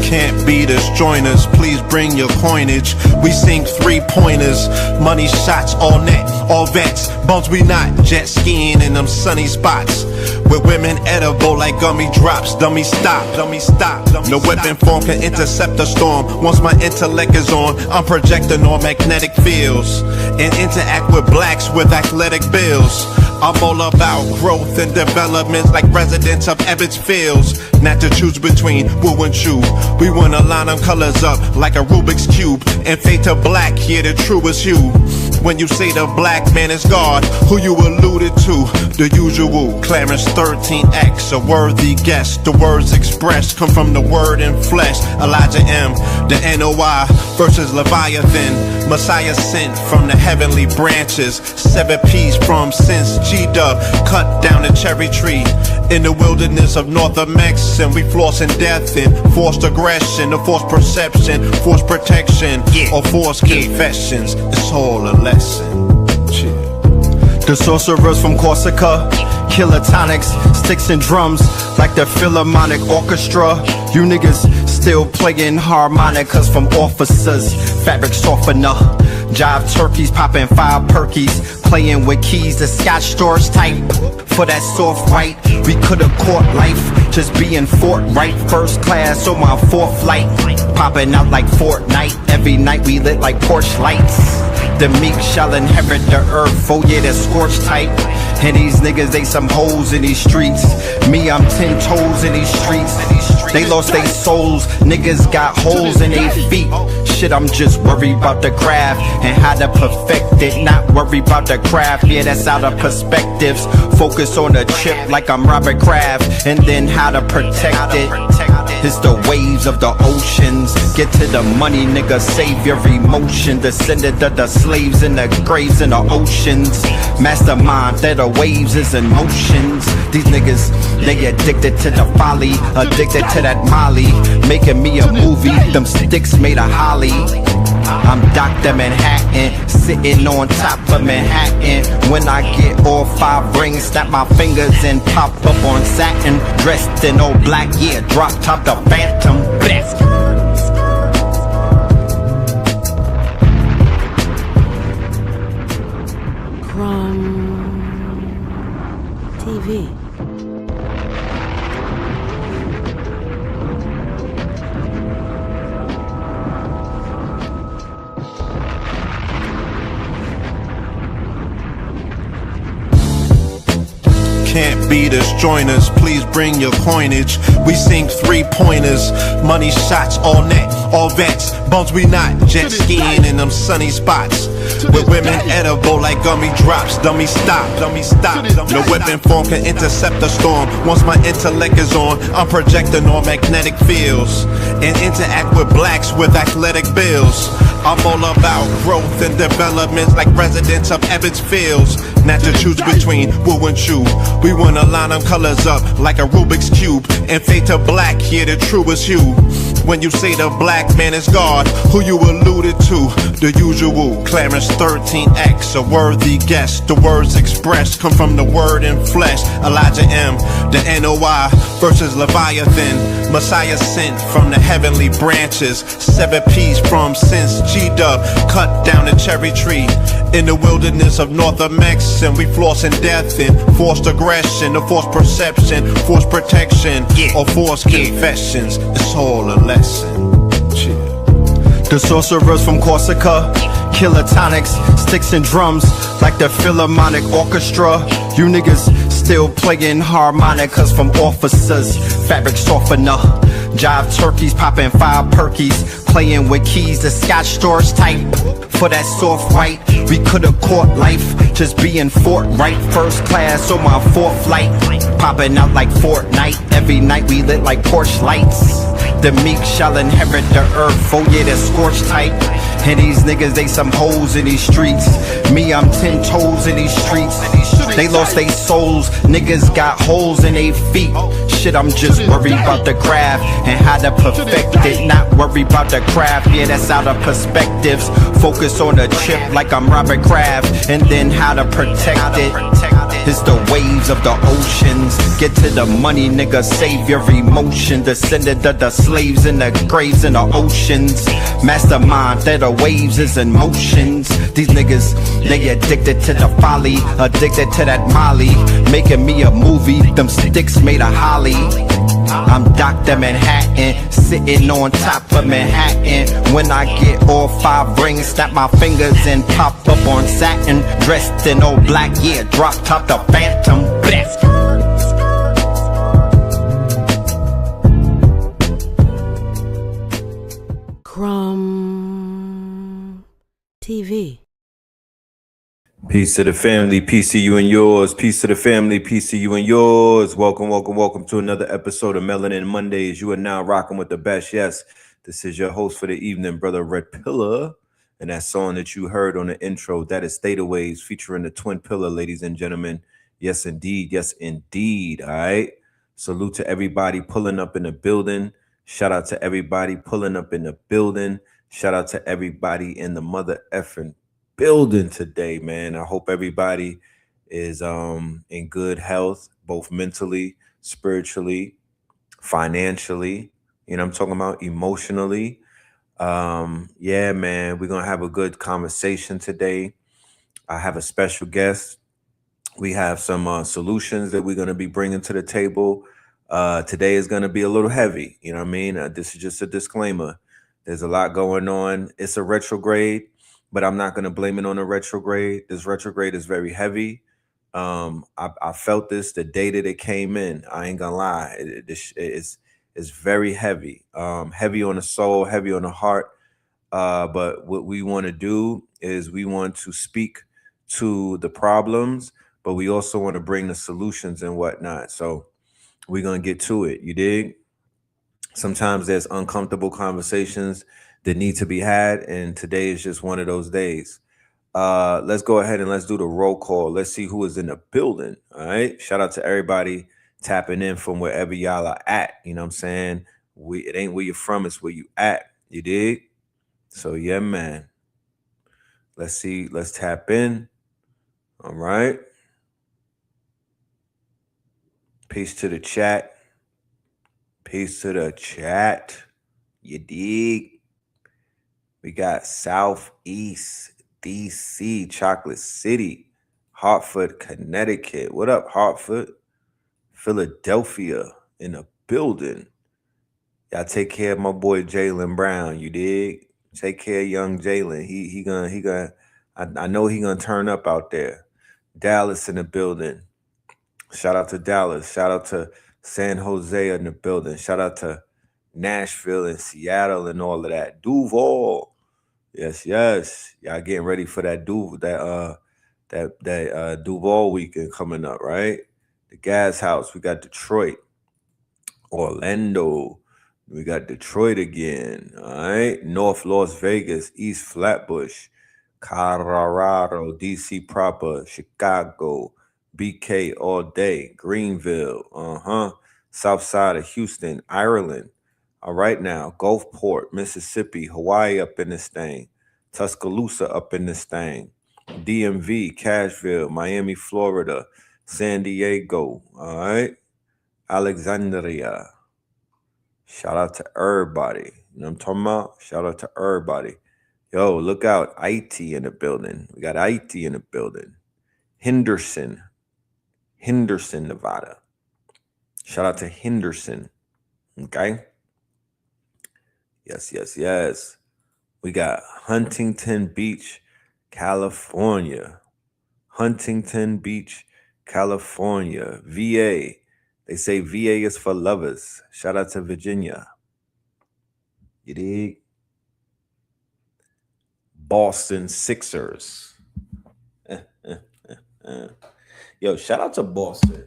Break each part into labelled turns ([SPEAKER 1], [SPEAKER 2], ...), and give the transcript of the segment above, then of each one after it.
[SPEAKER 1] Can't beat us, join us, please bring your coinage. We sink 3-pointers, money shots, all net, all vets. Bumps we not, jet skiing in them sunny spots. With women edible like gummy drops. Dummy stop, dummy stop. No weapon form can intercept a storm. Once my intellect is on, I'm projecting on magnetic fields and interact with blacks with athletic bills. I'm all about growth and development like residents of Ebbets Fields. Not to choose between woo and chew. We wanna line them colors up like a Rubik's Cube and fade to black, yeah, the truest hue. When you say the black man is God, who you alluded to? The usual, Clarence 13X, a worthy guess. The words expressed come from the word in flesh. Elijah M, the NOI versus Leviathan. Messiah sent from the heavenly branches. 7 P's from since G-Dub cut down the cherry tree. In the wilderness of North Amex, and we flossing death and forced aggression, or forced perception, forced protection, or forced confessions. It's all a lesson. The sorcerers from Corsica, killer tonics, sticks and drums like the Philharmonic Orchestra. You niggas still playing harmonicas from officers, fabric softener. Jive turkeys popping 5 perkies, playing with keys, the Scotch stores type. For that soft white, we could've caught life, just being forthright. First class on my 4th flight, popping out like Fortnite. Every night we lit like porch lights. The meek shall inherit the earth, oh yeah, the scorched type. And these niggas, they some hoes in these streets. Me, I'm 10 toes in these streets. They lost their souls, niggas got holes in their feet. Shit, I'm just worried about the craft and how to perfect it. Not worried about the craft, yeah, that's out of perspectives. Focus on the chip like I'm Robert Kraft, and then how to protect it. It's the waves of the oceans. Get to the money, nigga, save your emotion. Descendant of the slaves in the graves in the oceans. Mastermind that the waves is in motions. These niggas, they addicted to the folly, addicted to that molly. Making me a movie, them sticks made of holly. I'm Dr. Manhattan, sitting on top of Manhattan. When I get all 5 rings, snap my fingers and pop up on satin. Dressed in all black, yeah, drop top the Phantom. Bless.
[SPEAKER 2] TV.
[SPEAKER 1] Can't beat us, join us, please bring your coinage. We sink 3-pointers, money shots, all net, all vets. Bumps we not, jet skiing in them sunny spots. With women edible like gummy drops. Dummy stop, dummy stop. No weapon form can intercept a storm. Once my intellect is on, I'm projecting on magnetic fields and interact with blacks with athletic bills. I'm all about growth and development like residents of Ebbets Fields. Not to choose between woo and chew. We wanna line them colors up like a Rubik's Cube and fade to black, yeah, the truest hue. When you say the black man is God, who you alluded to? The usual, Clarence 13X, a worthy guess. The words expressed come from the word in flesh. Elijah M, the NOI versus Leviathan. Messiah sent from the heavenly branches. 7 P's from since G-Dub cut down the cherry tree. In the wilderness of North Amex, and we flossing death and forced aggression, or forced perception, forced protection, or forced confessions. It's all a lesson. The sorcerers from Corsica, killer tonics, sticks and drums like the Philharmonic Orchestra. You niggas still playing harmonicas from officers, fabric softener. Jive turkeys popping 5 perkies, playing with keys, the Scotch stores type. For that soft white, we could've caught life, just being forthright. First class on my 4th flight, popping out like Fortnite. Every night we lit like porch lights. The meek shall inherit the earth, oh yeah, the scorched type. And these niggas, they some hoes in these streets. Me, I'm 10 toes in these streets. They lost their souls, niggas got holes in their feet. Shit, I'm just worried about the craft and how to perfect it. Not worried about the craft, yeah, that's out of perspectives. Focus on the chip like I'm Robert Kraft, and then how to protect it.
[SPEAKER 3] It's the waves of the oceans. Get to the money, nigga, save your emotion. Descendant of the slaves in the graves in the oceans. Mastermind that the waves is in motions. These niggas, they addicted to the folly, addicted to that molly. Making me a movie, them sticks made of holly. I'm Dr. Manhattan, sitting on top of Manhattan. When I get all 5 rings, snap my fingers and pop up on satin. Dressed in all black, yeah, drop top the Phantom. Blast.
[SPEAKER 2] Crumb TV.
[SPEAKER 4] Peace to the family, peace to you and yours. Peace to the family, peace to you and yours. Welcome, welcome, welcome to another episode of Melanin Mondays. You are now rocking with the best. Yes, this is your host for the evening, Brother Red Pillar. And that song that you heard on the intro, that is Theta Waves featuring the Twin Pillar, ladies and gentlemen. Yes, indeed. Yes, indeed. All right. Salute to everybody pulling up in the building. Shout out to everybody pulling up in the building. Shout out to everybody in the mother effing building today, man. I hope everybody is in good health, both mentally, spiritually, financially. You know, I'm talking about emotionally. Yeah, man, we're gonna have a good conversation today. I have a special guest. We have some solutions that we're going to be bringing to the table. Today is going to be a little heavy. You know what I mean? This is just a disclaimer. There's a lot going on. It's a retrograde, but I'm not going to blame it on a retrograde. This retrograde is very heavy. I felt this the day that it came in. I ain't going to lie. It's very heavy. Heavy on the soul, heavy on the heart. But what we want to do is we want to speak to the problems, but we also want to bring the solutions and whatnot. So we're going to get to it. You dig? Sometimes there's uncomfortable conversations that need to be had, and today is just one of those days. Let's go ahead and let's do the roll call. Let's see who is in the building. All right. Shout out to everybody tapping in from wherever y'all are at. You know what I'm saying? It ain't where you're from, it's where you at. You dig? So yeah, man. Let's see. Let's tap in. All right. Peace to the chat. Peace to the chat. You dig? We got Southeast DC, Chocolate City, Hartford, Connecticut. What up, Hartford? Philadelphia in the building. Y'all take care of my boy Jalen Brown. You dig? Take care of young Jalen. He gonna. I know he gonna turn up out there. Dallas in the building. Shout out to Dallas. Shout out to San Jose in the building. Shout out to Nashville and Seattle and all of that. Duval. Yes, yes. Y'all getting ready for that Duval weekend coming up, right? The Gas House. We got Detroit, Orlando. We got Detroit again. All right. North Las Vegas, East Flatbush, Colorado, DC proper, Chicago, BK all day, Greenville, South side of Houston, Ireland. All right now, Gulfport, Mississippi, Hawaii up in this thing, Tuscaloosa up in this thing, DMV, Cashville, Miami, Florida, San Diego, all right, Alexandria. Shout out to everybody. You know what I'm talking about? Shout out to everybody. Yo, look out. IT in the building. We got IT in the building. Henderson, Nevada. Shout out to Henderson. Okay. Yes, yes, yes. We got Huntington Beach, California. Huntington Beach, California. VA. They say VA is for lovers. Shout out to Virginia. You dig? Boston Sixers. Yo, shout out to Boston.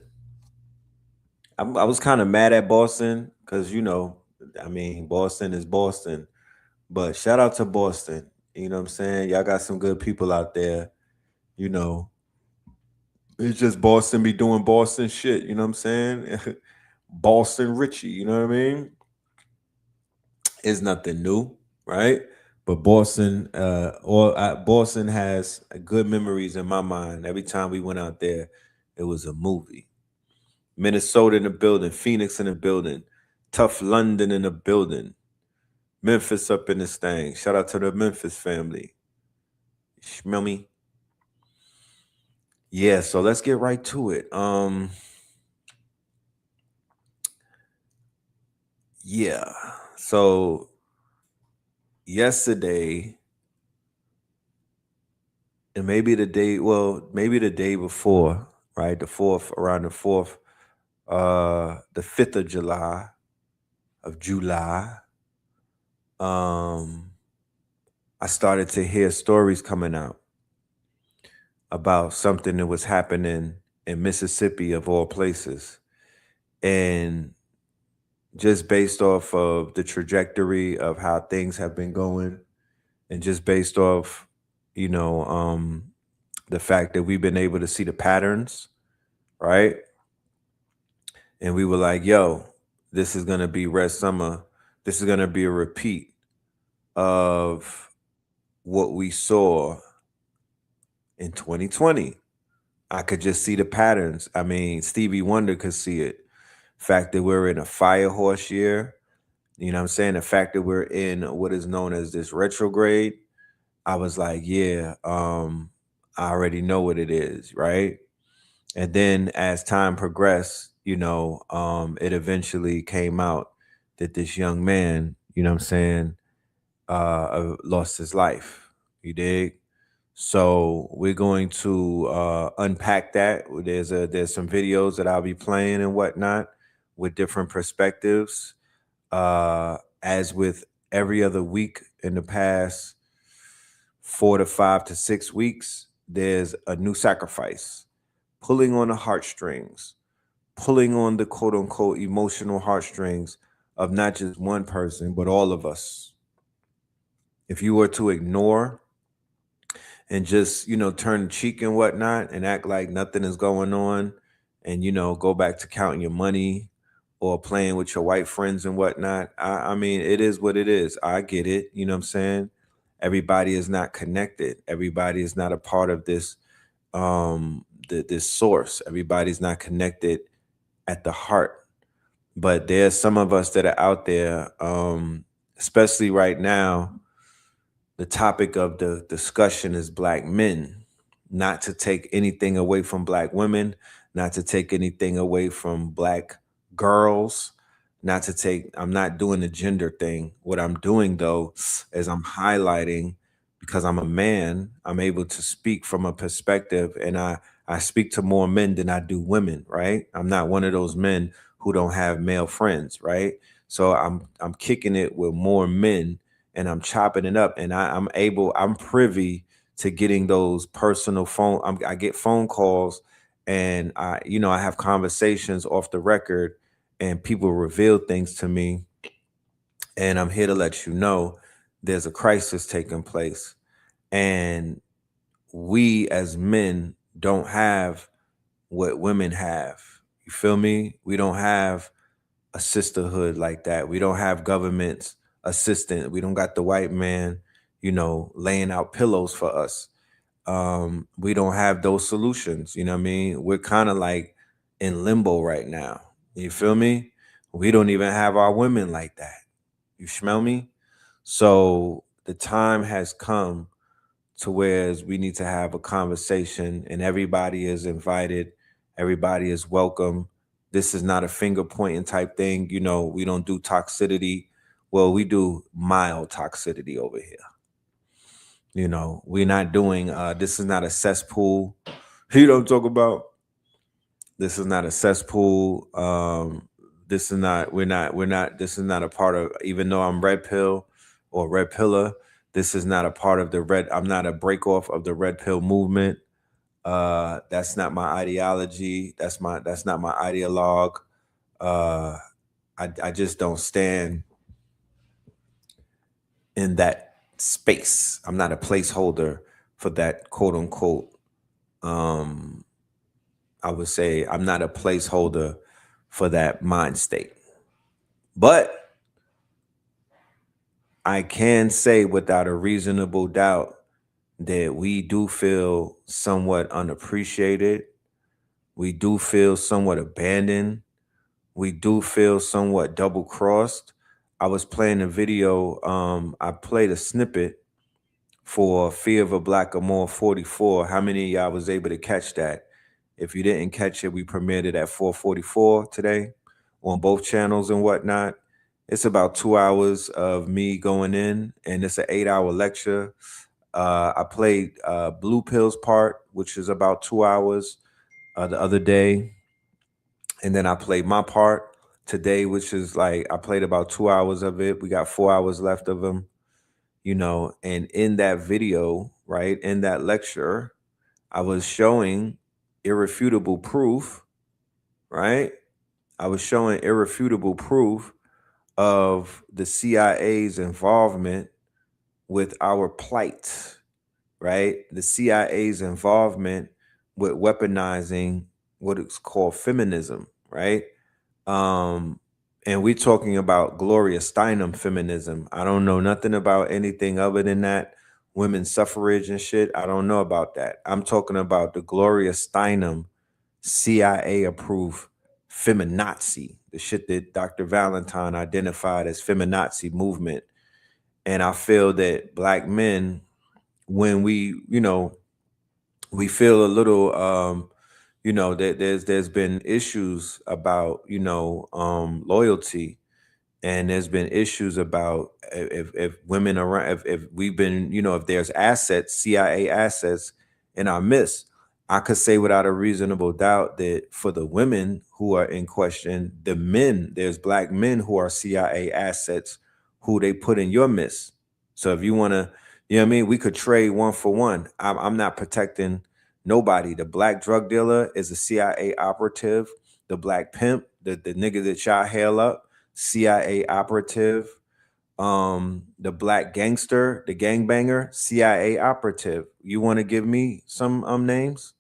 [SPEAKER 4] I was kind of mad at Boston because, Boston is Boston. But shout out to Boston. You know what I'm saying? Y'all got some good people out there. You know, it's just Boston be doing Boston shit. You know what I'm saying? Boston Richie. You know what I mean? It's nothing new, right? But Boston, Boston has good memories in my mind. Every time we went out there, It was a movie. Minnesota in the building, Phoenix in the building, Tough London in the building, Memphis up in this thing. Shout out to the Memphis family. Smell me? Yeah, so let's get right to it. Yeah. So yesterday, and maybe the day before, right? Around the 5th of July, I started to hear stories coming out about something that was happening in Mississippi, of all places. And just based off of the trajectory of how things have been going, and just based off, you know, the fact that we've been able to see the patterns, right? And we were like, yo, this is gonna be Red Summer. This is gonna be a repeat of what we saw in 2020. I could just see the patterns. I mean, Stevie Wonder could see it. Fact that we're in a fire horse year, you know what I'm saying? The fact that we're in what is known as this retrograde, I was like, yeah, I already know what it is, right? And then as time progressed, it eventually came out that this young man, you know what I'm saying, lost his life. You dig? So we're going to unpack that. There's some videos that I'll be playing and whatnot with different perspectives. As with every other week in the past 4 to 5 to 6 weeks, there's a new sacrifice, pulling on the heartstrings, pulling on the quote unquote emotional heartstrings of not just one person, but all of us. If you were to ignore and just, turn the cheek and whatnot and act like nothing is going on and, go back to counting your money or playing with your white friends and whatnot. I mean, it is what it is. I get it. You know what I'm saying? Everybody is not connected. Everybody is not a part of this, this source. Everybody's not connected at the heart. But there's some of us that are out there, especially right now. The topic of the discussion is Black men. Not to take anything away from Black women, not to take anything away from Black girls, I'm not doing the gender thing. What I'm doing though is I'm highlighting, because I'm a man, I'm able to speak from a perspective, and I speak to more men than I do women, right? I'm not one of those men who don't have male friends, right? So I'm kicking it with more men, and I'm chopping it up, and I'm privy to getting those personal I get phone calls, and I have conversations off the record, and people reveal things to me, and I'm here to let you know there's a crisis taking place, and we as men don't have what women have. You feel me? We don't have a sisterhood like that. We don't have government's assistant. We don't got the white man, laying out pillows for us. We don't have those solutions. You know what I mean? We're kind of like in limbo right now. You feel me? We don't even have our women like that. You smell me? So the time has come to where we need to have a conversation, and everybody is invited. Everybody is welcome. This is not a finger pointing type thing. We don't do toxicity. Well, we do mild toxicity over here. We're not doing, this is not a cesspool. You don't talk about, this is not a cesspool. This is not, this is not a part of, even though I'm red pill or red pillar, this is not a part of I'm not a break off of the red pill movement. That's not my ideology. That's not my ideologue. I just don't stand in that space. I'm not a placeholder for that quote unquote. I would say I'm not a placeholder for that mind state. But I can say without a reasonable doubt that we do feel somewhat unappreciated. We do feel somewhat abandoned. We do feel somewhat double crossed. I was playing a video. I played a snippet for Fear of a Black Amor 44. How many of y'all was able to catch that? If you didn't catch it, we premiered it at 4:44 today on both channels and whatnot. It's about 2 hours of me going in, and it's an 8-hour lecture. I played Blue Pill's part, which is about 2 hours the other day. And then I played my part today, which is like I played about 2 hours of it. We got 4 hours left of them, and in that video, right, in that lecture, I was showing irrefutable proof, right? I was showing irrefutable proof of the CIA's involvement with our plight, right? The CIA's involvement with weaponizing what is called feminism, right? And we're talking about Gloria Steinem feminism. I don't know nothing about anything other than that. Women's suffrage and shit. I don't know about that. I'm talking about the Gloria Steinem CIA approved feminazi, the shit that Dr. Valentine identified as feminazi movement. And I feel that black men, when we feel a little that there's been issues about loyalty, and there's been issues about if women around, if we've been, if there's assets, CIA assets in our midst. I could say without a reasonable doubt that for the women who are in question, the men, there's black men who are CIA assets who they put in your midst. So if you want to, we could trade one for one. I'm not protecting nobody. The black drug dealer is a CIA operative. The black pimp, the nigga that y'all hail up, CIA operative. The black gangster, the gangbanger, CIA operative. You want to give me some names?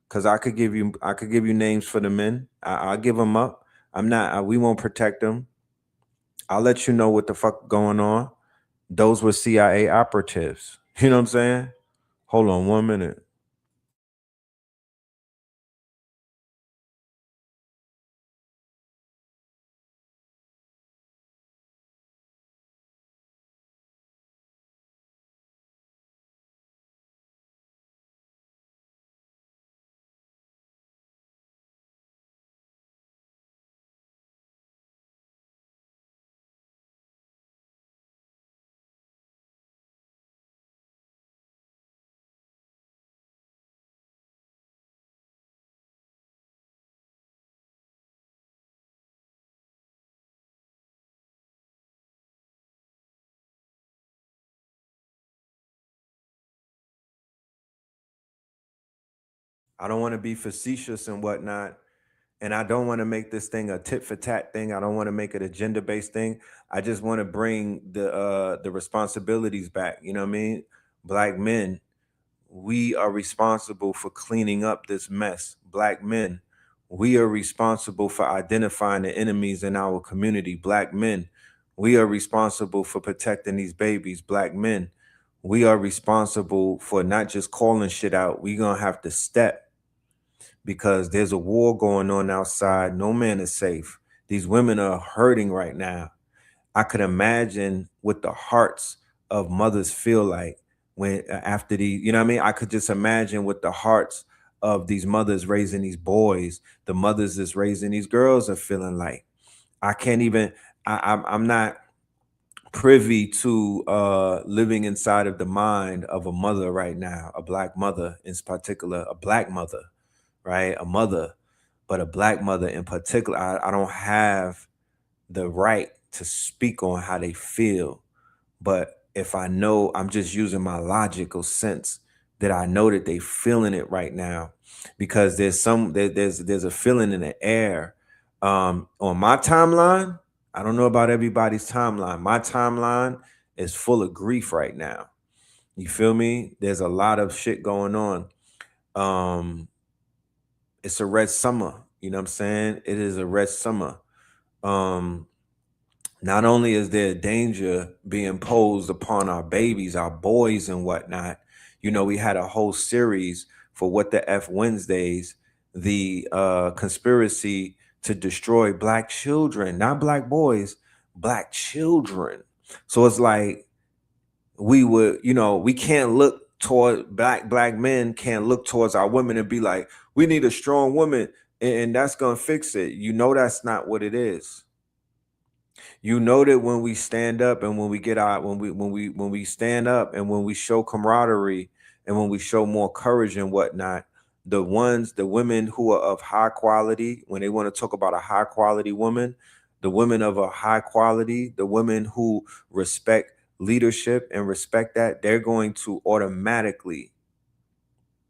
[SPEAKER 4] Because I could give you names for the men. I'll give them up. I'm not. We won't protect them. I'll let you know what the fuck going on. Those were CIA operatives. You know what I'm saying? Hold on 1 minute. I don't want to be facetious and whatnot. And I don't want to make this thing a tit for tat thing. I don't want to make it a gender based thing. I just want to bring the responsibilities back. You know what I mean? Black men, we are responsible for cleaning up this mess. Black men, we are responsible for identifying the enemies in our community. Black men, we are responsible for protecting these babies. Black men, we are responsible for not just calling shit out. We're going to have to step, because there's a war going on outside. No man is safe. These women are hurting right now. I could imagine what the hearts of mothers feel like when after the, you know what I mean? I could just imagine what the hearts of these mothers raising these boys, the mothers that's raising these girls are feeling like. I can't even, I'm not privy to living inside of the mind of a mother right now, a black mother in particular, a black mother, right? A mother, but a black mother in particular. I don't have the right to speak on how they feel. But if I know, I'm just using my logical sense that I know that they feeling it right now, because there's a feeling in the air. On my timeline, I don't know about everybody's timeline. My timeline is full of grief right now. You feel me? There's a lot of shit going on. It's a red summer. You know what I'm saying? It is a red summer. Not only is there danger being posed upon our babies, our boys and whatnot, we had a whole series for What the F Wednesdays the conspiracy to destroy black children, not black boys, black children. So it's like we can't look toward black men can't look towards our women and be like, we need a strong woman and that's gonna fix it. That's not what it is. That when we stand up and when we get out, when we stand up and when we show camaraderie and when we show more courage and whatnot, the women who are of high quality, when they want to talk about a high quality woman, the women of a high quality, the women who respect leadership and respect that, they're going to automatically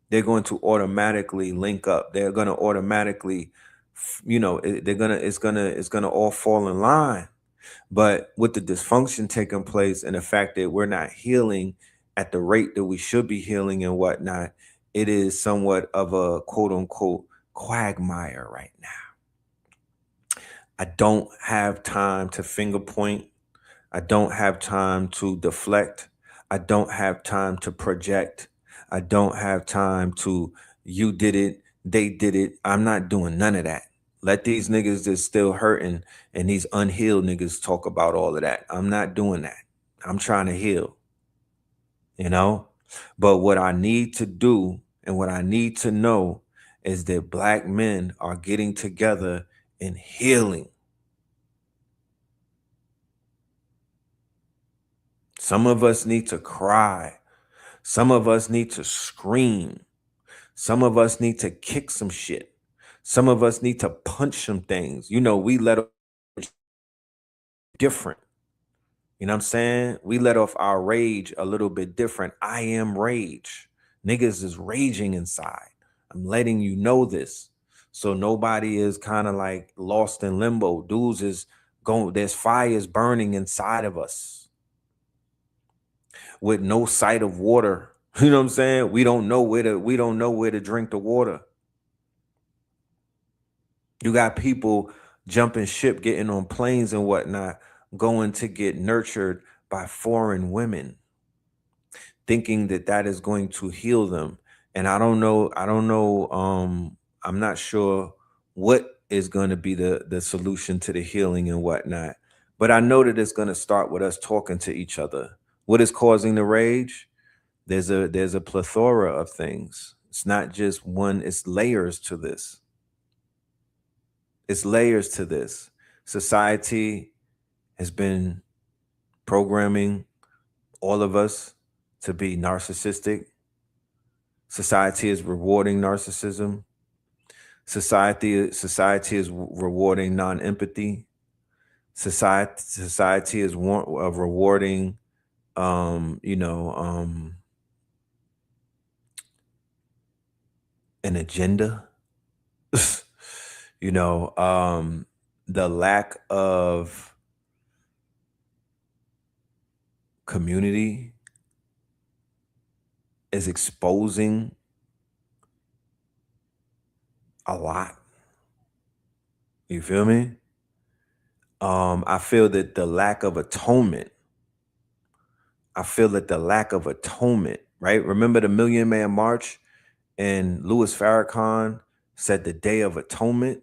[SPEAKER 4] link up. They're going to automatically, it's going to all fall in line. But with the dysfunction taking place and the fact that we're not healing at the rate that we should be healing and whatnot, it is somewhat of a quote unquote quagmire right now. I don't have time to finger point. I don't have time to deflect. I don't have time to project. I don't have time to, you did it, they did it. I'm not doing none of that. Let these niggas that's still hurting and these unhealed niggas talk about all of that. I'm not doing that. I'm trying to heal, But what I need to do and what I need to know is that black men are getting together and healing. Some of us need to cry. Some of us need to scream. Some of us need to kick some shit. Some of us need to punch some things. We let off different. You know what I'm saying? We let off our rage a little bit different. I am rage. Niggas is raging inside. I'm letting you know this. So nobody is kind of like lost in limbo. Dudes is going, there's fires burning inside of us with no sight of water. You know what I'm saying? We don't know where to drink the water. You got people jumping ship, getting on planes and whatnot, going to get nurtured by foreign women, thinking that is going to heal them. And I don't know. I'm not sure what is going to be the solution to the healing and whatnot. But I know that it's going to start with us talking to each other. What is causing the rage? There's a plethora of things. It's not just one, it's layers to this. It's layers to this. Society has been programming all of us to be narcissistic. Society is rewarding narcissism. Society is rewarding non-empathy. Society is rewarding an agenda. The lack of community is exposing a lot. You feel me? I feel that the lack of atonement. Right? Remember the Million Man March and Louis Farrakhan said the Day of Atonement?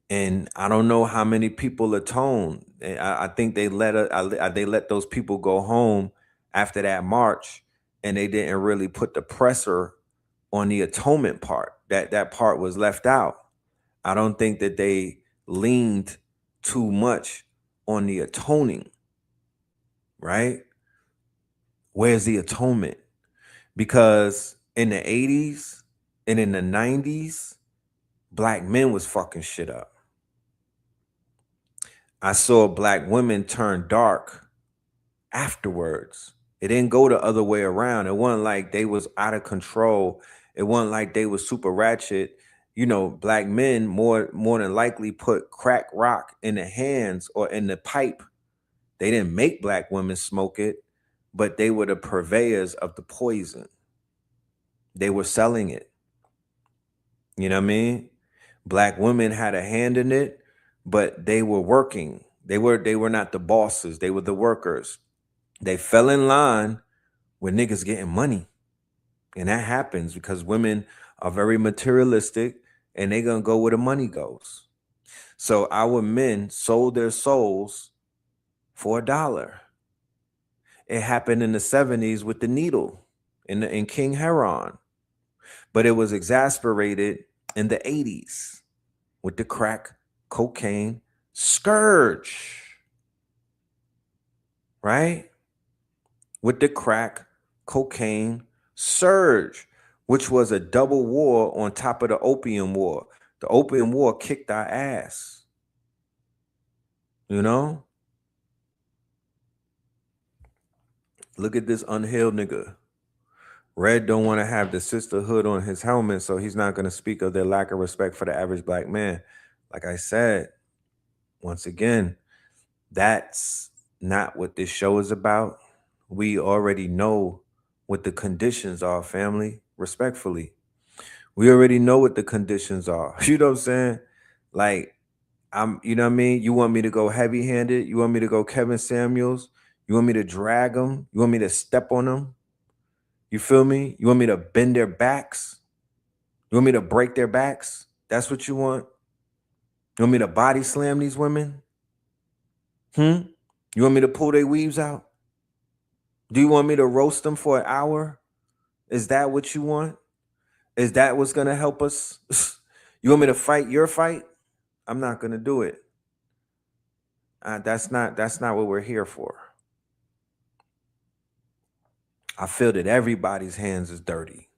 [SPEAKER 4] And I don't know how many people atoned. I think they let those people go home after that march, and they didn't really put the pressure on the atonement part. That part was left out. I don't think that they leaned too much on the atoning, right? Where's the atonement? Because in the 80s and in the 90s, black men was fucking shit up. I saw black women turn dark afterwards. It didn't go the other way around. It wasn't like they was out of control. It wasn't like they was super ratchet. Black men more than likely put crack rock in the hands or in the pipe. They didn't make black women smoke it, but they were the purveyors of the poison. They were selling it. You know what I mean? Black women had a hand in it, but they were working. They were not the bosses. They were the workers. They fell in line with niggas getting money. And that happens because women are very materialistic, and they're gonna go where the money goes. So our men sold their souls for $1. It happened in the 70s with the needle in King Heron, but it was exasperated in the 80s with the crack cocaine scourge, right? With the crack cocaine surge, which was a double war on top of the opium war. The opium war kicked our ass, you know? Look at this unhealed nigga. Red don't want to have the sisterhood on his helmet, so he's not going to speak of their lack of respect for the average black man. Like I said, once again, that's not what this show is about. We already know what the conditions are, family, respectfully. We already know what the conditions are. You know what I'm saying? Like, you know what I mean? You want me to go heavy-handed? You want me to go Kevin Samuels? You want me to drag them? You want me to step on them? You feel me? You want me to bend their backs? You want me to break their backs? That's what you want? You want me to body slam these women? You want me to pull their weaves out? Do you want me to roast them for an hour? Is that what you want? Is that what's going to help us? You want me to fight your fight? I'm not going to do it. That's not what we're here for. I feel that everybody's hands is dirty.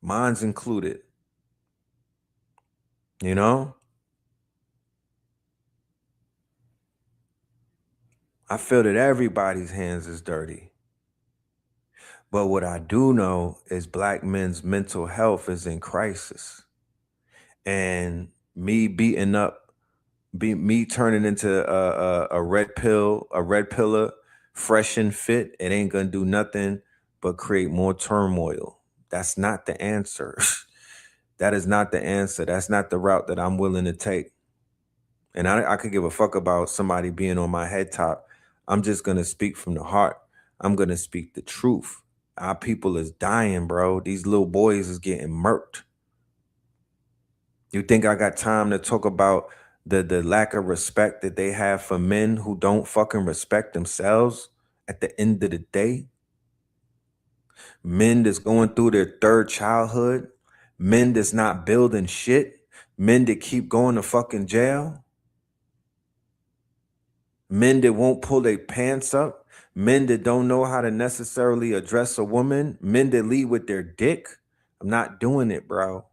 [SPEAKER 4] Mine's included. You know? I feel that everybody's hands is dirty. But what I do know is black men's mental health is in crisis. And me turning into a red pillar, fresh and fit, it ain't gonna do nothing but create more turmoil. That's not the answer. That is not the answer. That's not the route that I'm willing to take. And I could give a fuck about somebody being on my head top. I'm just gonna speak from the heart. I'm gonna speak the truth. Our people is dying, bro. These little boys is getting murked. You think I got time to talk about the lack of respect that they have for men who don't fucking respect themselves at the end of the day? Men that's going through their third childhood, men that's not building shit, men that keep going to fucking jail, men that won't pull their pants up, men that don't know how to necessarily address a woman, men that lead with their dick. I'm not doing it, bro.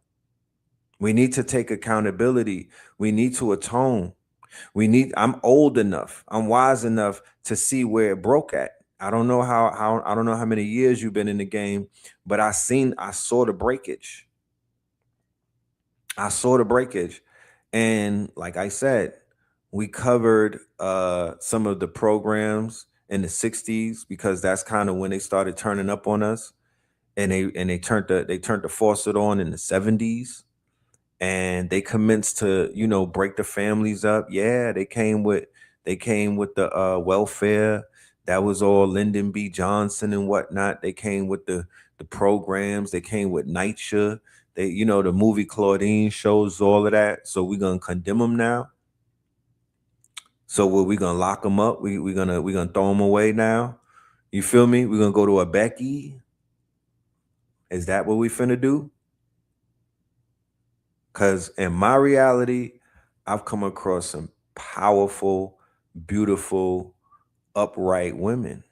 [SPEAKER 4] We need to take accountability. We need to atone. I'm old enough. I'm wise enough to see where it broke at. I don't know I don't know how many years you've been in the game, but I saw the breakage. I saw the breakage. And like I said, we covered some of the programs in the 60s because that's kind of when they started turning up on us. And they turned the faucet on in the 70s. And they commenced to, break the families up. Yeah, they came with the welfare. That was all Lyndon B. Johnson and whatnot. They came with the programs. They came with NYCHA. They, the movie Claudine shows all of that. So we're gonna condemn them now. So we gonna lock them up. We're gonna throw them away now. You feel me? We're gonna go to a Becky. Is that what we finna do? Because in my reality, I've come across some powerful, beautiful, upright women.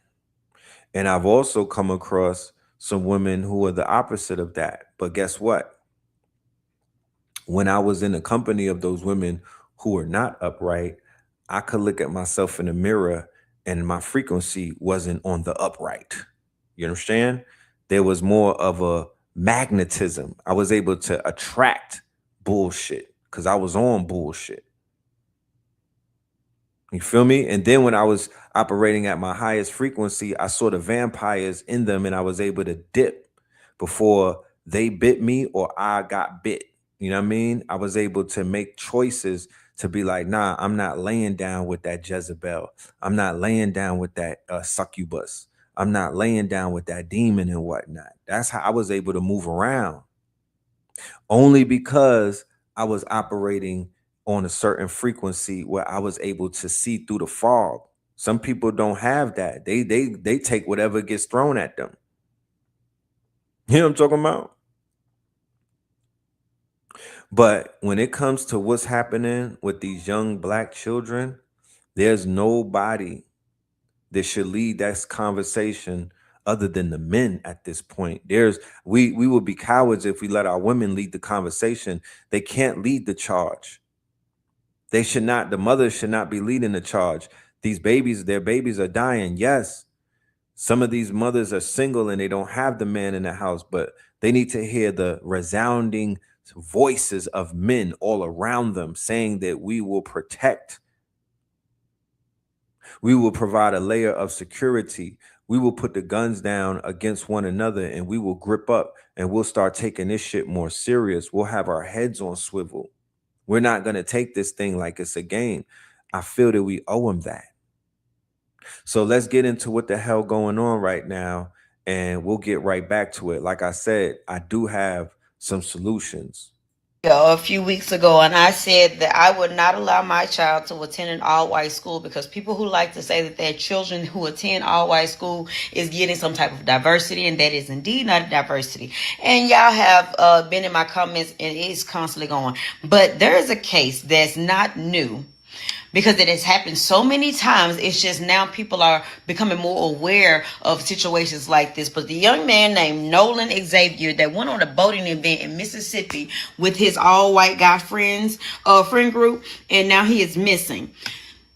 [SPEAKER 4] And I've also come across some women who are the opposite of that. But guess what? When I was in the company of those women who were not upright, I could look at myself in the mirror and my frequency wasn't on the upright. You understand? There was more of a magnetism. I was able to attract bullshit because I was on bullshit. You feel me? And then when I was operating at my highest frequency, I saw the vampires in them and I was able to dip before they bit me or I got bit. You know what I mean? I was able to make choices to be like, nah, I'm not laying down with that Jezebel. I'm not laying down with that succubus. I'm not laying down with that demon and whatnot. That's how I was able to move around. only because I was operating on a certain frequency where I was able to see through the fog. Some people don't have that. They take whatever gets thrown at them. You know what I'm talking about? But when it comes to what's happening with these young black children, there's nobody that should lead that conversation other than the men at this point. We would be cowards if we let our women lead the conversation. They can't lead the charge. They should not, the mothers should not be leading the charge. These babies, their babies are dying. Yes, some of these mothers are single and they don't have the man in the house, but they need to hear the resounding voices of men all around them saying that we will protect. We will provide a layer of security. We will put the guns down against one another and we will grip up and we'll start taking this shit more serious. We'll have our heads on swivel. We're not going to take this thing like it's a game. I feel that we owe them that. So let's get into what the hell going on right now, and we'll get right back to it. Like I said, I do have some solutions.
[SPEAKER 5] A few weeks ago, and I said that I would not allow my child to attend an all-white school because people who like to say that their children who attend all-white school is getting some type of diversity, and that is indeed not a diversity. And y'all have been in my comments, and it's constantly going. But there is a case that's not new, because it has happened so many times. It's just now people are becoming more aware of situations like this. But the young man named Nolan Xavier that went on a boating event in Mississippi with his all-white guy friend group, and now he is missing.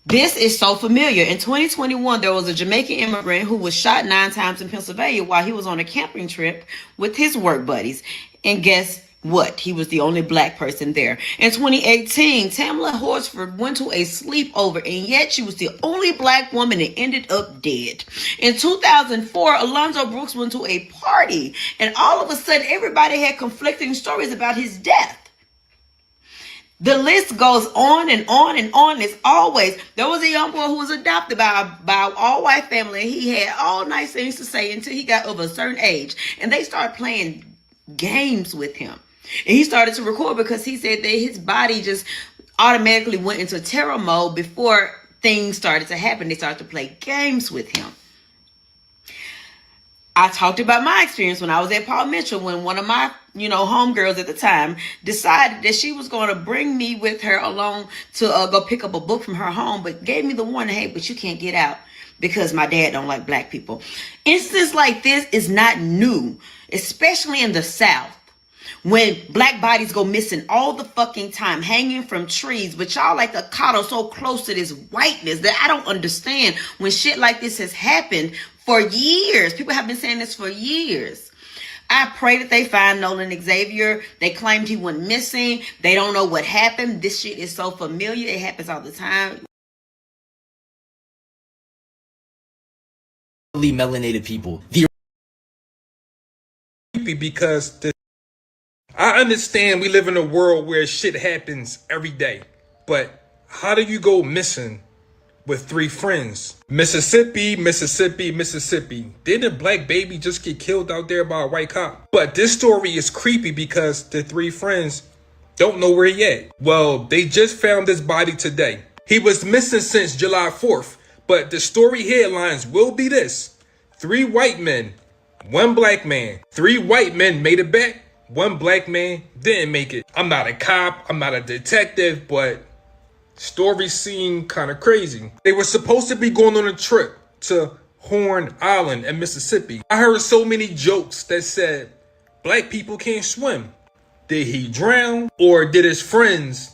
[SPEAKER 5] This is so familiar. In 2021, there was a Jamaican immigrant who was shot 9 times in Pennsylvania while he was on a camping trip with his work buddies. And guess what? He was the only black person there. In 2018, Tamla Horsford went to a sleepover, and yet she was the only black woman that ended up dead. In 2004, Alonzo Brooks went to a party, and all of a sudden, everybody had conflicting stories about his death. The list goes on and on and on. As always, there was a young boy who was adopted by an all-white family, and he had all nice things to say until he got of a certain age, and they started playing games with him. And he started to record because he said that his body just automatically went into terror mode before things started to happen. They started to play games with him. I talked about my experience when I was at Paul Mitchell, when one of my, homegirls at the time decided that she was going to bring me with her along to go pick up a book from her home, but gave me the warning, hey, but you can't get out because my dad don't like black people. Instances like this is not new, especially in the South, when black bodies go missing all the fucking time, hanging from trees. But y'all like to coddle so close to this whiteness that I don't understand when shit like this has happened for years. People have been saying this for years. I pray that they find Nolan Xavier. They claimed he went missing. They don't know what happened. This shit is so familiar. It happens all the time.
[SPEAKER 6] Melanated people.
[SPEAKER 7] Because I understand we live in a world where shit happens every day, but how do you go missing with 3 friends? Mississippi. Didn't a black baby just get killed out there by a white cop? But this story is creepy because the 3 friends don't know where he at. Well, they just found his body today. He was missing since July 4th, but the story headlines will be this: 3 white men, 1 black man. 3 white men made it back. 1 black man didn't make it. I'm not a cop, I'm not a detective, but stories seem kind of crazy. They were supposed to be going on a trip to Horn Island in Mississippi. I heard so many jokes that said black people can't swim. Did he drown, or did his friends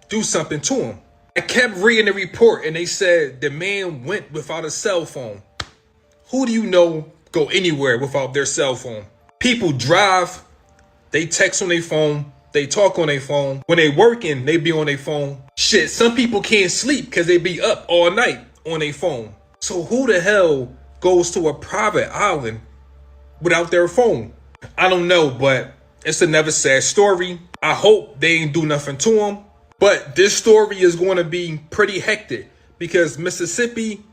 [SPEAKER 7] do something to him? I kept reading the report and they said the man went without a cell phone. Who do you know go anywhere without their cell phone? People drive, they text on their phone, they talk on their phone. When they working, they be on their phone. Shit, some people can't sleep because they be up all night on their phone. So who the hell goes to a private island without their phone? I don't know, but it's another sad story. I hope they ain't do nothing to him. But this story is going to be pretty hectic because Mississippi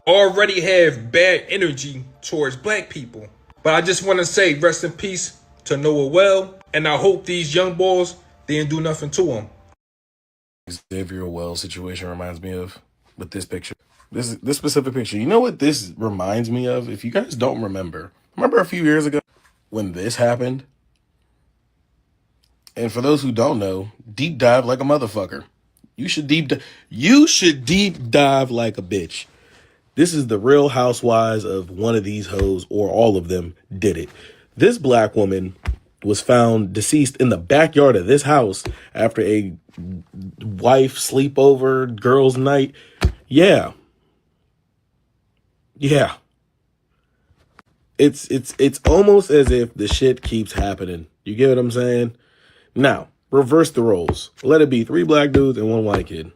[SPEAKER 7] already have bad energy towards black people. But I just want to say rest in peace to Noah Well. And I hope these young boys didn't do nothing to them.
[SPEAKER 6] Xavier Wells situation reminds me of with this picture. This specific picture. You know what this reminds me of? If you guys don't remember a few years ago when this happened? And for those who don't know, deep dive like a motherfucker. You should deep dive like a bitch. This is the Real Housewives of one of these hoes, or all of them did it. This black woman was found deceased in the backyard of this house after a wife sleepover girls' night. Yeah. It's almost as if the shit keeps happening. You get what I'm saying? Now, reverse the roles. Let it be 3 black dudes and 1 white kid.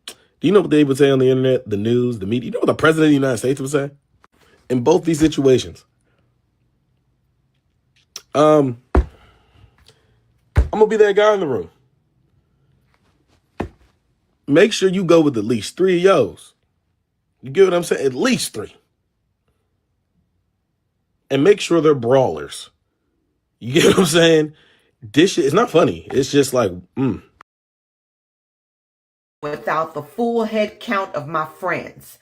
[SPEAKER 6] Do you know what they would say on the internet, the news, the media? You know what the president of the United States would say? In both these situations. I'm going to be that guy in the room. Make sure you go with at least 3 of yours. You get what I'm saying? At least 3. And make sure they're brawlers. You get what I'm saying? This shit, it's not funny. It's just like,
[SPEAKER 8] Without the full head count of my friends.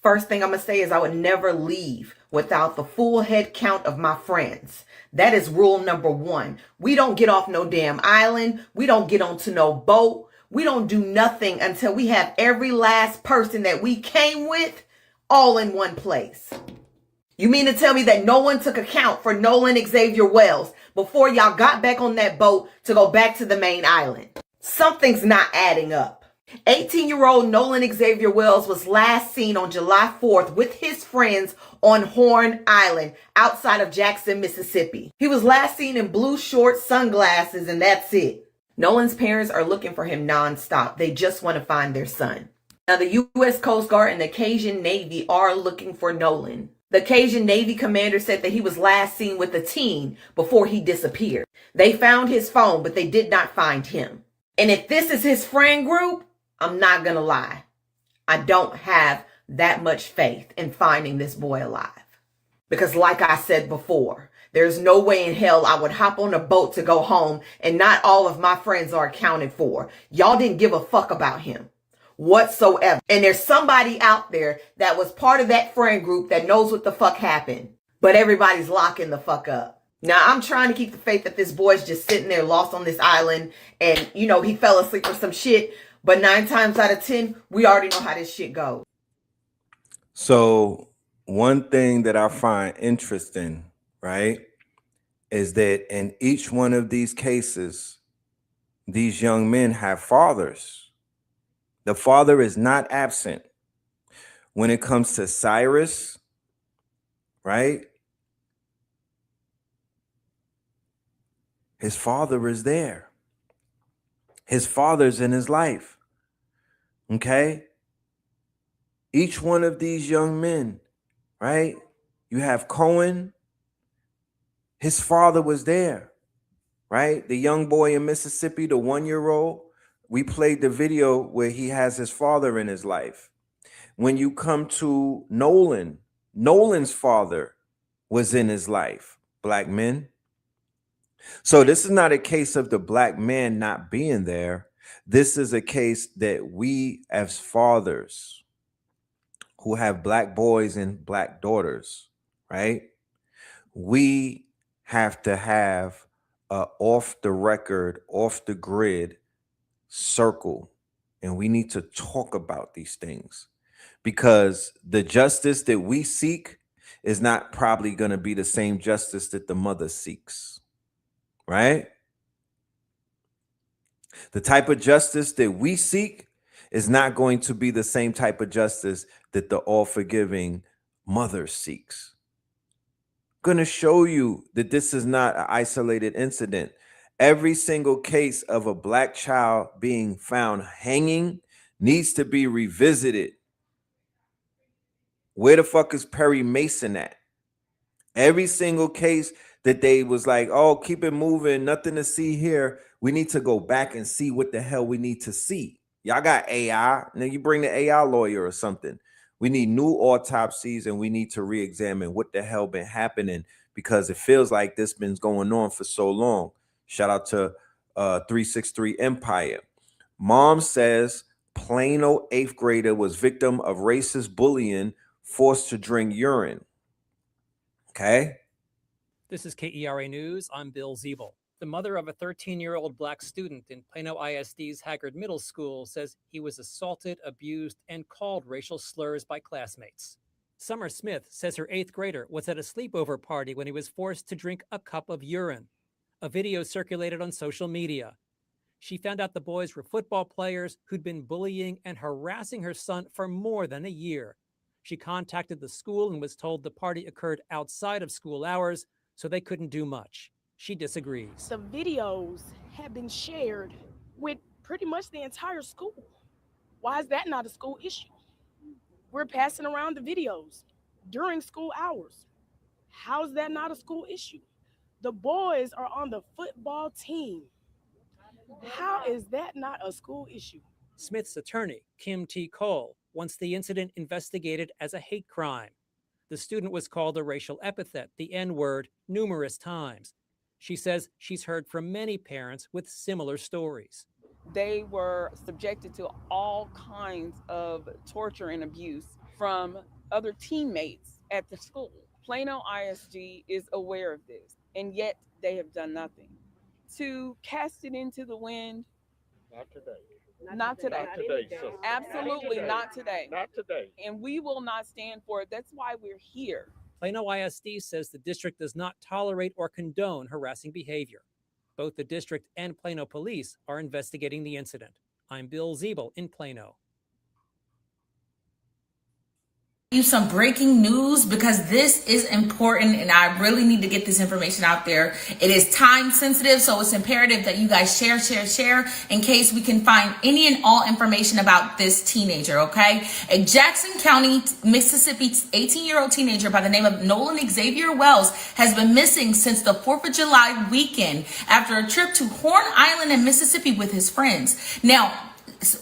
[SPEAKER 8] First thing I'm going to say is I would never leave without the full head count of my friends. That is rule number 1. We don't get off no damn island. We don't get onto no boat. We don't do nothing until we have every last person that we came with all in one place. You mean to tell me that no one took account for Nolan Xavier Wells before y'all got back on that boat to go back to the main island? Something's not adding up. 18-year-old Nolan Xavier Wells was last seen on July 4th with his friends on Horn Island outside of Jackson, Mississippi. He was last seen in blue shorts, sunglasses, and that's it. Nolan's parents are looking for him nonstop. They just want to find their son. Now, the U.S. Coast Guard and the Cajun Navy are looking for Nolan. The Cajun Navy commander said that he was last seen with a teen before he disappeared. They found his phone, but they did not find him. And if this is his friend group, I'm not gonna lie. I don't have that much faith in finding this boy alive. Because like I said before, there's no way in hell I would hop on a boat to go home and not all of my friends are accounted for. Y'all didn't give a fuck about him whatsoever. And there's somebody out there that was part of that friend group that knows what the fuck happened. But everybody's locking the fuck up. Now, I'm trying to keep the faith that this boy's just sitting there lost on this island and, he fell asleep or some shit. But 9 times out of 10, we already know how this shit goes.
[SPEAKER 4] So one thing that I find interesting, right, is that in each one of these cases, these young men have fathers. The father is not absent. When it comes to Cyrus, right, his father is there. His father's in his life. Okay? Each one of these young men, right? You have Cohen. His father was there, right? The young boy in Mississippi, the 1-year-old, we played the video where he has his father in his life. When you come to Nolan, Nolan's father was in his life, black men. So this is not a case of the black man not being there. This is a case that we as fathers who have black boys and black daughters, right? We have to have a off the record, off the grid circle. And we need to talk about these things because the justice that we seek is not probably going to be the same justice that the mother seeks, right? The type of justice that we seek is not going to be the same type of justice that the all-forgiving mother seeks. I'm going to show you that this is not an isolated incident. Every single case of a black child being found hanging needs to be revisited. Where the fuck is Perry Mason at? Every single case that they was like, oh, keep it moving, nothing to see here. We need to go back and see what the hell we need to see. Y'all got AI. Now you bring the AI lawyer or something. We need new autopsies, and we need to re-examine what the hell been happening, because it feels like this been going on for so long. Shout out to 363 Empire. Mom says Plano 8th grader was victim of racist bullying, forced to drink urine. Okay.
[SPEAKER 9] This is KERA News. I'm Bill Ziebel. The mother of a 13-year-old black student in Plano ISD's Haggard Middle School says he was assaulted, abused, and called racial slurs by classmates. Summer Smith says her 8th grader was at a sleepover party when he was forced to drink a cup of urine. A video circulated on social media. She found out the boys were football players who'd been bullying and harassing her son for more than a year. She contacted the school and was told the party occurred outside of school hours, so they couldn't do much. She disagrees.
[SPEAKER 10] The videos have been shared with pretty much the entire school. Why is that not a school issue? We're passing around the videos during school hours. How is that not a school issue? The boys are on the football team. How is that not a school issue?
[SPEAKER 9] Smith's attorney, Kim T. Cole, wants the incident investigated as a hate crime. The student was called a racial epithet, the N-word, numerous times. She says she's heard from many parents with similar stories.
[SPEAKER 11] They were subjected to all kinds of torture and abuse from other teammates at the school. Plano ISD is aware of this, and yet they have done nothing. To cast it into the wind?
[SPEAKER 12] Not today.
[SPEAKER 11] Not today.
[SPEAKER 12] Not today, sister.
[SPEAKER 11] Absolutely not today.
[SPEAKER 12] Not today.
[SPEAKER 11] And we will not stand for it. That's why we're here.
[SPEAKER 9] Plano ISD says the district does not tolerate or condone harassing behavior. Both the district and Plano police are investigating the incident. I'm Bill Ziebel in Plano.
[SPEAKER 13] You some breaking news, because this is important and I really need to get this information out there. It is time sensitive, so it's imperative that you guys share in case we can find any and all information about this teenager, okay? A Jackson County, Mississippi 18-year-old teenager by the name of Nolan Xavier Wells has been missing since the 4th of July weekend after a trip to Horn Island in Mississippi with his friends. Now,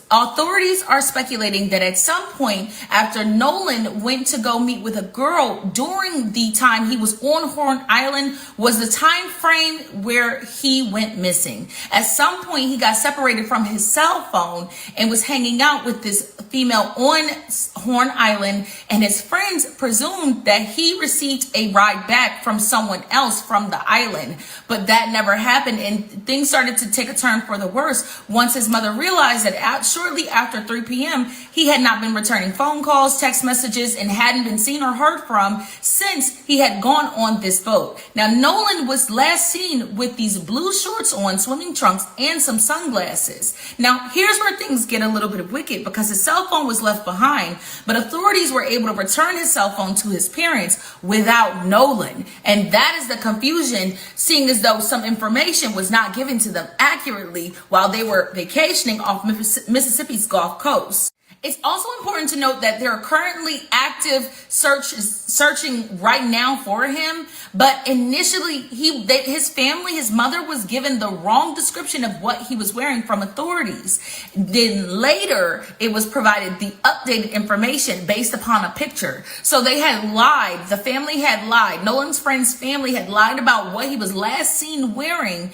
[SPEAKER 13] authorities are speculating that at some point after Nolan went to go meet with a girl during the time he was on Horn Island was the time frame where he went missing. At some point he got separated from his cell phone and was hanging out with this female on Horn Island, and his friends presumed that he received a ride back from someone else from the island, but that never happened, and things started to take a turn for the worse once his mother realized that shortly after 3 p.m. he had not been returning phone calls, text messages, and hadn't been seen or heard from since he had gone on this boat. Now, Nolan was last seen with these blue shorts on, swimming trunks, and some sunglasses. Now, here's where things get a little bit wicked, because his cell phone was left behind, but authorities were able to return his cell phone to his parents without Nolan. And that is the confusion, seeing as though some information was not given to them accurately while they were vacationing off Mississippi's Gulf Coast. It's also important to note that there are currently active searching right now for him, but initially his family, his mother was given the wrong description of what he was wearing from authorities. Then later it was provided the updated information based upon a picture. So they had lied. The family had lied. Nolan's friend's family had lied about what he was last seen wearing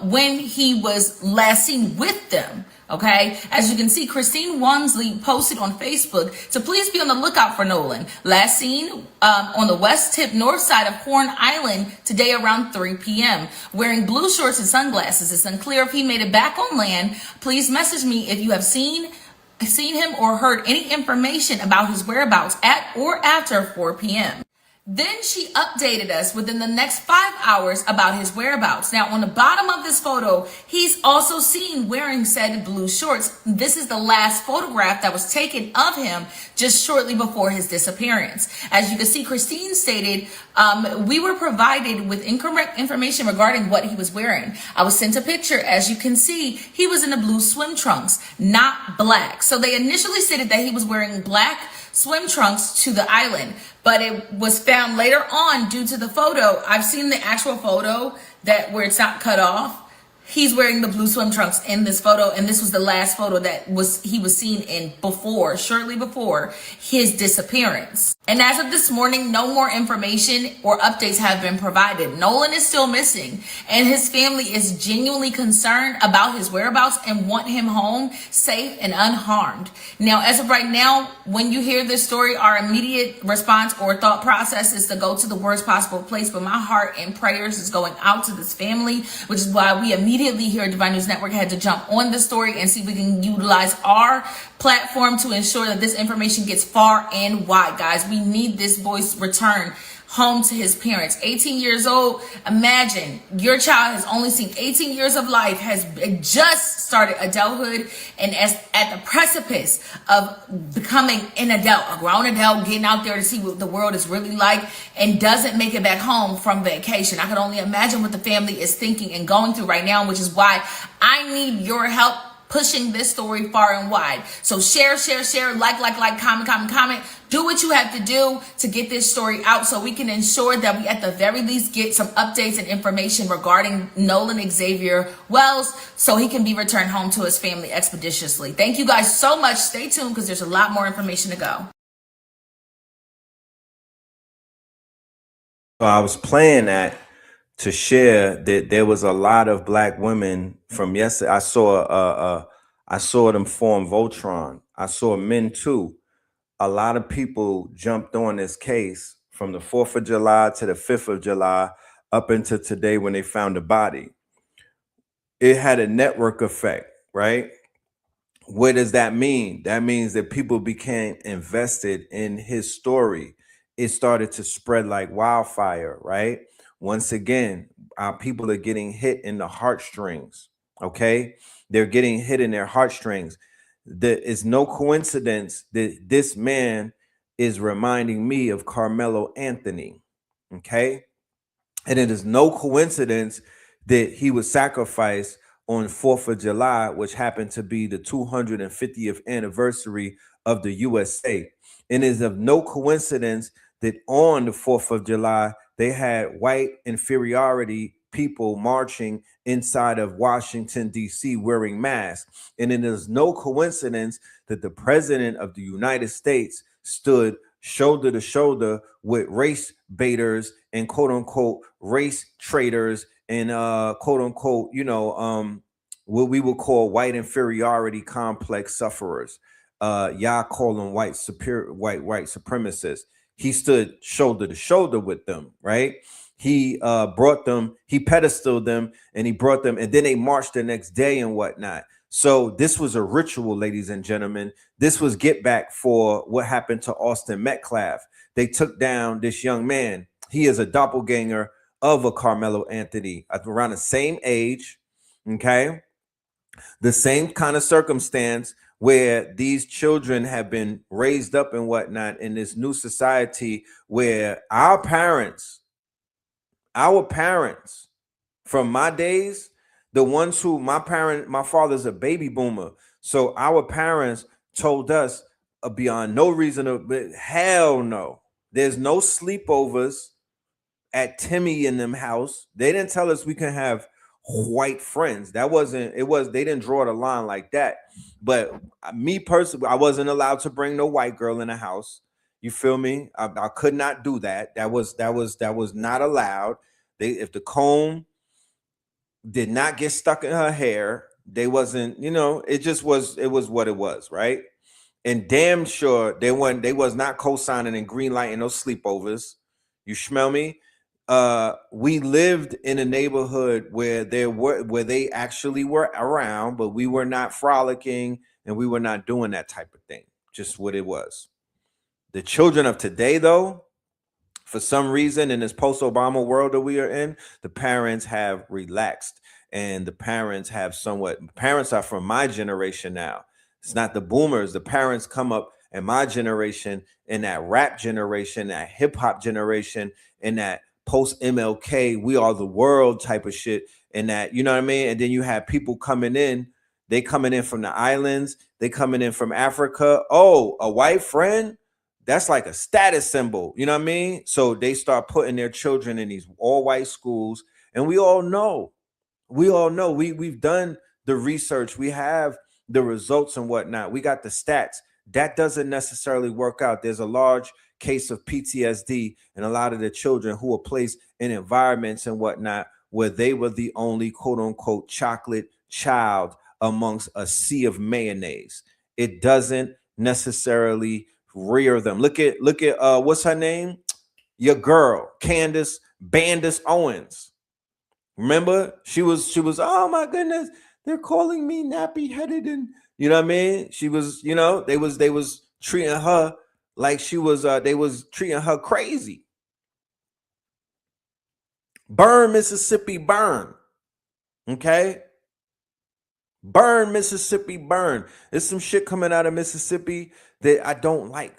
[SPEAKER 13] when he was last seen with them. Okay, as you can see, Christine Wansley posted on Facebook to please be on the lookout for Nolan. Last seen on the west tip north side of Horn Island today around 3 p.m. wearing blue shorts and sunglasses. It's unclear if he made it back on land. Please message me if you have seen him or heard any information about his whereabouts at or after 4 p.m. Then she updated us within the next 5 hours about his whereabouts. Now, on the bottom of this photo, he's also seen wearing said blue shorts. This is the last photograph that was taken of him just shortly before his disappearance. As you can see, Christine stated, we were provided with incorrect information regarding what he was wearing. I was sent a picture. As you can see, he was in the blue swim trunks, not black. So they initially stated that he was wearing black swim trunks to the island, but it was found later on due to the photo. I've seen the actual photo where it's not cut off. He's wearing the blue swim trunks in this photo, and this was the last photo that he was seen in shortly before his disappearance. And as of this morning, no more information or updates have been provided. Nolan is still missing, and his family is genuinely concerned about his whereabouts and want him home safe and unharmed. Now, as of right now, when you hear this story, our immediate response or thought process is to go to the worst possible place, but my heart and prayers is going out to this family, which is why we immediately here at Divine News Network had to jump on this story and see if we can utilize our platform to ensure that this information gets far and wide. Guys, we need this boy's return home to his parents. 18 years old. Imagine your child has only seen 18 years of life, has just started adulthood, and is at the precipice of becoming an adult, a grown adult, getting out there to see what the world is really like, and doesn't make it back home from vacation. I can only imagine what the family is thinking and going through right now, which is why I need your help pushing this story far and wide. So share, like, comment. Do what you have to do to get this story out so we can ensure that we at the very least get some updates and information regarding Nolan Xavier Wells so he can be returned home to his family expeditiously. Thank you guys so much. Stay tuned because there's a lot more information to go.
[SPEAKER 4] So I was playing that to share that there was a lot of black women from yesterday. I saw them form Voltron. I saw men too. A lot of people jumped on this case from the 4th of July to the 5th of July up into today when they found the body. It had a network effect, right? What does that mean? That means that people became invested in his story. It started to spread like wildfire, right? Once again, our people are getting hit in the heartstrings, okay? They're getting hit in their heartstrings. There is no coincidence that this man is reminding me of Carmelo Anthony, okay? And it is no coincidence that he was sacrificed on 4th of July, which happened to be the 250th anniversary of the USA. And it is of no coincidence that on the 4th of July, they had white inferiority people marching inside of Washington, D.C. wearing masks. And it is no coincidence that the president of the United States stood shoulder to shoulder with race baiters and quote unquote race traitors and quote unquote, what we would call white inferiority complex sufferers. Y'all call them white supremacists. He stood shoulder to shoulder with them, right? He brought them, he pedestaled them, and he brought them, and then they marched the next day and whatnot. So this was a ritual, ladies and gentlemen. This was get back for what happened to Austin Metcalf. They took down this young man. He is a doppelganger of a Carmelo Anthony, around the same age, okay? The same kind of circumstance where these children have been raised up and whatnot in this new society where our parents from my days, the ones who my father's a baby boomer. So our parents told us beyond no reason of hell no. There's no sleepovers at Timmy in them house. They didn't tell us we can have white friends. They didn't draw the line like that. But me personally, I wasn't allowed to bring no white girl in the house. You feel me? I could not do that. That was not allowed. If the comb did not get stuck in her hair, they wasn't, it was what it was, right? And damn sure they was not co-signing and green lighting no sleepovers. You smell me? We lived in a neighborhood where they actually were around, but we were not frolicking and we were not doing that type of thing. Just what it was. The children of today, though, for some reason in this post-Obama world that we are in, the parents have relaxed and the parents are from my generation now. It's not the boomers. The parents come up in my generation, in that rap generation, that hip hop generation, in that post MLK, we are the world type of shit. And that, you know what I mean? And then you have people coming in, they coming in from the islands, they coming in from Africa. Oh, a white friend? That's like a status symbol. You know what I mean? So they start putting their children in these all white schools. And we all know We all know we've done the research. We have the results and whatnot. We got the stats. That doesn't necessarily work out. There's a large case of PTSD and a lot of the children who were placed in environments and whatnot where they were the only quote unquote chocolate child amongst a sea of mayonnaise. It doesn't necessarily rear them. Look at what's her name? Your girl, Candace Owens. Remember, she was, oh my goodness, they're calling me nappy headed, and you know what I mean? She was, they was treating her like she was, they was treating her crazy. Burn, Mississippi, burn. Okay? Burn, Mississippi, burn. There's some shit coming out of Mississippi that I don't like.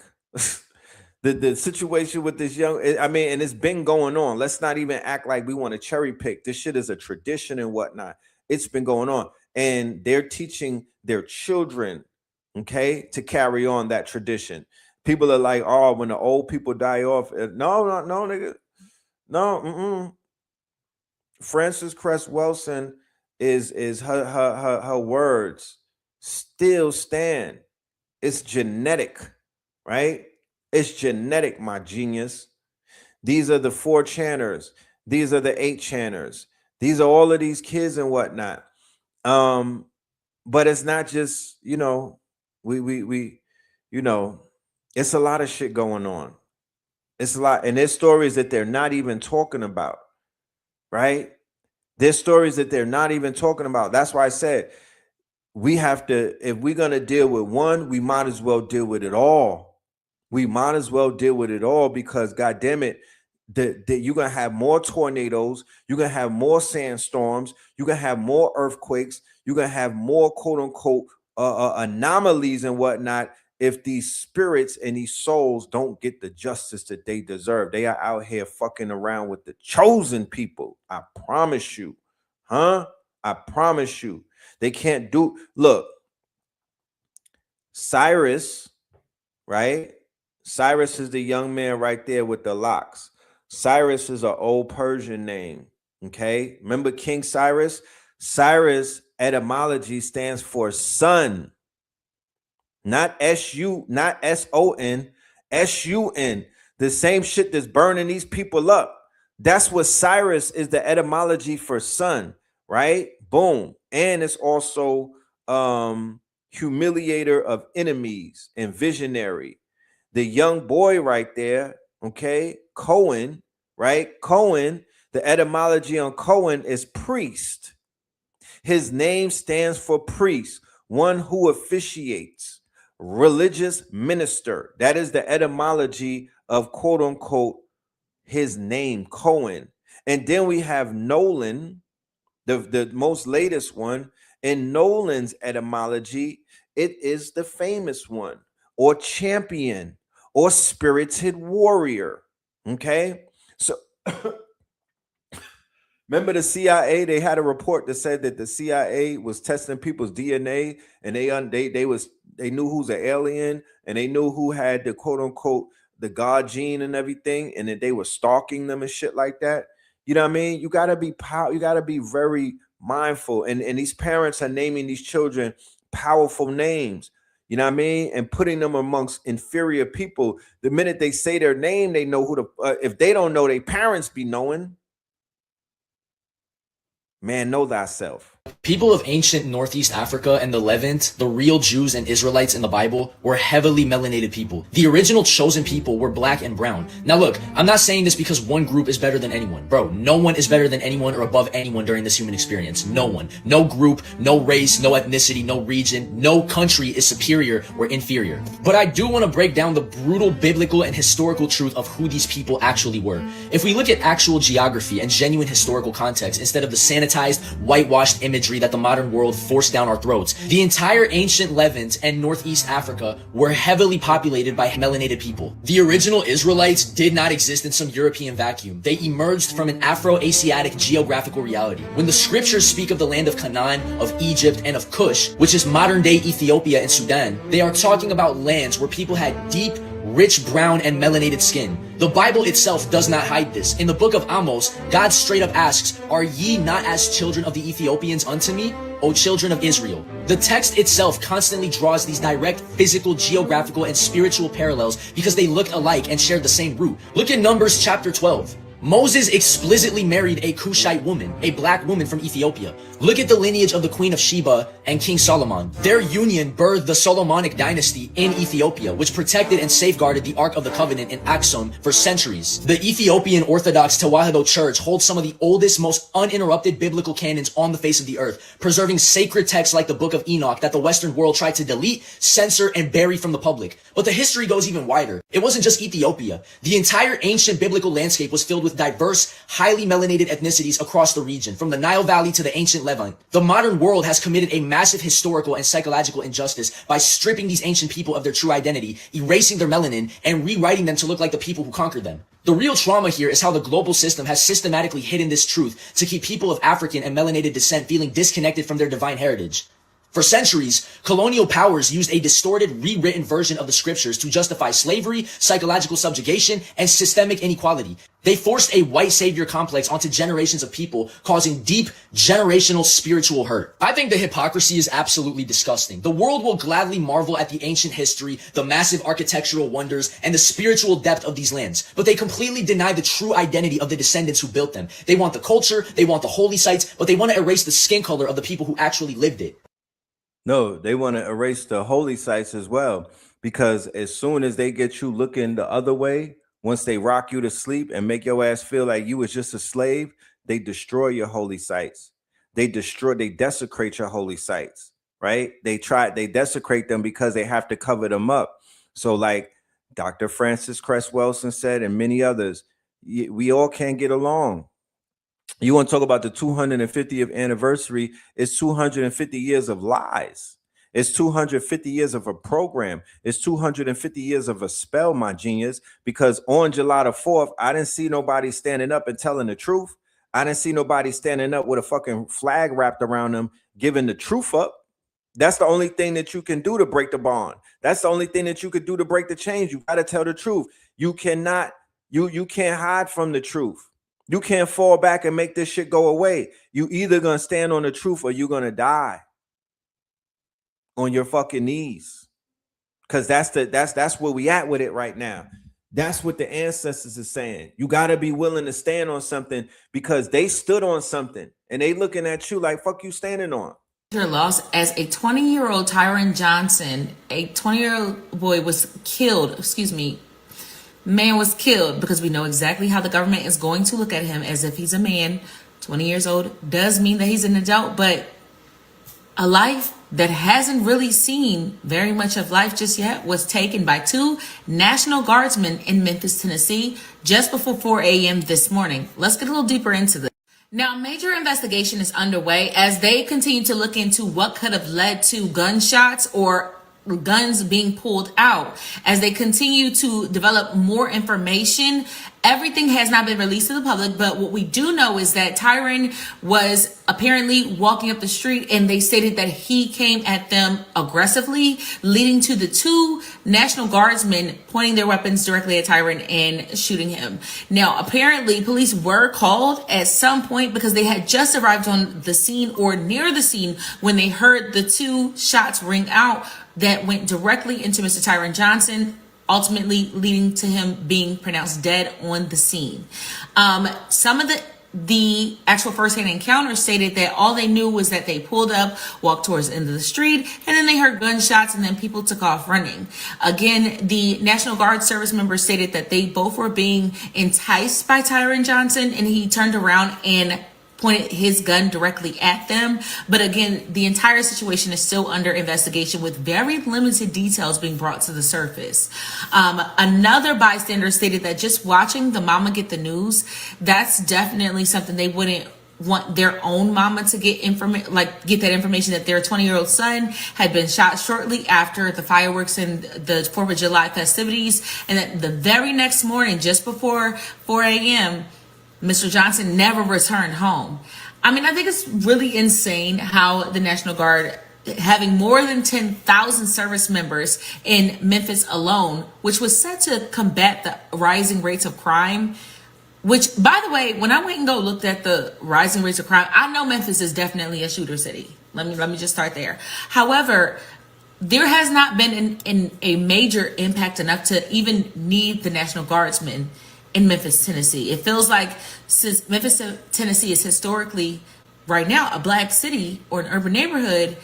[SPEAKER 4] The situation with this young, I mean, and it's been going on. Let's not even act like we want to cherry pick. This shit is a tradition and whatnot. It's been going on. And they're teaching their children, okay, to carry on that tradition. People are like, oh, when the old people die off. No, nigga. No, Frances Cress Welsing is her words still stand. It's genetic, right? It's genetic, my genius. These are the 4 channers. These are the 8 channers. These are all of these kids and whatnot. But it's not just, we it's a lot of shit going on. It's a lot. And there's stories that they're not even talking about, right? There's stories that they're not even talking about. That's why I said we have to, if we're going to deal with one, we might as well deal with it all. We might as well deal with it all because, God damn it, you're going to have more tornadoes. You're going to have more sandstorms. You're going to have more earthquakes. You're going to have more, quote unquote, anomalies and whatnot if these spirits and these souls don't get the justice that they deserve. They are out here fucking around with the chosen people. I promise you. I promise you. They can't do. Look, Cyrus, right? Cyrus is the young man right there with the locks. Cyrus is an old Persian name. Okay. Remember King Cyrus? Cyrus etymology stands for son. Not S-U, not S-O-N, S-U-N. The same shit that's burning these people up. That's what Cyrus is, the etymology for son, right? Boom. And it's also humiliator of enemies and visionary. The young boy right there, okay, Cohen, right? Cohen, the etymology on Cohen is priest. His name stands for priest, one who officiates, religious minister. That is the etymology of quote unquote his name, Cohen. And then we have Nolan, the most latest one. In Nolan's etymology, it is the famous one, or champion, or spirited warrior. Okay, so remember the CIA? They had a report that said that the CIA was testing people's DNA, and they knew who's an alien, and they knew who had the quote unquote the God gene and everything, and that they were stalking them and shit like that. You know what I mean? You gotta be very mindful, and these parents are naming these children powerful names. You know what I mean? And putting them amongst inferior people. The minute they say their name, they know who to, if they don't know, their parents be knowing. Man, know thyself.
[SPEAKER 12] People of ancient Northeast Africa and the Levant, the real Jews and Israelites in the Bible, were heavily melanated people. The original chosen people were black and brown. Now look, I'm not saying this because one group is better than anyone. Bro, no one is better than anyone or above anyone during this human experience. No one. No group, no race, no ethnicity, no region, no country is superior or inferior. But I do want to break down the brutal biblical and historical truth of who these people actually were. If we look at actual geography and genuine historical context instead of the sanitized, whitewashed imagery that the modern world forced down our throats, the entire ancient Levant and Northeast Africa were heavily populated by melanated people. The original Israelites did not exist in some European vacuum. They emerged from an Afro-Asiatic geographical reality. When the scriptures speak of the land of Canaan, of Egypt, and of Kush, which is modern-day Ethiopia and Sudan, they are talking about lands where people had deep, rich brown and melanated skin. The Bible itself does not hide this. In the book of Amos, God straight up asks, "Are ye not as children of the Ethiopians unto me, O children of Israel?" The text itself constantly draws these direct physical, geographical, and spiritual parallels because they look alike and share the same root. Look at Numbers chapter 12. Moses explicitly married a Cushite woman, a black woman from Ethiopia. Look at the lineage of the Queen of Sheba and King Solomon. Their union birthed the Solomonic dynasty in Ethiopia, which protected and safeguarded the Ark of the Covenant in Axum for centuries. The Ethiopian Orthodox Tewahedo Church holds some of the oldest, most uninterrupted biblical canons on the face of the earth, preserving sacred texts like the Book of Enoch that the Western world tried to delete, censor, and bury from the public. But the history goes even wider. It wasn't just Ethiopia. The entire ancient biblical landscape was filled with diverse, highly melanated ethnicities across the region, from the Nile Valley to the ancient Levant. The modern world has committed a massive historical and psychological injustice by stripping these ancient people of their true identity, erasing their melanin, and rewriting them to look like the people who conquered them. The real trauma here is how the global system has systematically hidden this truth to keep people of African and melanated descent feeling disconnected from their divine heritage. For centuries, colonial powers used a distorted, rewritten version of the scriptures to justify slavery, psychological subjugation, and systemic inequality. They forced a white savior complex onto generations of people, causing deep, generational spiritual hurt. I think the hypocrisy is absolutely disgusting. The world will gladly marvel at the ancient history, the massive architectural wonders, and the spiritual depth of these lands, but they completely deny the true identity of the descendants who built them. They want the culture, they want the holy sites, but they want to erase the skin color of the people who actually lived it.
[SPEAKER 4] No, they want to erase the holy sites as well, because as soon as they get you looking the other way, once they rock you to sleep and make your ass feel like you was just a slave, they destroy your holy sites. They desecrate your holy sites, right? They desecrate them because they have to cover them up. So like Dr. Francis Cress Welsing said, and many others, we all can't get along. You want to talk about the 250th anniversary? It's 250 years of lies. It's 250 years of a program. It's 250 years of a spell, my genius, because on July the 4th, I didn't see nobody standing up and telling the truth. I didn't see nobody standing up with a fucking flag wrapped around them, giving the truth up. That's the only thing that you can do to break the bond. That's the only thing that you could do to break the chains. You got to tell the truth. You cannot, you can't hide from the truth. You can't fall back and make this shit go away. You either gonna stand on the truth or you're gonna die on your fucking knees. Cause that's where we at with it right now. That's what the ancestors are saying. You gotta be willing to stand on something because they stood on something and they looking at you like, fuck you standing on.
[SPEAKER 13] Loss as a 20-year-old Tyron Johnson, a 20-year-old boy was killed, man was killed because we know exactly how the government is going to look at him as if he's a man. 20 years old does mean that he's an adult, but a life that hasn't really seen very much of life just yet was taken by two National Guardsmen in Memphis, Tennessee, just before 4 a.m. this morning. Let's get a little deeper into this. Now, major investigation is underway as they continue to look into what could have led to gunshots or guns being pulled out. As they continue to develop more information, everything has not been released to the public, but what we do know is that Tyron was apparently walking up the street and they stated that he came at them aggressively, leading to the two National Guardsmen pointing their weapons directly at Tyron and shooting him. Now, apparently police were called at some point because they had just arrived on the scene or near the scene when they heard the two shots ring out that went directly into Mr. Tyron Johnson, ultimately leading to him being pronounced dead on the scene. Some of the actual firsthand encounter stated that all they knew was that they pulled up, walked towards the end of the street, and then they heard gunshots and then people took off running. Again, the National Guard service members stated that they both were being enticed by Tyron Johnson and he turned around and pointed his gun directly at them. But again, the entire situation is still under investigation with very limited details being brought to the surface. Another bystander stated that just watching the mama get the news, that's definitely something they wouldn't want their own mama to get that information that their 20-year-old son had been shot shortly after the fireworks and the 4th of July festivities, and that the very next morning, just before 4 a.m., Mr. Johnson never returned home. I mean, I think it's really insane how the National Guard having more than 10,000 service members in Memphis alone, which was set to combat the rising rates of crime. Which, by the way, when I went and looked at the rising rates of crime, I know Memphis is definitely a shooter city. Let me just start there. However, there has not been a major impact enough to even need the National Guardsmen in Memphis, Tennessee. It feels like, since Memphis, Tennessee is historically right now a black city or an urban neighborhood,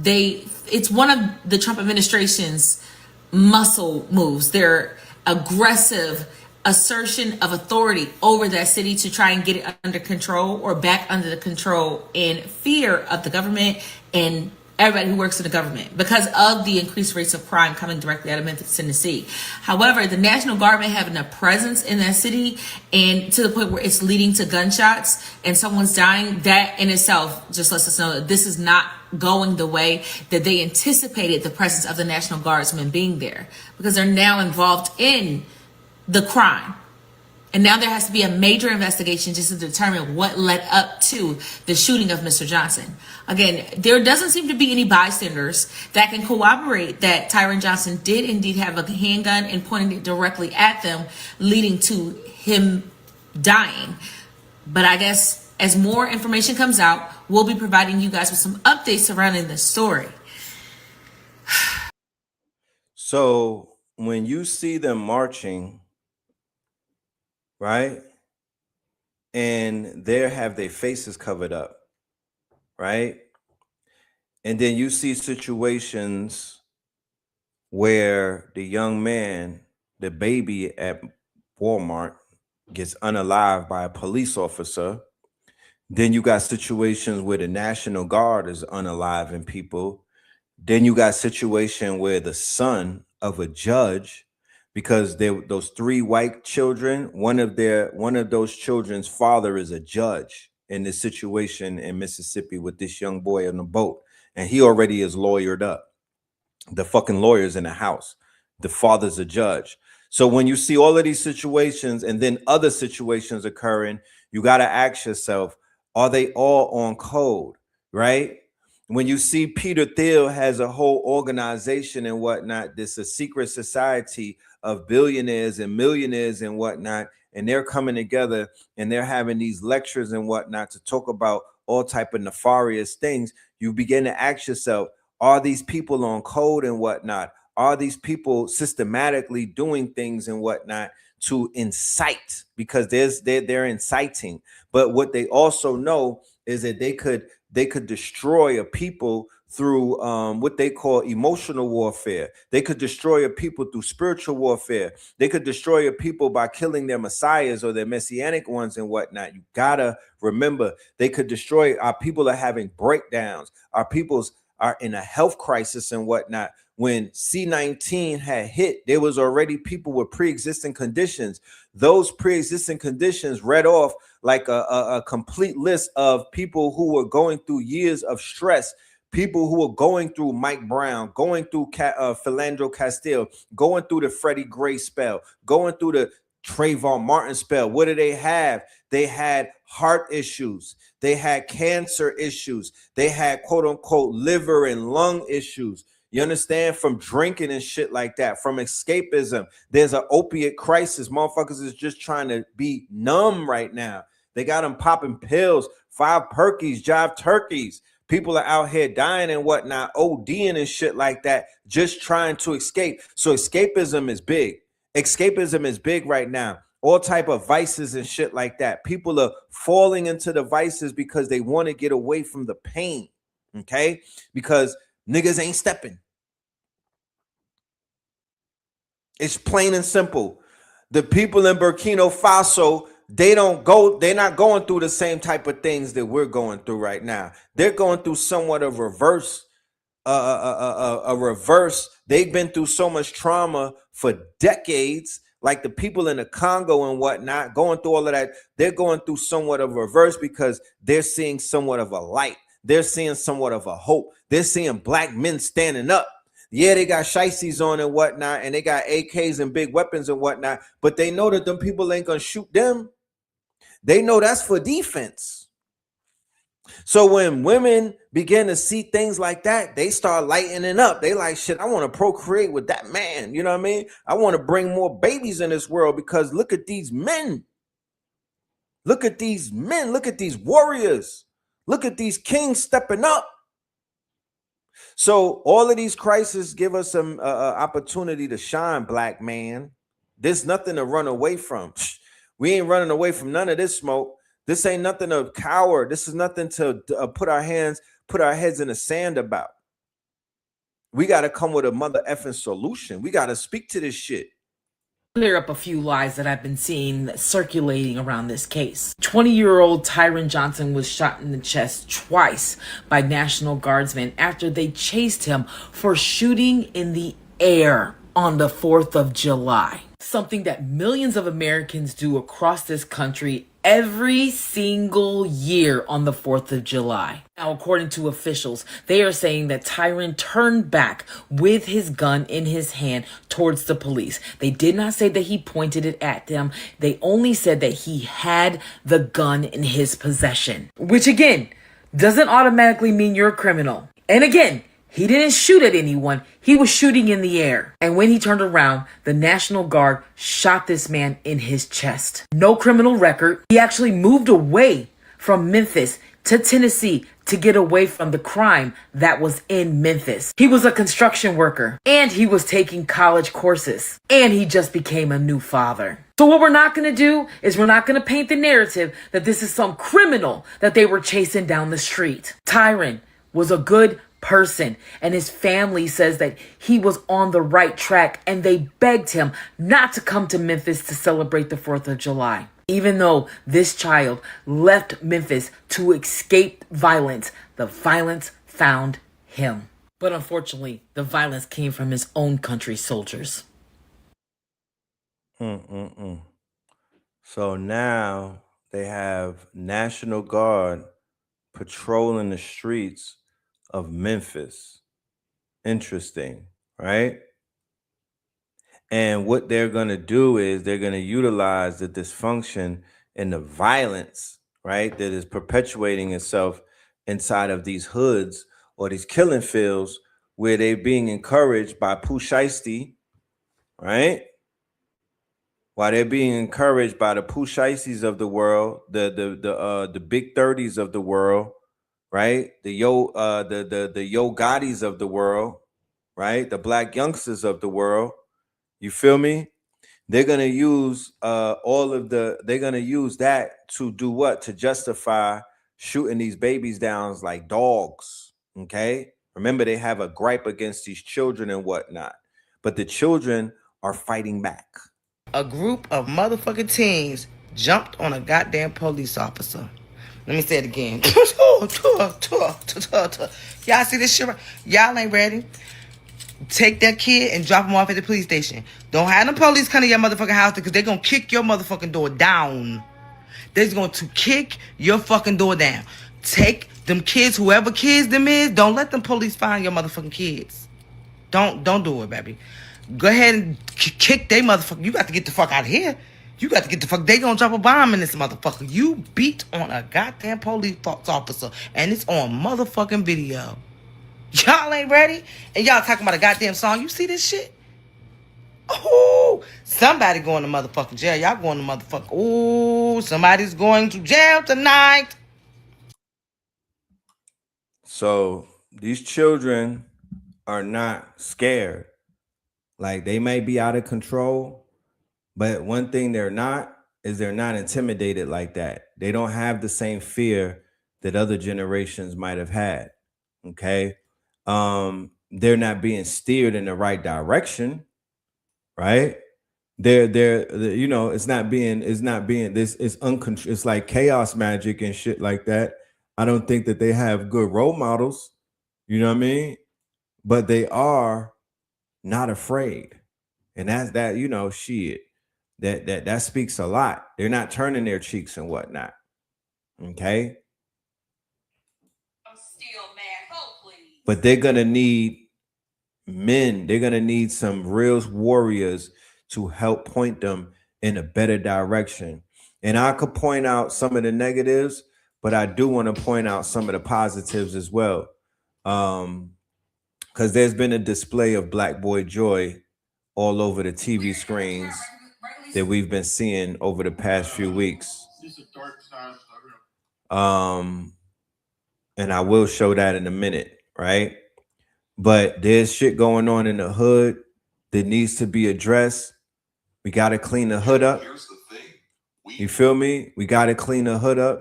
[SPEAKER 13] it's one of the Trump administration's muscle moves. Their aggressive assertion of authority over that city to try and get it under control or back under the control in fear of the government and everybody who works in the government because of the increased rates of crime coming directly out of Memphis, Tennessee. However, the National Guardmen having a presence in that city and to the point where it's leading to gunshots and someone's dying, that in itself just lets us know that this is not going the way that they anticipated the presence of the National Guardsmen being there, because they're now involved in the crime. And now there has to be a major investigation just to determine what led up to the shooting of Mr. Johnson. Again, there doesn't seem to be any bystanders that can corroborate that Tyron Johnson did indeed have a handgun and pointed it directly at them, leading to him dying. But I guess as more information comes out, we'll be providing you guys with some updates surrounding this story.
[SPEAKER 4] So when you see them marching, right, and they have their faces covered up, right, and then you see situations where the young man, the baby at Walmart, gets unalived by a police officer. Then you got situations where the National Guard is unaliving people. Then you got situation where the son of a judge, because those three white children, one of those children's father is a judge in this situation in Mississippi with this young boy on the boat, and he already is lawyered up. The fucking lawyer's in the house. The father's a judge. So when you see all of these situations and then other situations occurring, you got to ask yourself, are they all on code, right? When you see Peter Thiel has a whole organization and whatnot, this is a secret society of billionaires and millionaires and whatnot, and they're coming together and they're having these lectures and whatnot to talk about all type of nefarious things, you begin to ask yourself, are these people on code and whatnot? Are these people systematically doing things and whatnot to incite? Because they're inciting. But what they also know is that they could destroy a people through what they call emotional warfare. They could destroy a people through spiritual warfare. They could destroy a people by killing their messiahs or their messianic ones and whatnot. You gotta remember, they could destroy. Our people are having breakdowns. Our peoples are in a health crisis and whatnot. When C-19 had hit, there was already people with pre-existing conditions. Those pre-existing conditions read off like a complete list of people who were going through years of stress, people who were going through Mike Brown, going through Philandro Castile, going through the Freddie Gray spell, going through the Trayvon Martin spell. What did they have? They had heart issues. They had cancer issues. They had quote unquote liver and lung issues. You understand? From drinking and shit like that, from escapism. There's an opiate crisis. Motherfuckers is just trying to be numb right now. They got them popping pills, 5 Perkies, jive turkeys. People are out here dying and whatnot, ODing and shit like that, just trying to escape. So escapism is big. Escapism is big right now. All type of vices and shit like that. People are falling into the vices because they want to get away from the pain. Okay? Because niggas ain't stepping. It's plain and simple. The people in Burkina Faso, they're not going through the same type of things that we're going through right now. They're going through somewhat of reverse. They've been through so much trauma for decades, like the people in the Congo and whatnot, going through all of that. They're going through somewhat of reverse because they're seeing somewhat of a light. They're seeing somewhat of a hope. They're seeing black men standing up. Yeah, they got shiesties on and whatnot, and they got AKs and big weapons and whatnot, but they know that them people ain't gonna shoot them. They know that's for defense. So when women begin to see things like that, they start lightening up. They like, shit, I want to procreate with that man. You know what I mean? I want to bring more babies in this world because look at these men. Look at these men. Look at these warriors. Look at these kings stepping up. So all of these crises give us some opportunity to shine, black man. There's nothing to run away from. We ain't running away from none of this smoke. This ain't nothing to cower. This is nothing to put our heads in the sand about. We got to come with a mother effing solution. We got to speak to this shit.
[SPEAKER 14] Clear up a few lies that I've been seeing circulating around this case. 20-year-old Tyron Johnson was shot in the chest twice by National Guardsmen after they chased him for shooting in the air on the 4th of July. Something that millions of Americans do across this country every single year on the 4th of July. Now, according to officials, they are saying that Tyron turned back with his gun in his hand towards the police. They did not say that he pointed it at them. They only said that he had the gun in his possession, which again, doesn't automatically mean you're a criminal. And again, he didn't shoot at anyone. He was shooting in the air. And when he turned around, the National Guard shot this man in his chest. No criminal record. He actually moved away from Memphis to Tennessee to get away from the crime that was in Memphis. He was a construction worker and he was taking college courses and he just became a new father. So what we're not going to do is we're not going to paint the narrative that this is some criminal that they were chasing down the street. Tyron was a good person and his family says that he was on the right track and they begged him not to come to Memphis to celebrate the 4th of July. Even though this child left Memphis to escape violence, the violence found him. But unfortunately, the violence came from his own country's soldiers.
[SPEAKER 4] So now they have National Guard patrolling the streets of Memphis. Interesting, right? And what they're going to do is they're going to utilize the dysfunction and the violence, right, that is perpetuating itself inside of these hoods or these killing fields where they're being encouraged by Pooh Shiesty, right? While they're being encouraged by the Pooh Shiesties of the world, the big 30s of the world, right? The Yo Gottis of the world, right? The black youngsters of the world. You feel me? They're gonna use they're gonna use that to do what? To justify shooting these babies down like dogs. Okay. Remember, they have a gripe against these children and whatnot, but the children are fighting back.
[SPEAKER 15] A group of motherfucking teens jumped on a goddamn police officer. Let me say it again. Y'all see this shit? Y'all ain't ready. Take that kid and drop him off at the police station. Don't have the police come to your motherfucking house because they're going to kick your motherfucking door down. They're going to kick your fucking door down. Take them kids, whoever kids them is, don't let them police find your motherfucking kids. Don't do it, baby. Go ahead and kick they motherfucker. You got to get the fuck out of here. You got to get the fuck. They gonna drop a bomb in this motherfucker. You beat on a goddamn police officer and it's on motherfucking video. Y'all ain't ready? And y'all talking about a goddamn song. You see this shit? Oh, somebody going to motherfucking jail. Y'all going to motherfucking... Oh, somebody's going to jail tonight.
[SPEAKER 4] So these children are not scared. Like, they may be out of control, but one thing they're not is they're not intimidated like that. They don't have the same fear that other generations might have had. Okay. They're not being steered in the right direction, right? They're you know, it's not being this is uncontrolled. It's like chaos magic and shit like that. I don't think that they have good role models, you know what I mean? But they are not afraid. And that's that, you know, shit. That speaks a lot. They're not turning their cheeks and whatnot. Okay. But they're gonna need men. They're gonna need some real warriors to help point them in a better direction. And I could point out some of the negatives, but I do want to point out some of the positives as well. Because there's been a display of Black Boy Joy all over the TV screens that we've been seeing over the past few weeks. And I will show that in a minute, right? But there's shit going on in the hood that needs to be addressed. We got to clean the hood up. You feel me? We got to clean the hood up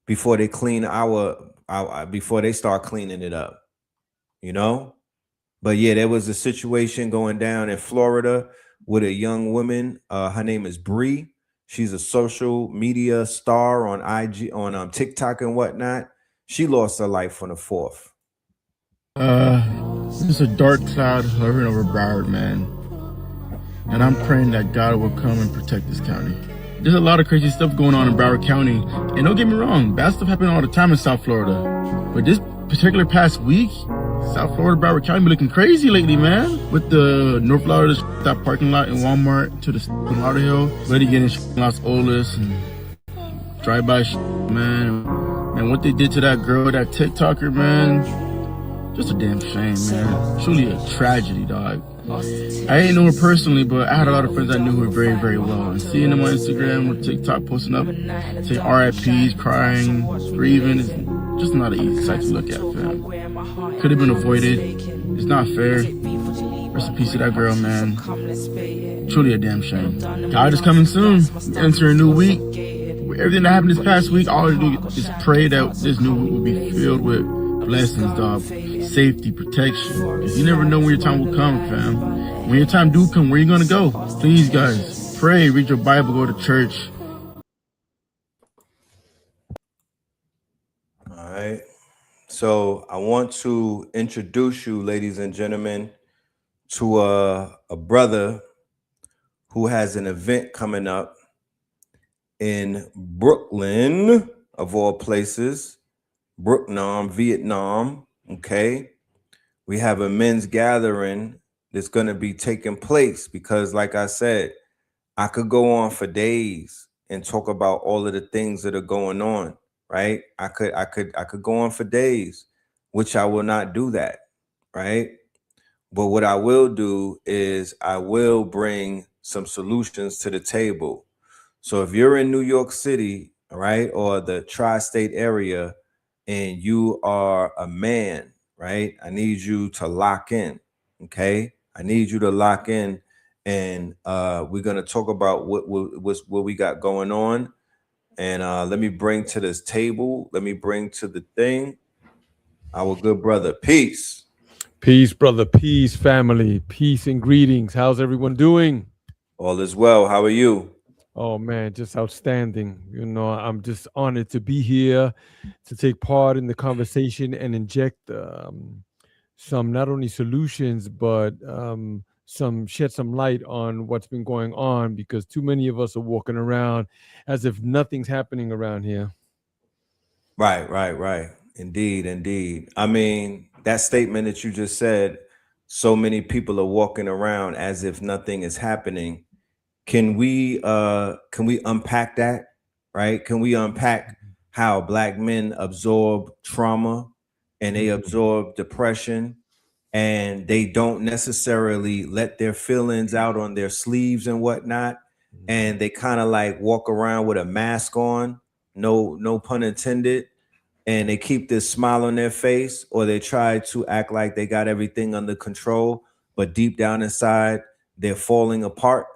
[SPEAKER 4] before they clean before they start cleaning it up, you know? But yeah, there was a situation going down in Florida with a young woman. Her name is Bree. She's a social media star on IG, on TikTok and whatnot. She lost her life on the 4th.
[SPEAKER 16] It's a dark cloud hovering over Broward, man. And I'm praying that God will come and protect this county. There's a lot of crazy stuff going on in Broward County. And don't get me wrong, bad stuff happening all the time in South Florida. But this particular past week, South Florida, Broward County be looking crazy lately, man. With the North Florida, that parking lot in Walmart to the Lauderdale, Lady getting Los Olas and drive-by man. Man, what they did to that girl, that TikToker, man, just a damn shame, man. Truly a tragedy, dog. I ain't know her personally, but I had a lot of friends I knew her very, very well. And seeing them on Instagram or TikTok posting up, saying RIPs, crying, grieving, is just not an easy sight to look at, fam. Could have been avoided. It's not fair. Rest in peace to that girl, man. Truly a damn shame. God is coming soon. We enter a new week. Everything that happened this past week, all I do is pray that this new week will be filled with blessings, dog. Safety, protection. Because you never know when your time will come, fam. When your time do come, where you gonna go? Please, guys, pray, read your Bible, go to church.
[SPEAKER 4] All right. So I want to introduce you, ladies and gentlemen, to a brother who has an event coming up in Brooklyn, of all places. Brooklyn, Vietnam. Okay. We have a men's gathering that's going to be taking place because, like I said, I could go on for days and talk about all of the things that are going on, right? I could go on for days, which I will not do that, right? But what I will do is I will bring some solutions to the table. So if you're in New York City, right, or the tri-state area, and you are a man, right, I need you to lock in, okay? I need you to lock in, and we're gonna talk about what we got going on. And let me bring to this table, let me bring to the thing our good brother. Peace.
[SPEAKER 17] Peace, brother. Peace, family. Peace and greetings. How's everyone doing?
[SPEAKER 4] All is well. How are you?
[SPEAKER 17] Oh, man, just outstanding. You know, I'm just honored to be here to take part in the conversation and inject some not only solutions, but shed some light on what's been going on, because too many of us are walking around as if nothing's happening around here.
[SPEAKER 4] Right. Indeed. I mean, that statement that you just said, so many people are walking around as if nothing is happening. Can we unpack that? Right? Can we unpack how Black men absorb trauma and they absorb depression, and they don't necessarily let their feelings out on their sleeves and whatnot, and they kind of like walk around with a mask on, no pun intended, and they keep this smile on their face, or they try to act like they got everything under control, but deep down inside they're falling apart?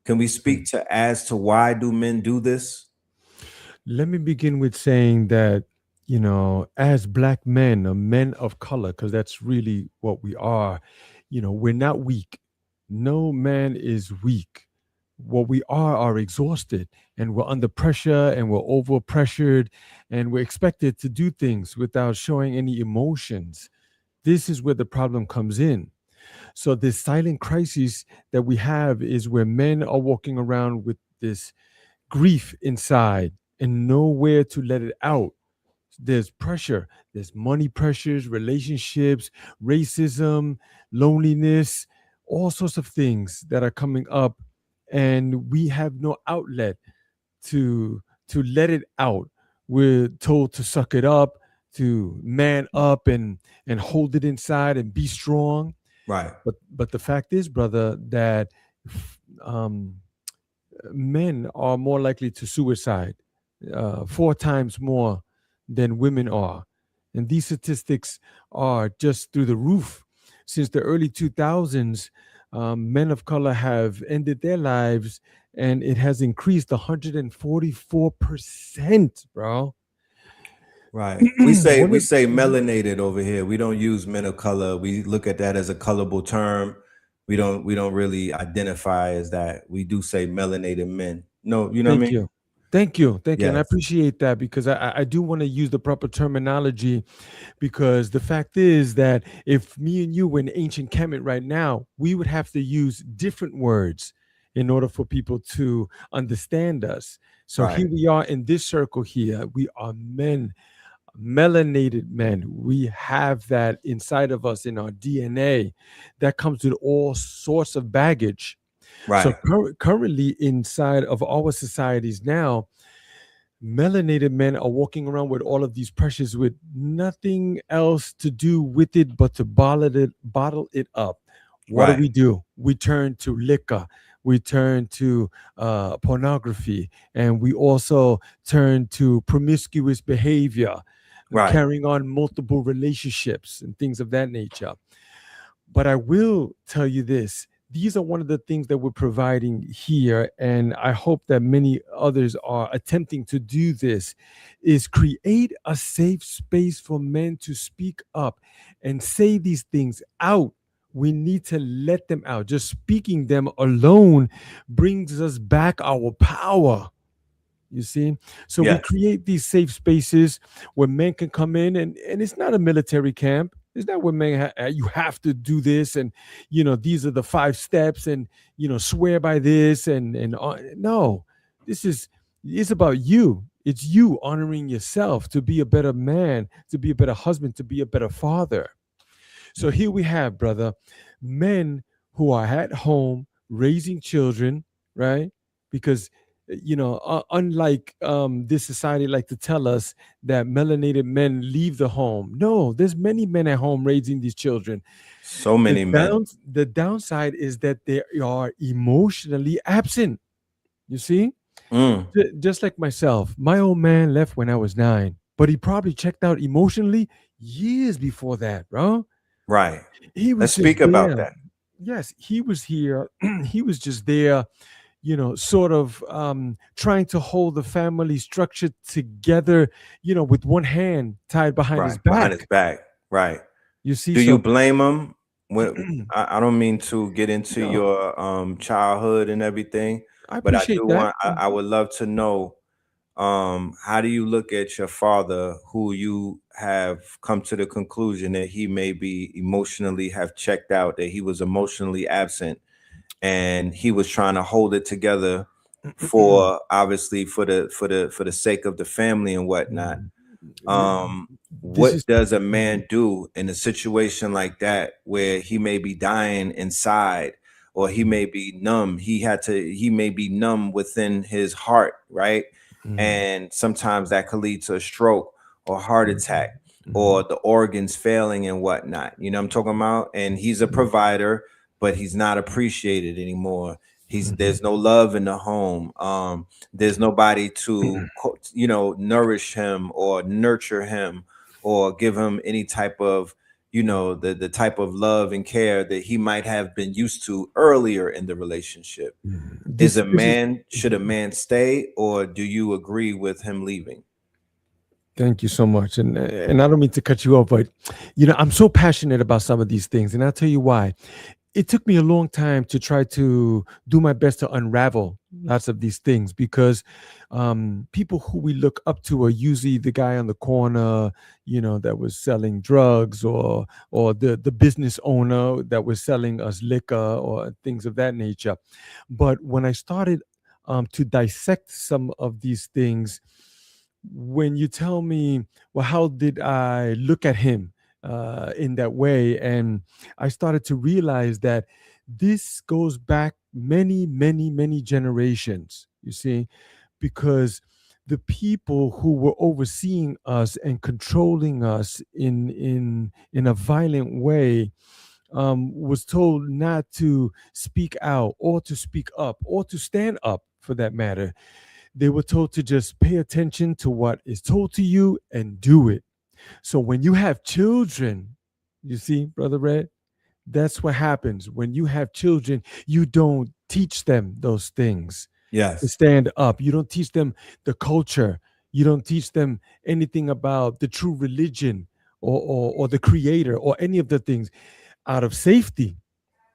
[SPEAKER 4] Can we speak to as to why do men do this?
[SPEAKER 17] Let me begin with saying that, you know, as Black men, or men of color, because that's really what we are, you know, we're not weak. No man is weak. What we are exhausted, and we're under pressure, and we're over pressured, and we're expected to do things without showing any emotions. This is where the problem comes in. So this silent crisis that we have is where men are walking around with this grief inside and nowhere to let it out. There's pressure, there's money pressures, relationships, racism, loneliness, all sorts of things that are coming up, and we have no outlet to let it out. we're told to suck it up, to man up and hold it inside and be strong.
[SPEAKER 4] Right.
[SPEAKER 17] But the fact is, brother, that um, men are more likely to suicide, 4 times more than women are. And these statistics are just through the roof. Since the early 2000s, men of color have ended their lives, and it has increased 144%, bro.
[SPEAKER 4] Right. We say
[SPEAKER 17] One
[SPEAKER 4] we
[SPEAKER 17] of
[SPEAKER 4] say
[SPEAKER 17] Mhm.
[SPEAKER 4] melanated over here. We don't use men of color. We look at that as a colorable term. We don't really identify as that. We do say melanated men. No, you know what I
[SPEAKER 17] Thank
[SPEAKER 4] mean?
[SPEAKER 17] you. Thank you. Thank you. And I
[SPEAKER 4] Yes.
[SPEAKER 17] appreciate that because I do want to use the proper terminology, because the fact is that if me and you were in ancient Kemet right now, we would have to use different words in order for people to understand us. So
[SPEAKER 4] Right.
[SPEAKER 17] here we are in this circle here. We are men, melanated men. We have that inside of us in our DNA that comes with all sorts of baggage. So
[SPEAKER 4] Right.
[SPEAKER 17] currently inside of our societies now, melanated men are walking around with all of these pressures with nothing else to do with it but to bottle it up. What
[SPEAKER 4] Right.
[SPEAKER 17] do? We turn to liquor. We turn to pornography, and we also turn to promiscuous behavior,
[SPEAKER 4] Right.
[SPEAKER 17] carrying on multiple relationships and things of that nature. But I will tell you this. These are one of the things that we're providing here, and I hope that many others are attempting to do this, is create a safe space for men to speak up and say these things out. We need to let them out. Just speaking them alone brings us back our power. You see? So we
[SPEAKER 4] Yes.
[SPEAKER 17] create these safe spaces where men can come in, and it's not a military camp. It's not where men you have to do this, and these are the 5 steps, and swear by this, and no, this is it's about you. It's you honoring yourself to be a better man, to be a better husband, to be a better father. So here we have, brother, men who are at home raising children, right? Because unlike this society like to tell us that melanated men leave the home. No, there's many men at home raising these children.
[SPEAKER 4] So many men.
[SPEAKER 17] The downside is that they are emotionally absent. You see?
[SPEAKER 4] Mm.
[SPEAKER 17] Just like myself, my old man left when I was 9, but he probably checked out emotionally years before that, bro.
[SPEAKER 4] Right.
[SPEAKER 17] He
[SPEAKER 4] Let's
[SPEAKER 17] was just
[SPEAKER 4] speak about
[SPEAKER 17] there.
[SPEAKER 4] that.
[SPEAKER 17] Yes, he was here. He was just there, sort of trying to hold the family structure together, with one hand tied behind his
[SPEAKER 4] Right. Behind his
[SPEAKER 17] back.
[SPEAKER 4] back. Right.
[SPEAKER 17] You see,
[SPEAKER 4] Do you
[SPEAKER 17] so
[SPEAKER 4] blame him? When I don't mean to get into
[SPEAKER 17] no,
[SPEAKER 4] your childhood and everything,
[SPEAKER 17] I
[SPEAKER 4] but I
[SPEAKER 17] appreciate
[SPEAKER 4] do
[SPEAKER 17] that.
[SPEAKER 4] want I would love to know, how do you look at your father, who you have come to the conclusion that he may be emotionally have checked out, that he was emotionally absent, and he was trying to hold it together for, obviously, for the sake of the family and whatnot. um
[SPEAKER 17] This is
[SPEAKER 4] what does a man do in a situation like that, where he may be dying inside, or he may be numb, he may be numb within his heart, right? And sometimes that could lead to a stroke or heart attack, or the organs failing and whatnot, you know what I'm talking about? And he's a provider, but he's not appreciated anymore. There's no love in the home. There's nobody to nourish him or nurture him, or give him any type of, the type of love and care that he might have been used to earlier in the relationship.
[SPEAKER 17] this is
[SPEAKER 4] Should a man stay, or do you agree with him leaving?
[SPEAKER 17] Thank you so much. And I don't mean to cut you off, but I'm so passionate about some of these things, and I'll tell you why. It took me a long time to try to do my best to unravel lots of these things, because people who we look up to are usually the guy on the corner, that was selling drugs, or the business owner that was selling us liquor or things of that nature. But when I started to dissect some of these things, when you tell me, well, how did I look at him in that way? And I started to realize that this goes back many, many, many generations, you see, because the people who were overseeing us and controlling us in a violent way was told not to speak out or to speak up or to stand up for that matter. They were told to just pay attention to what is told to you and do it. So when you have children, you see, Brother Red, that's what happens. When you have children, you don't teach them those things to
[SPEAKER 4] Yes.
[SPEAKER 17] stand up. You don't teach them the culture. You don't teach them anything about the true religion or the creator or any of the things out of safety.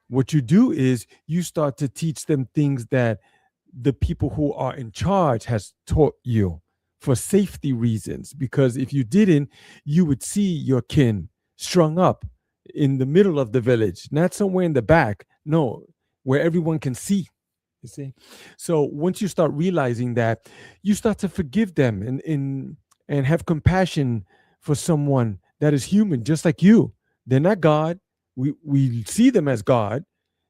[SPEAKER 17] What you do is you start to teach them things that the people who are in charge has taught you for safety reasons, because if you didn't, you would see your kin strung up in the middle of the village, not somewhere in the back, no, where everyone can see, you see. So once you start realizing that, you start to forgive them and have compassion for someone that is human just like you. They're not God. We see them as God.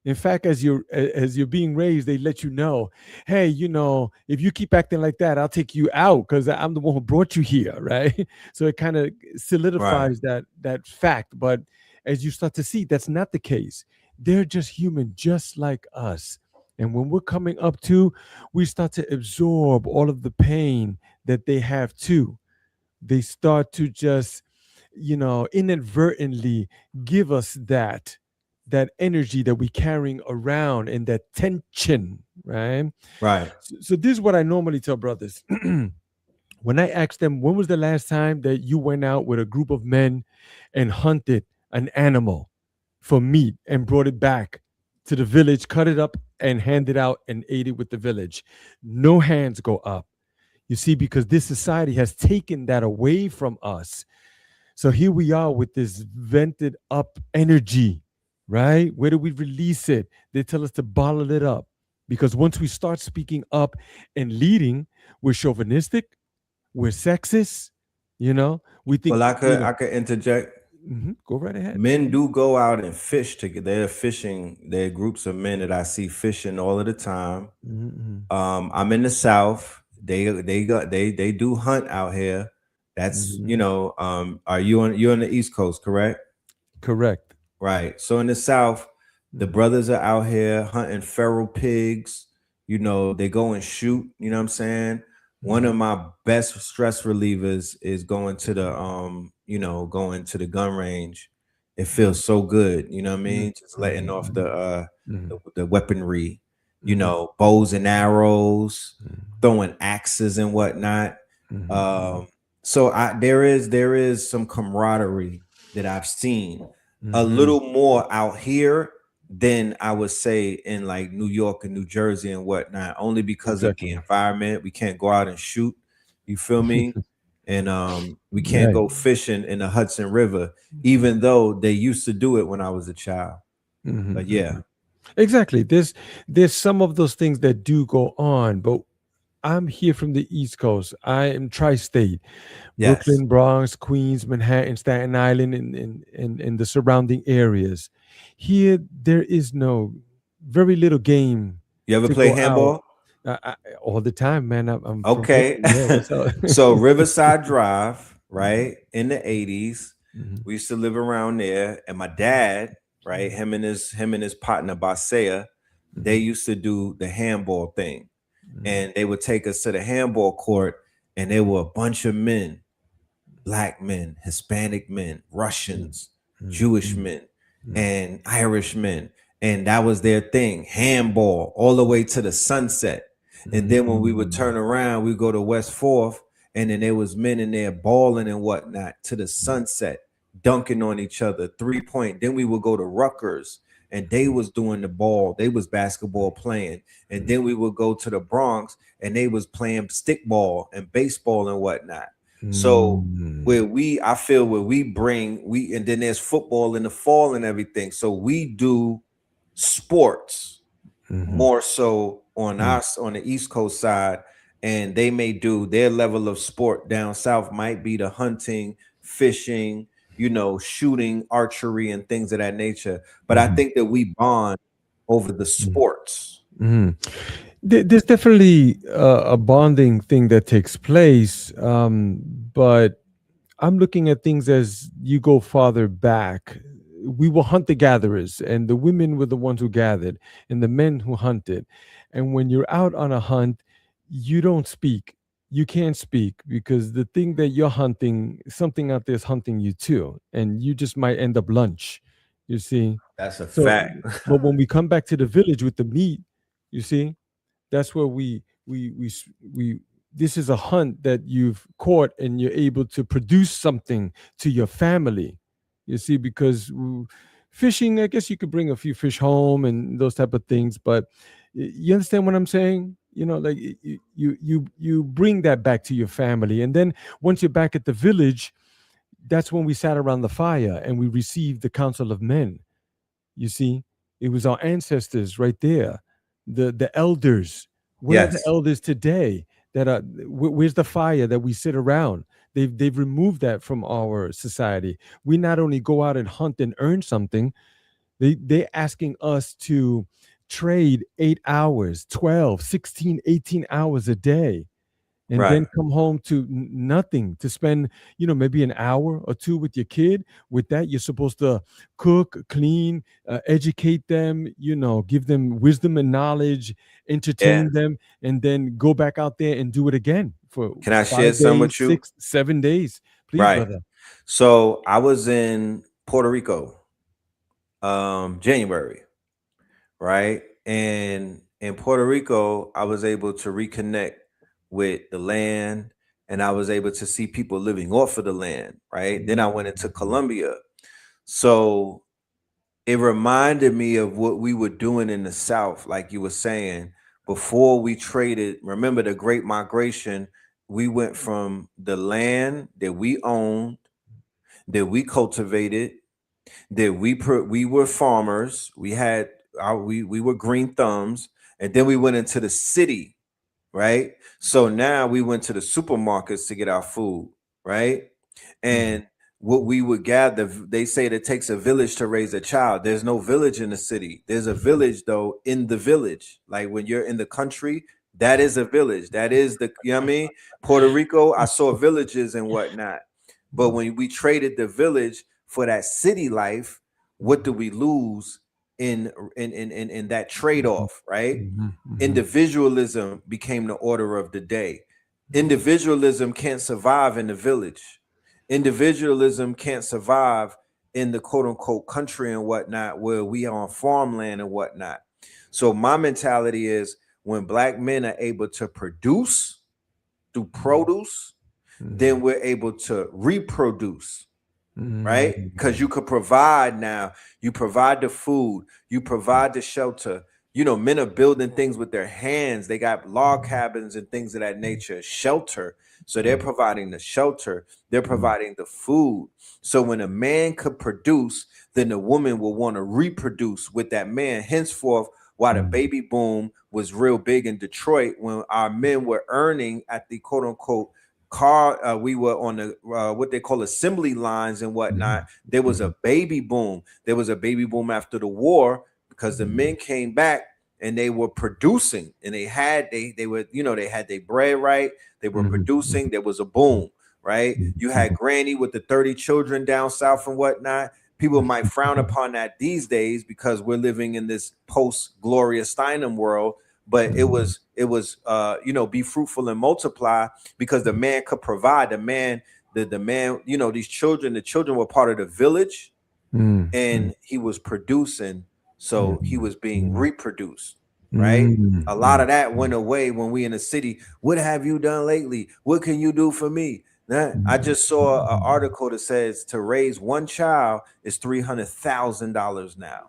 [SPEAKER 17] In fact, as you're being raised, they let you know, hey, if you keep acting like that, I'll take you out because I'm the one who brought you here, right? So it kind of
[SPEAKER 4] Right.
[SPEAKER 17] solidifies that fact. But as you start to see, that's not the case. They're just human, just like us. And when we're coming up to, we start to absorb all of the pain that they have too. They start to just, inadvertently give us that energy that we're carrying around and that tension, right?
[SPEAKER 4] Right.
[SPEAKER 17] So this is what I normally tell brothers. When I ask them, when was the last time that you went out with a group of men and hunted an animal for meat and brought it back to the village, cut it up and handed out and ate it with the village? No hands go up. You see, because this society has taken that away from us. So here we are with this vented up energy, right? Where do we release it? They tell us to bottle it up. Because once we start speaking up and leading, we're chauvinistic, we're sexist, we think,
[SPEAKER 4] Well, I could interject.
[SPEAKER 17] Go right ahead.
[SPEAKER 4] Men do go out and fish together. They're fishing. There are groups of men that I see fishing all of the time.
[SPEAKER 17] Mm-hmm.
[SPEAKER 4] I'm in the South. They do hunt out here. That's
[SPEAKER 17] Mm-hmm.
[SPEAKER 4] Are you're on the East Coast, correct?
[SPEAKER 17] Correct.
[SPEAKER 4] Right. So in the South, the brothers are out here hunting feral pigs. They go and shoot. You know what I'm saying? One of my best stress relievers is going to the gun range. It feels so good. You know what I mean? Just letting off the weaponry. Bows and arrows, throwing axes and whatnot. So there is some camaraderie that I've seen a little more out here than I would say in like New York and New Jersey and whatnot, only because of the
[SPEAKER 17] Exactly.
[SPEAKER 4] environment. We can't go out and shoot. You feel me? And we can't
[SPEAKER 17] Right.
[SPEAKER 4] go fishing in the Hudson River, even though they used to do it when I was a child. But yeah,
[SPEAKER 17] Exactly. There's some of those things that do go on, but I'm here from the East Coast. I am tri-state,
[SPEAKER 4] yes.
[SPEAKER 17] Brooklyn, Bronx, Queens, Manhattan, Staten Island, and the surrounding areas. Here, there is very little game
[SPEAKER 4] You ever
[SPEAKER 17] to
[SPEAKER 4] play
[SPEAKER 17] go out
[SPEAKER 4] handball?
[SPEAKER 17] all the time, man. I'm from
[SPEAKER 4] Okay.
[SPEAKER 17] Brooklyn. Yeah, what's up?
[SPEAKER 4] So Riverside Drive, right? In the 80s,
[SPEAKER 17] Mhm,
[SPEAKER 4] we used to live around there. And my dad, right, him and his partner Basea, they
[SPEAKER 17] mhm,
[SPEAKER 4] used to do the handball thing.
[SPEAKER 17] mhm,
[SPEAKER 4] And they would take us to the handball court, and there were a bunch of men, black men, Hispanic men,
[SPEAKER 17] mhm,
[SPEAKER 4] Russians,
[SPEAKER 17] mhm,
[SPEAKER 4] Jewish
[SPEAKER 17] mhm,
[SPEAKER 4] men, and Irish men. And that was their thing, handball, all the way to the sunset. And then when we would turn
[SPEAKER 17] mhm,
[SPEAKER 4] around, we go to West Fourth, and then there was men in there balling and whatnot to the sunset, dunking on each other, 3-point. Then we would go to Rutgers, and they was doing the ball, they was basketball playing. And then we would go to the Bronx, and they was playing stickball and baseball and whatnot. So
[SPEAKER 17] mhm,
[SPEAKER 4] I feel where we bring and then there's football in the fall and everything. So we do sports
[SPEAKER 17] mhm,
[SPEAKER 4] more so on
[SPEAKER 17] mhm,
[SPEAKER 4] us on the East Coast side, and they may do their level of sport down south might be the hunting, fishing, shooting, archery, and things of that nature. But I
[SPEAKER 17] mhm,
[SPEAKER 4] think that we bond over the
[SPEAKER 17] mhm,
[SPEAKER 4] sports.
[SPEAKER 17] mhm. There's definitely a bonding thing that takes place, but I'm looking at things as you go farther back. We were hunter gatherers, and the women were the ones who gathered, and the men who hunted. And when you're out on a hunt, you don't speak. You can't speak because the thing that you're hunting, something out there is hunting you too, and you just might end up lunch. You see.
[SPEAKER 4] That's a
[SPEAKER 17] So,
[SPEAKER 4] fact.
[SPEAKER 17] but when we come back to the village with the meat, you see, that's where we this is a hunt that you've caught and you're able to produce something to your family, you see, because fishing, I guess you could bring a few fish home and those type of things, but you understand what I'm saying, like you bring that back to your family, and then once you're back at the village, that's when we sat around the fire and we received the counsel of men. You see, it was our ancestors right there, the elders. Where are the
[SPEAKER 4] Yes.
[SPEAKER 17] elders today? That are where's the fire that we sit around? They've removed that from our society. We not only go out and hunt and earn something, they're asking us to trade 8 hours, 12, 16, 18 hours a day, and
[SPEAKER 4] Right.
[SPEAKER 17] then come home to nothing, to spend maybe an hour or two with your kid. With that, you're supposed to cook, clean, educate them, give them wisdom and knowledge,
[SPEAKER 4] Yeah.
[SPEAKER 17] entertain them, and then go back out there and do it again for
[SPEAKER 4] Can I share
[SPEAKER 17] 5
[SPEAKER 4] some
[SPEAKER 17] days,
[SPEAKER 4] with you?
[SPEAKER 17] 6, 7 days. Please,
[SPEAKER 4] Right.
[SPEAKER 17] brother.
[SPEAKER 4] So I was in Puerto Rico, January, right? And in Puerto Rico, I was able to reconnect with the land, and I was able to see people living off of the land, right? Then I went into Colombia. So it reminded me of what we were doing in the South, like you were saying, before we traded. Remember the Great Migration? We went from the land that we owned, that we cultivated, that we were farmers. We had we were green thumbs, and then we went into the city, right? So now we went to the supermarkets to get our food, right? And what we would gather, they say that it takes a village to raise a child. There's no village in the city. There's a village though in the village. Like when you're in the country, that is a village. That is you know what I mean? Puerto Rico, I saw villages and whatnot. But when we traded the village for that city life, what do we lose in that trade-off, right? Individualism became the order of the day. Individualism can't survive in the village. Individualism can't survive in the quote unquote country and whatnot, where we are on farmland and whatnot. So my mentality is when black men are able to produce through produce, then we're able to reproduce, right? Because you could provide now. You provide the food, you provide the shelter. Men are building things with their hands. They got log cabins and things of that nature, shelter. So they're providing the shelter, they're providing the food. So when a man could produce, then the woman will want to reproduce with that man. Henceforth, why the baby boom was real big in Detroit, when our men were earning at the quote unquote we were on the what they call assembly lines and whatnot. There was a baby boom. There was a baby boom after the war because the men came back and they were producing, and they were they had their bread right. They were producing. There was a boom, right? You had Granny with the 30 children down south and whatnot. People might frown upon that these days because we're living in this post Gloria Steinem world, but it was be fruitful and multiply, because the man could provide. The man, these children, the children were part of the village, and he was producing, so he was being reproduced, right? A lot of that went away when we in the city. What have you done lately? What can you do for me? I just saw an article that says to raise one child is $300,000 now.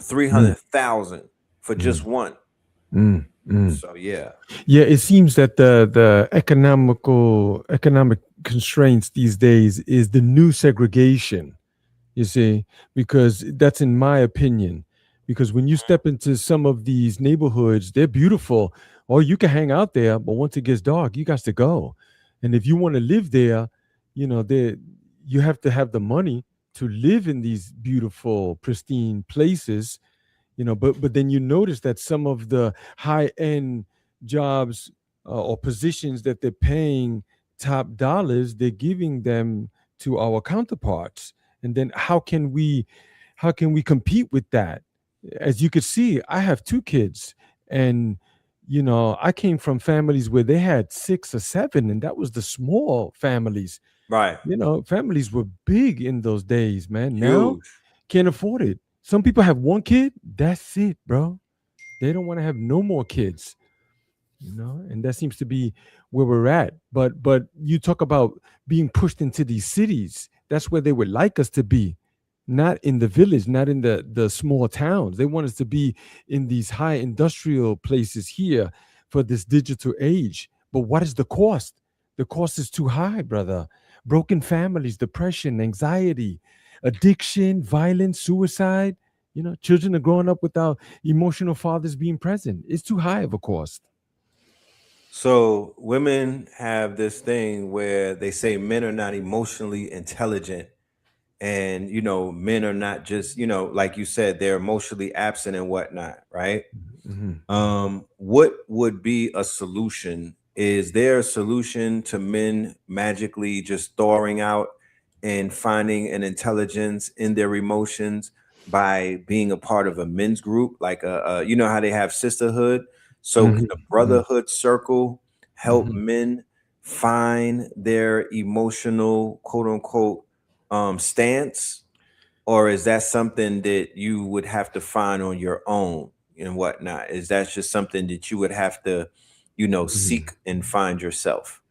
[SPEAKER 4] 300,000 for just one. So yeah.
[SPEAKER 17] Yeah, it seems that the economic constraints these days is the new segregation, you see, because that's in my opinion. Because when you step into some of these neighborhoods, they're beautiful, or you can hang out there, but once it gets dark, you got to go. And if you want to live there, there you have to have the money to live in these beautiful, pristine places, But then you notice that some of the high end jobs or positions that they're paying top dollars, they're giving them to our counterparts. And then how can we compete with that? As you could see, I have two kids, and I came from families where they had six or seven, and that was the small families.
[SPEAKER 4] Right.
[SPEAKER 17] Families were big in those days, man. Now
[SPEAKER 4] Huge.
[SPEAKER 17] can't afford it. Some people have one kid, that's it, bro. They don't want to have no more kids, and that seems to be where we're at. But you talk about being pushed into these cities. That's where they would like us to be, not in the village, not in the small towns. They want us to be in these high industrial places here for this digital age. But what is the cost? The cost is too high, brother. Broken families, depression, anxiety, addiction, violence, suicide. Children are growing up without emotional fathers being present. It's too high of a cost.
[SPEAKER 4] So women have this thing where they say men are not emotionally intelligent, and men are not just, like you said, they're emotionally absent and whatnot, right?
[SPEAKER 17] Mhm.
[SPEAKER 4] What would be a solution? Is there a solution to men magically just thawing out and finding an intelligence in their emotions by being a part of a men's group, like how they have sisterhood? So can
[SPEAKER 17] Mhm.
[SPEAKER 4] a
[SPEAKER 17] Mhm.
[SPEAKER 4] brotherhood circle help
[SPEAKER 17] Mhm.
[SPEAKER 4] men find their emotional quote unquote stance? Or is that something that you would have to find on your own and whatnot? Is that just something that you would have to,
[SPEAKER 17] Mhm.
[SPEAKER 4] seek and find yourself?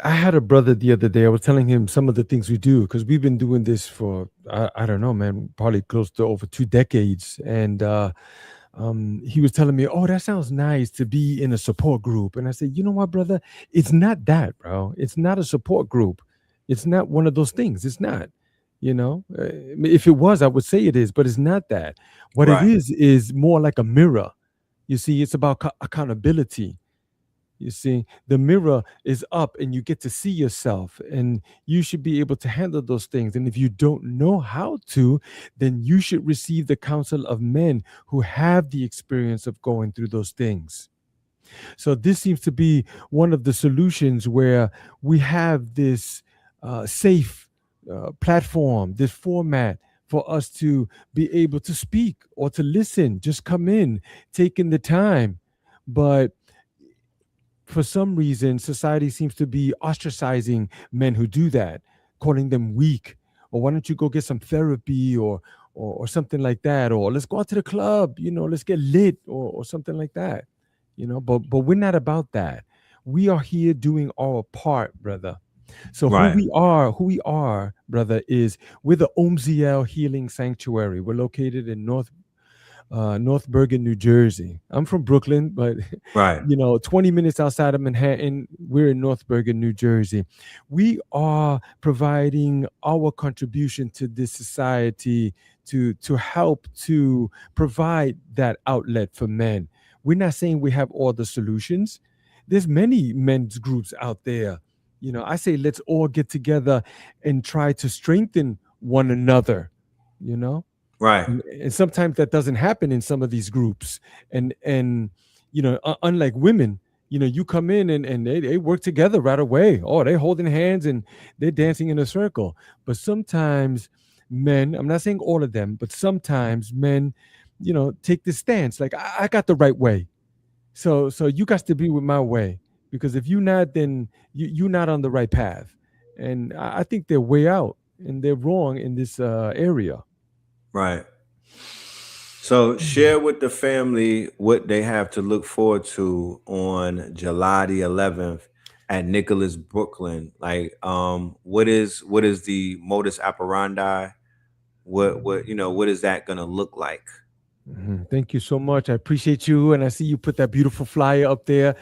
[SPEAKER 17] I had a brother the other day. I was telling him some of the things we do because we've been doing this for I don't know, man, probably close to over 2 decades. And he was telling me, "Oh, that sounds nice to be in a support group." And I said, "You know what, brother? It's not that, bro. It's not a support group. It's not one of those things. It's not. If it was, I would say it is, but it's not that. What it
[SPEAKER 4] Right,
[SPEAKER 17] is more like a mirror. You see, it's about accountability. You see, the mirror is up and you get to see yourself, and you should be able to handle those things. And if you don't know how to, then you should receive the counsel of men who have the experience of going through those things. So, this seems to be one of the solutions where we have this safe platform, this format for us to be able to speak or to listen, just come in, taking the time. But for some reason, society seems to be ostracizing men who do that, calling them weak. Or why don't you go get some therapy or something like that? Or let's go out to the club, let's get lit or something like that. But we're not about that. We are here doing our part, brother. So who
[SPEAKER 4] right,
[SPEAKER 17] we are, who we are, brother, is we're the Omziel Healing Sanctuary. We're located in North Bergen, New Jersey. I'm from Brooklyn, but
[SPEAKER 4] right,
[SPEAKER 17] 20 minutes outside of Manhattan, we're in North Bergen, New Jersey. We are providing our contribution to this society to help to provide that outlet for men. We're not saying we have all the solutions. There's many men's groups out there. I say let's all get together and try to strengthen one another, you know?
[SPEAKER 4] right,
[SPEAKER 17] And sometimes that doesn't happen in some of these groups. And unlike women, you come in and they work together right away. Oh, they're holding hands and they're dancing in a circle. But sometimes men, I'm not saying all of them, but sometimes men, take this stance like I got the right way. So you got to be with my way, because if you not, then you're not on the right path. And I think they're way out and they're wrong in this area.
[SPEAKER 4] right. So share with the family what they have to look forward to on July the 11th at Nicholas, Brooklyn. Like, what is the modus operandi? What is that gonna look like?
[SPEAKER 17] Thank you so much. I appreciate you. And I see you put that beautiful flyer up there.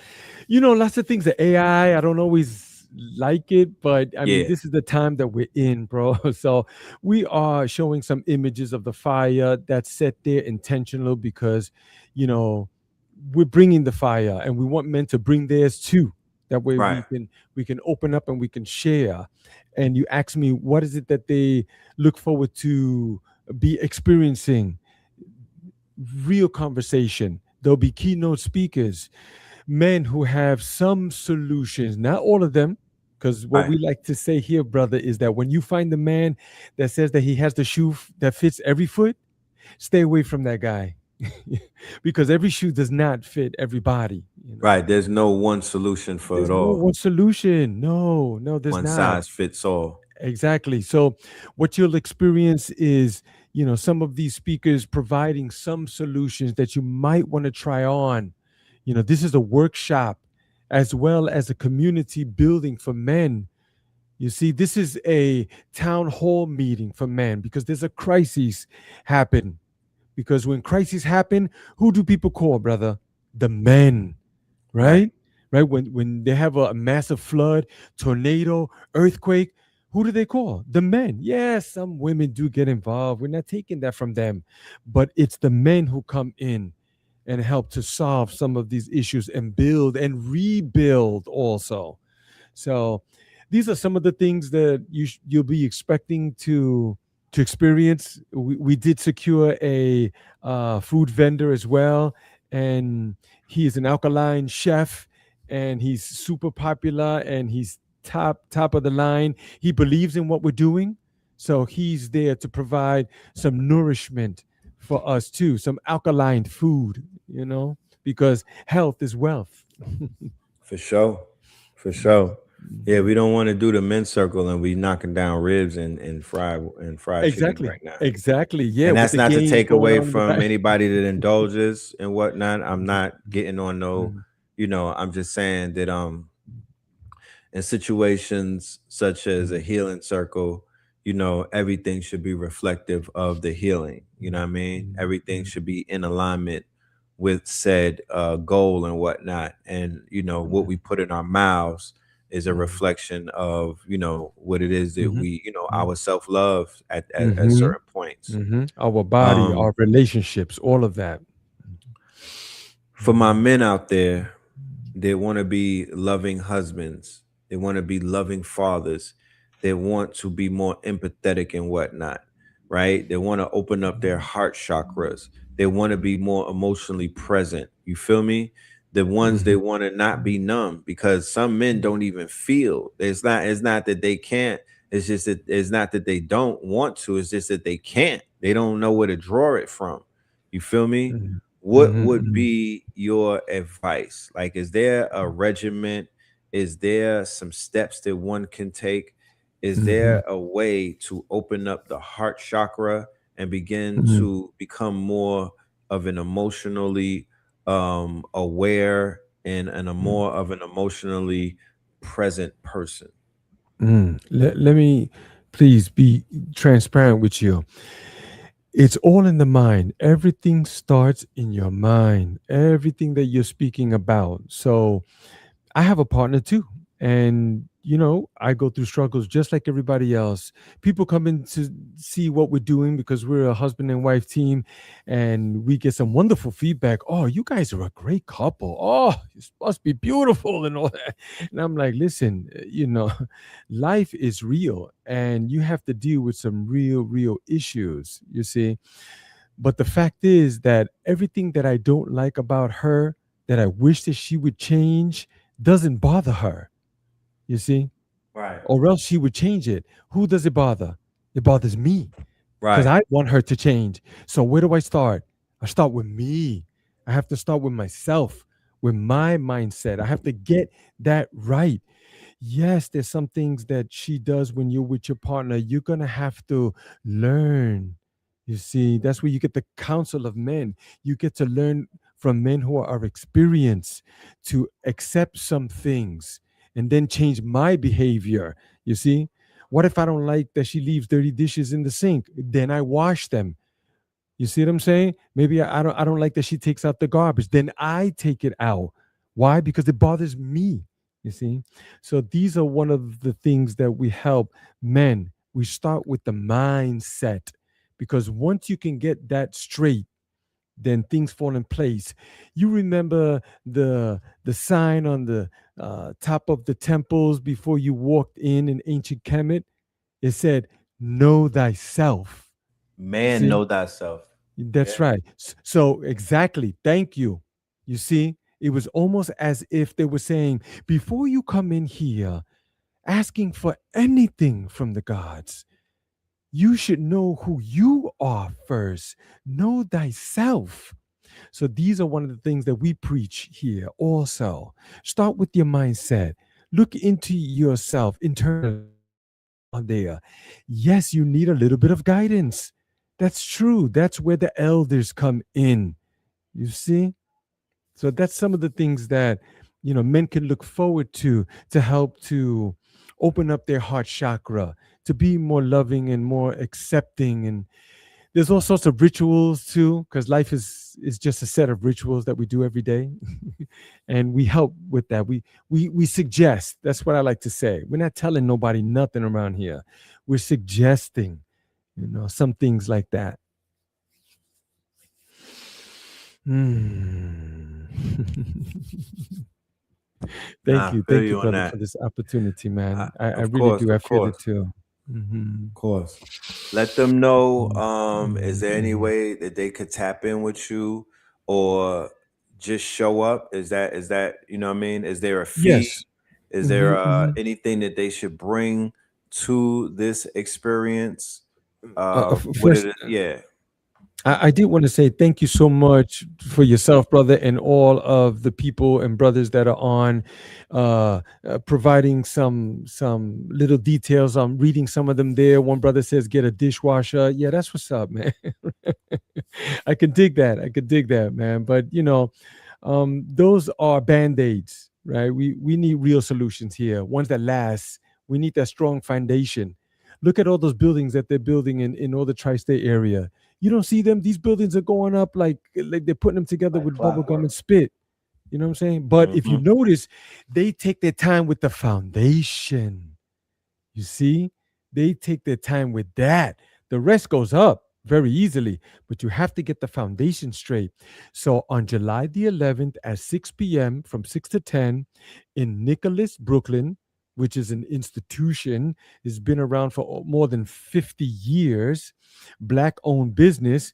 [SPEAKER 17] Lots of things that AI, I don't always like it, but I mean,
[SPEAKER 4] Yeah,
[SPEAKER 17] this is the time that we're in, bro. So we are showing some images of the fire that's set there intentional because, you know, we're bringing the fire and we want men to bring theirs too. That way
[SPEAKER 4] right,
[SPEAKER 17] we can open up and we can share. And you ask me, what is it that they look forward to be experiencing? real conversation. There'll be keynote speakers, men who have some solutions, not all of them. Because what
[SPEAKER 4] Right.
[SPEAKER 17] we like to say here, brother, is that when you find the man that says that he has the shoe that fits every foot, stay away from that guy. Because every shoe does not fit everybody.
[SPEAKER 4] Right. There's no one solution for
[SPEAKER 17] There's
[SPEAKER 4] it
[SPEAKER 17] no
[SPEAKER 4] all.
[SPEAKER 17] one solution. No, there's
[SPEAKER 4] One
[SPEAKER 17] not.
[SPEAKER 4] size fits all.
[SPEAKER 17] Exactly. So what you'll experience is, some of these speakers providing some solutions that you might want to try on. This is a workshop as well as a community building for men. You see, this is a town hall meeting for men because there's a crisis happen. Because when crises happen, who do people call, brother? The men,
[SPEAKER 4] Right.
[SPEAKER 17] right? When they have a massive flood, tornado, earthquake, who do they call? The men. Yes, some women do get involved. We're not taking that from them, but it's the men who come in and help to solve some of these issues and build and rebuild also. So these are some of the things that you'll be expecting to experience. We did secure a food vendor as well, and he is an alkaline chef, and he's super popular, and he's top of the line. He believes in what we're doing, so he's there to provide some nourishment for us too, some alkaline food, because health is wealth.
[SPEAKER 4] For sure. For sure. Yeah, we don't want to do the men's circle and we knocking down ribs and fried chicken
[SPEAKER 17] Exactly.
[SPEAKER 4] right now.
[SPEAKER 17] Exactly. Yeah,
[SPEAKER 4] And
[SPEAKER 17] with
[SPEAKER 4] that's
[SPEAKER 17] the
[SPEAKER 4] not to
[SPEAKER 17] games
[SPEAKER 4] take
[SPEAKER 17] going
[SPEAKER 4] away
[SPEAKER 17] on in the
[SPEAKER 4] from
[SPEAKER 17] back.
[SPEAKER 4] anybody that indulges and whatnot. I'm not getting on
[SPEAKER 17] Mhm.
[SPEAKER 4] I'm just saying that in situations such as a healing circle, everything should be reflective of the healing. You know what I mean? Everything should be in alignment with said goal and whatnot. And what we put in our mouths is a reflection of what it is that
[SPEAKER 17] Mhm.
[SPEAKER 4] we
[SPEAKER 17] Mhm.
[SPEAKER 4] our self-love at
[SPEAKER 17] Mhm.
[SPEAKER 4] certain points.
[SPEAKER 17] Mhm. Our body,
[SPEAKER 4] um
[SPEAKER 17] our relationships, all of that.
[SPEAKER 4] for my
[SPEAKER 17] Mhm.
[SPEAKER 4] men out there, they want to be loving husbands. They want to be loving fathers. They want to be more empathetic and whatnot, right? They want to open up their heart chakras. They want to be more emotionally present. You feel me? The ones they
[SPEAKER 17] Mhm.
[SPEAKER 4] want to not be numb because some men don't even feel. It's not that they can't. It's just that it's not that they don't want to. It's just that they can't. They don't know where to draw it from. You feel me?
[SPEAKER 17] Mhm.
[SPEAKER 4] What
[SPEAKER 17] Mhm.
[SPEAKER 4] would
[SPEAKER 17] Mhm.
[SPEAKER 4] be your advice? Like, is there a regiment? Is there some steps that one can take? Is there
[SPEAKER 17] Mhm.
[SPEAKER 4] a way to open up the heart chakra and begin
[SPEAKER 17] Mhm.
[SPEAKER 4] to become more of an emotionally aware and a more of an emotionally present person?
[SPEAKER 17] Let me please be transparent with you. It's all in the mind. Everything starts in your mind. Everything that you're speaking about. So I have a partner too. And, I go through struggles just like everybody else. People come in to see what we're doing because we're a husband and wife team and we get some wonderful feedback. Oh, you guys are a great couple. Oh, this must be beautiful and all that. And I'm like, listen, life is real and you have to deal with some real issues, you see. But the fact is that everything that I don't like about her, that I wish that she would change, doesn't bother her, you see?
[SPEAKER 4] Right.
[SPEAKER 17] Or else she would change it. Who does it bother? It bothers me because
[SPEAKER 4] Right.
[SPEAKER 17] I want her to change. So where do I start? I start with me. I have to start with myself, with my mindset. I have to get that right. Yes, there's some things that she does when you're with your partner. You're going to have to learn. You see, that's where you get the counsel of men. You get to learn from men who are experienced to accept some things and then change my behavior. You see, what if I don't like that she leaves dirty dishes in the sink? Then I wash them. You see what I'm saying? Maybe I don't like that she takes out the garbage. Then I take it out. Why? Because it bothers me. You see? So these are one of the things that we help men. We start with the mindset because once you can get that straight, then things fall in place. You remember the sign on the top of the temples before you walked in ancient Kemet? It said, "Know thyself."
[SPEAKER 4] Man,
[SPEAKER 17] See?
[SPEAKER 4] know thyself.
[SPEAKER 17] That's right. So exactly. Thank you. You see, it was almost as if they were saying, before you come in here asking for anything from the gods, you should know who you are first. Know thyself. So these are one of the things that we preach here also. Start with your mindset. Look into yourself internally on there. Yes, you need a little bit of guidance. That's true. That's where the elders come in. You see? So that's some of the things that, men can look forward to help to open up their heart chakra, to be more loving and more accepting. And there's all sorts of rituals too, because life is just a set of rituals that we do every day. And we help with that. We suggest. That's what I like to say. We're not telling nobody nothing around here. We're suggesting, some things like that. Hmm.
[SPEAKER 4] Nah, I feel
[SPEAKER 17] Thank you,
[SPEAKER 4] you on
[SPEAKER 17] brother, for
[SPEAKER 4] that.
[SPEAKER 17] this opportunity, man. I
[SPEAKER 4] Of
[SPEAKER 17] really
[SPEAKER 4] course,
[SPEAKER 17] do. I
[SPEAKER 4] of
[SPEAKER 17] feel it
[SPEAKER 4] course,
[SPEAKER 17] too. Hmm.
[SPEAKER 4] of course. Let them know. Is there any
[SPEAKER 17] Hmm.
[SPEAKER 4] way that they could tap in with you, or just show up? Is that you know what I mean? Is there a fee?
[SPEAKER 17] Yes.
[SPEAKER 4] Is
[SPEAKER 17] Hmm.
[SPEAKER 4] there
[SPEAKER 17] Hmm.
[SPEAKER 4] anything that they should bring to this experience? What
[SPEAKER 17] First,
[SPEAKER 4] it? Yeah.
[SPEAKER 17] I did want to say thank you so much for yourself, brother, and all of the people and brothers that are on, providing some little details. I'm reading some of them there. One brother says get a dishwasher. Yeah, that's what's up, man. I can dig that. I could dig that, man. But those are band-aids, right? We need real solutions here, ones that last. We need that strong foundation. Look at all those buildings that they're building in all the tri-state area. You don't see them. These buildings are going up like they're putting them together
[SPEAKER 4] Like
[SPEAKER 17] with bubble gum and
[SPEAKER 4] clockwork.
[SPEAKER 17] spit. You know what I'm saying? But if you
[SPEAKER 4] Hmm.
[SPEAKER 17] notice, they take their time with the foundation. You see, they take their time with that. The rest goes up very easily, but you have to get the foundation straight. So on July the 11th at 6 p.m., from 6 to 10 in Nicholas, Brooklyn, which is an institution, has been around for more than 50 years, black owned business.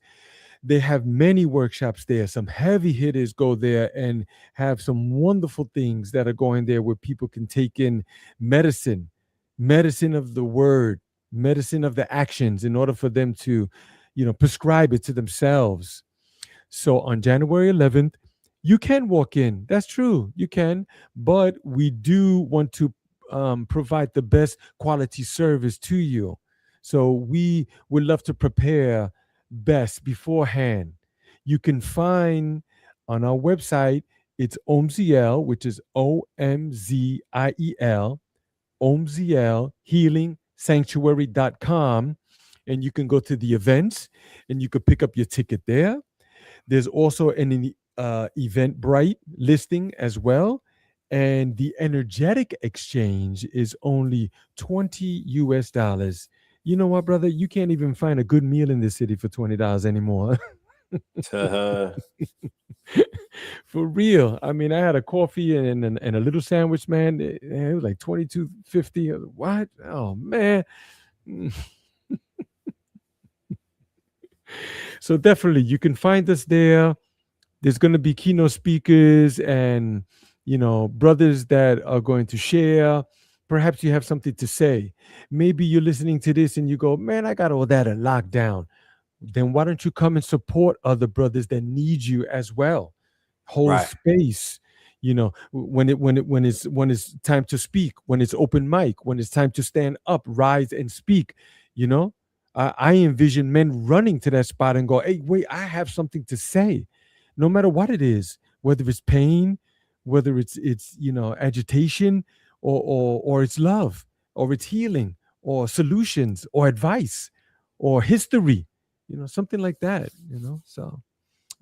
[SPEAKER 17] They have many workshops there. Some heavy hitters go there and have some wonderful things that are going there where people can take in medicine, medicine of the word, medicine of the actions in order for them to, prescribe it to themselves. So on January 11th, you can walk in. That's true. You can. But we do want to provide the best quality service to you. So we would love to prepare best beforehand. You can find on our website, it's OMZL, which is OMZIEL, OMZL Healing Sanctuary.com. And you can go to the events and you could pick up your ticket there. There's also an Eventbrite listing as well. And the energetic exchange is only 20 US dollars. You know what, brother? You can't even find a good meal in this city for $20 anymore.
[SPEAKER 4] Uh,
[SPEAKER 17] For real. I mean, I had a coffee and a little sandwich, man. It was like 22.50. What? Oh man. So definitely you can find us there. There's going to be keynote speakers and brothers that are going to share. Perhaps you have something to say. Maybe you're listening to this and you go, man, I got all that at lockdown. Then why don't you come and support other brothers that need you as well? Hold
[SPEAKER 4] right.
[SPEAKER 17] space. When it's time to speak, when it's open mic, when it's time to stand up, rise and speak. you know I envision men running to that spot and go, hey, wait, I have something to say, no matter what it is, whether it's pain, whether it's agitation, or it's love, or it's healing, or solutions, or advice, or history, something like that. So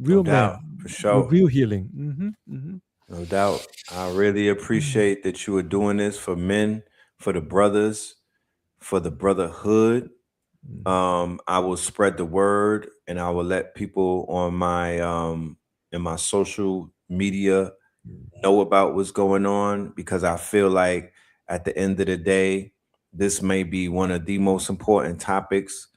[SPEAKER 4] No
[SPEAKER 17] real
[SPEAKER 4] doubt,
[SPEAKER 17] men
[SPEAKER 4] for
[SPEAKER 17] with
[SPEAKER 4] sure.
[SPEAKER 17] real healing. Hmm.
[SPEAKER 4] No doubt. I really appreciate that you are doing this for men, for the brothers, for the brotherhood. I will spread the word and I will let people on my in my social media know about what's going on, because I feel like at the end of the day, this may be one of the most important topics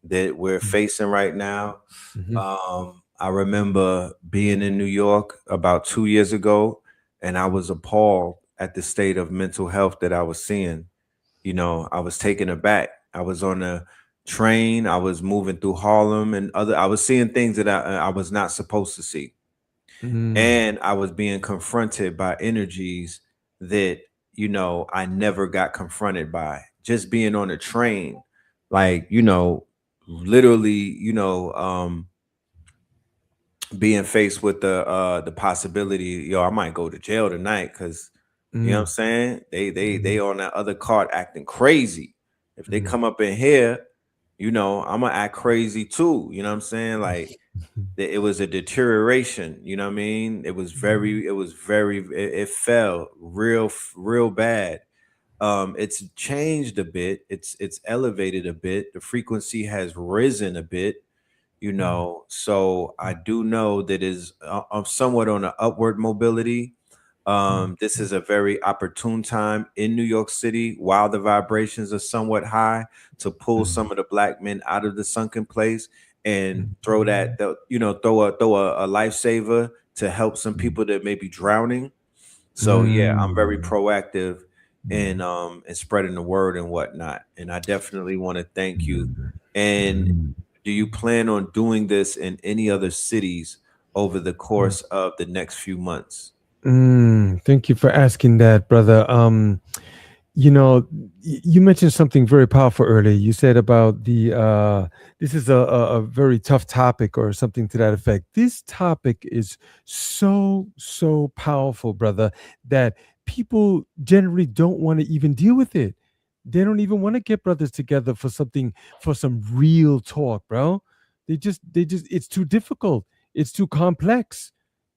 [SPEAKER 4] that we're facing right now.
[SPEAKER 17] Mhm.
[SPEAKER 4] I remember being in New York about 2 years ago, and I was appalled at the state of mental health that I was seeing. You know, I was taken aback. I was on a train, I was moving through Harlem and other, I was seeing things that I was not supposed to see.
[SPEAKER 17] Mm.
[SPEAKER 4] And I was being confronted by energies that, you know, I never got confronted by. Just being on a train, like, you know, literally, you know, being faced with the possibility, yo, I might go to jail tonight because you know what I'm
[SPEAKER 17] Mm.
[SPEAKER 4] saying? They
[SPEAKER 17] Mhm.
[SPEAKER 4] on that other card acting crazy. If they
[SPEAKER 17] Mm.
[SPEAKER 4] come up in here, you know, I'm gonna act crazy too. You know what I'm saying? Like it was a deterioration, you know what I mean? It fell real bad. It's changed a bit, it's elevated a bit, the frequency has risen a bit, you
[SPEAKER 17] Mm.
[SPEAKER 4] know. So I do know that is I'm somewhat on an upward mobility.
[SPEAKER 17] Mm.
[SPEAKER 4] This is a very opportune time in New York City while the vibrations are somewhat high to pull
[SPEAKER 17] Mm.
[SPEAKER 4] some of the black men out of the sunken place and
[SPEAKER 17] Mm.
[SPEAKER 4] throw you know, throw a lifesaver to help some people that may be drowning. So yeah, I'm very
[SPEAKER 17] Mm.
[SPEAKER 4] proactive in spreading the word and whatnot. And I definitely want to thank you. And
[SPEAKER 17] Mm.
[SPEAKER 4] do you plan on doing this in any other cities over the course of the next few months?
[SPEAKER 17] Thank you for asking that, brother. You know, you mentioned something very powerful earlier. You said about the this is a very tough topic or something to that effect. This topic is so powerful, brother, that people generally don't want to even deal with it. They don't even want to get brothers together for something, for some real talk, bro. They just it's too difficult. It's too complex.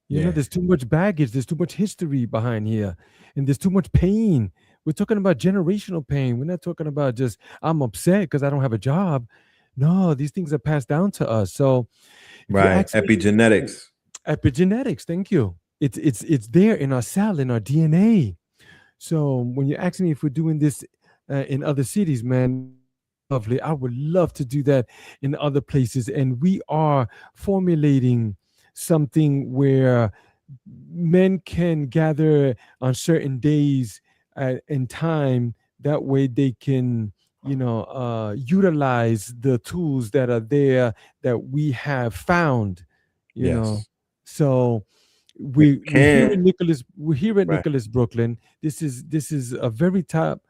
[SPEAKER 17] You know,
[SPEAKER 4] Yeah.
[SPEAKER 17] there's too much baggage, there's too much history behind here, and there's too much pain. We're talking about generational pain. We're not talking about just I'm upset because I don't have a job. No, these things are passed down to us. So if you
[SPEAKER 4] Right.
[SPEAKER 17] ask me,
[SPEAKER 4] Epigenetics.
[SPEAKER 17] epigenetics, thank you. It's there in our cell, in our DNA. So when you ask me if we're doing this in other cities, man, lovely. I would love to do that in other places. And we are formulating something where men can gather on certain days in time. That way they can, utilize the tools that are there that we have found, you know.
[SPEAKER 4] Yes.
[SPEAKER 17] So
[SPEAKER 4] It
[SPEAKER 17] we're here
[SPEAKER 4] can.
[SPEAKER 17] in Nicholas. We're here at
[SPEAKER 4] Right.
[SPEAKER 17] Nicholas, Brooklyn. This is a very top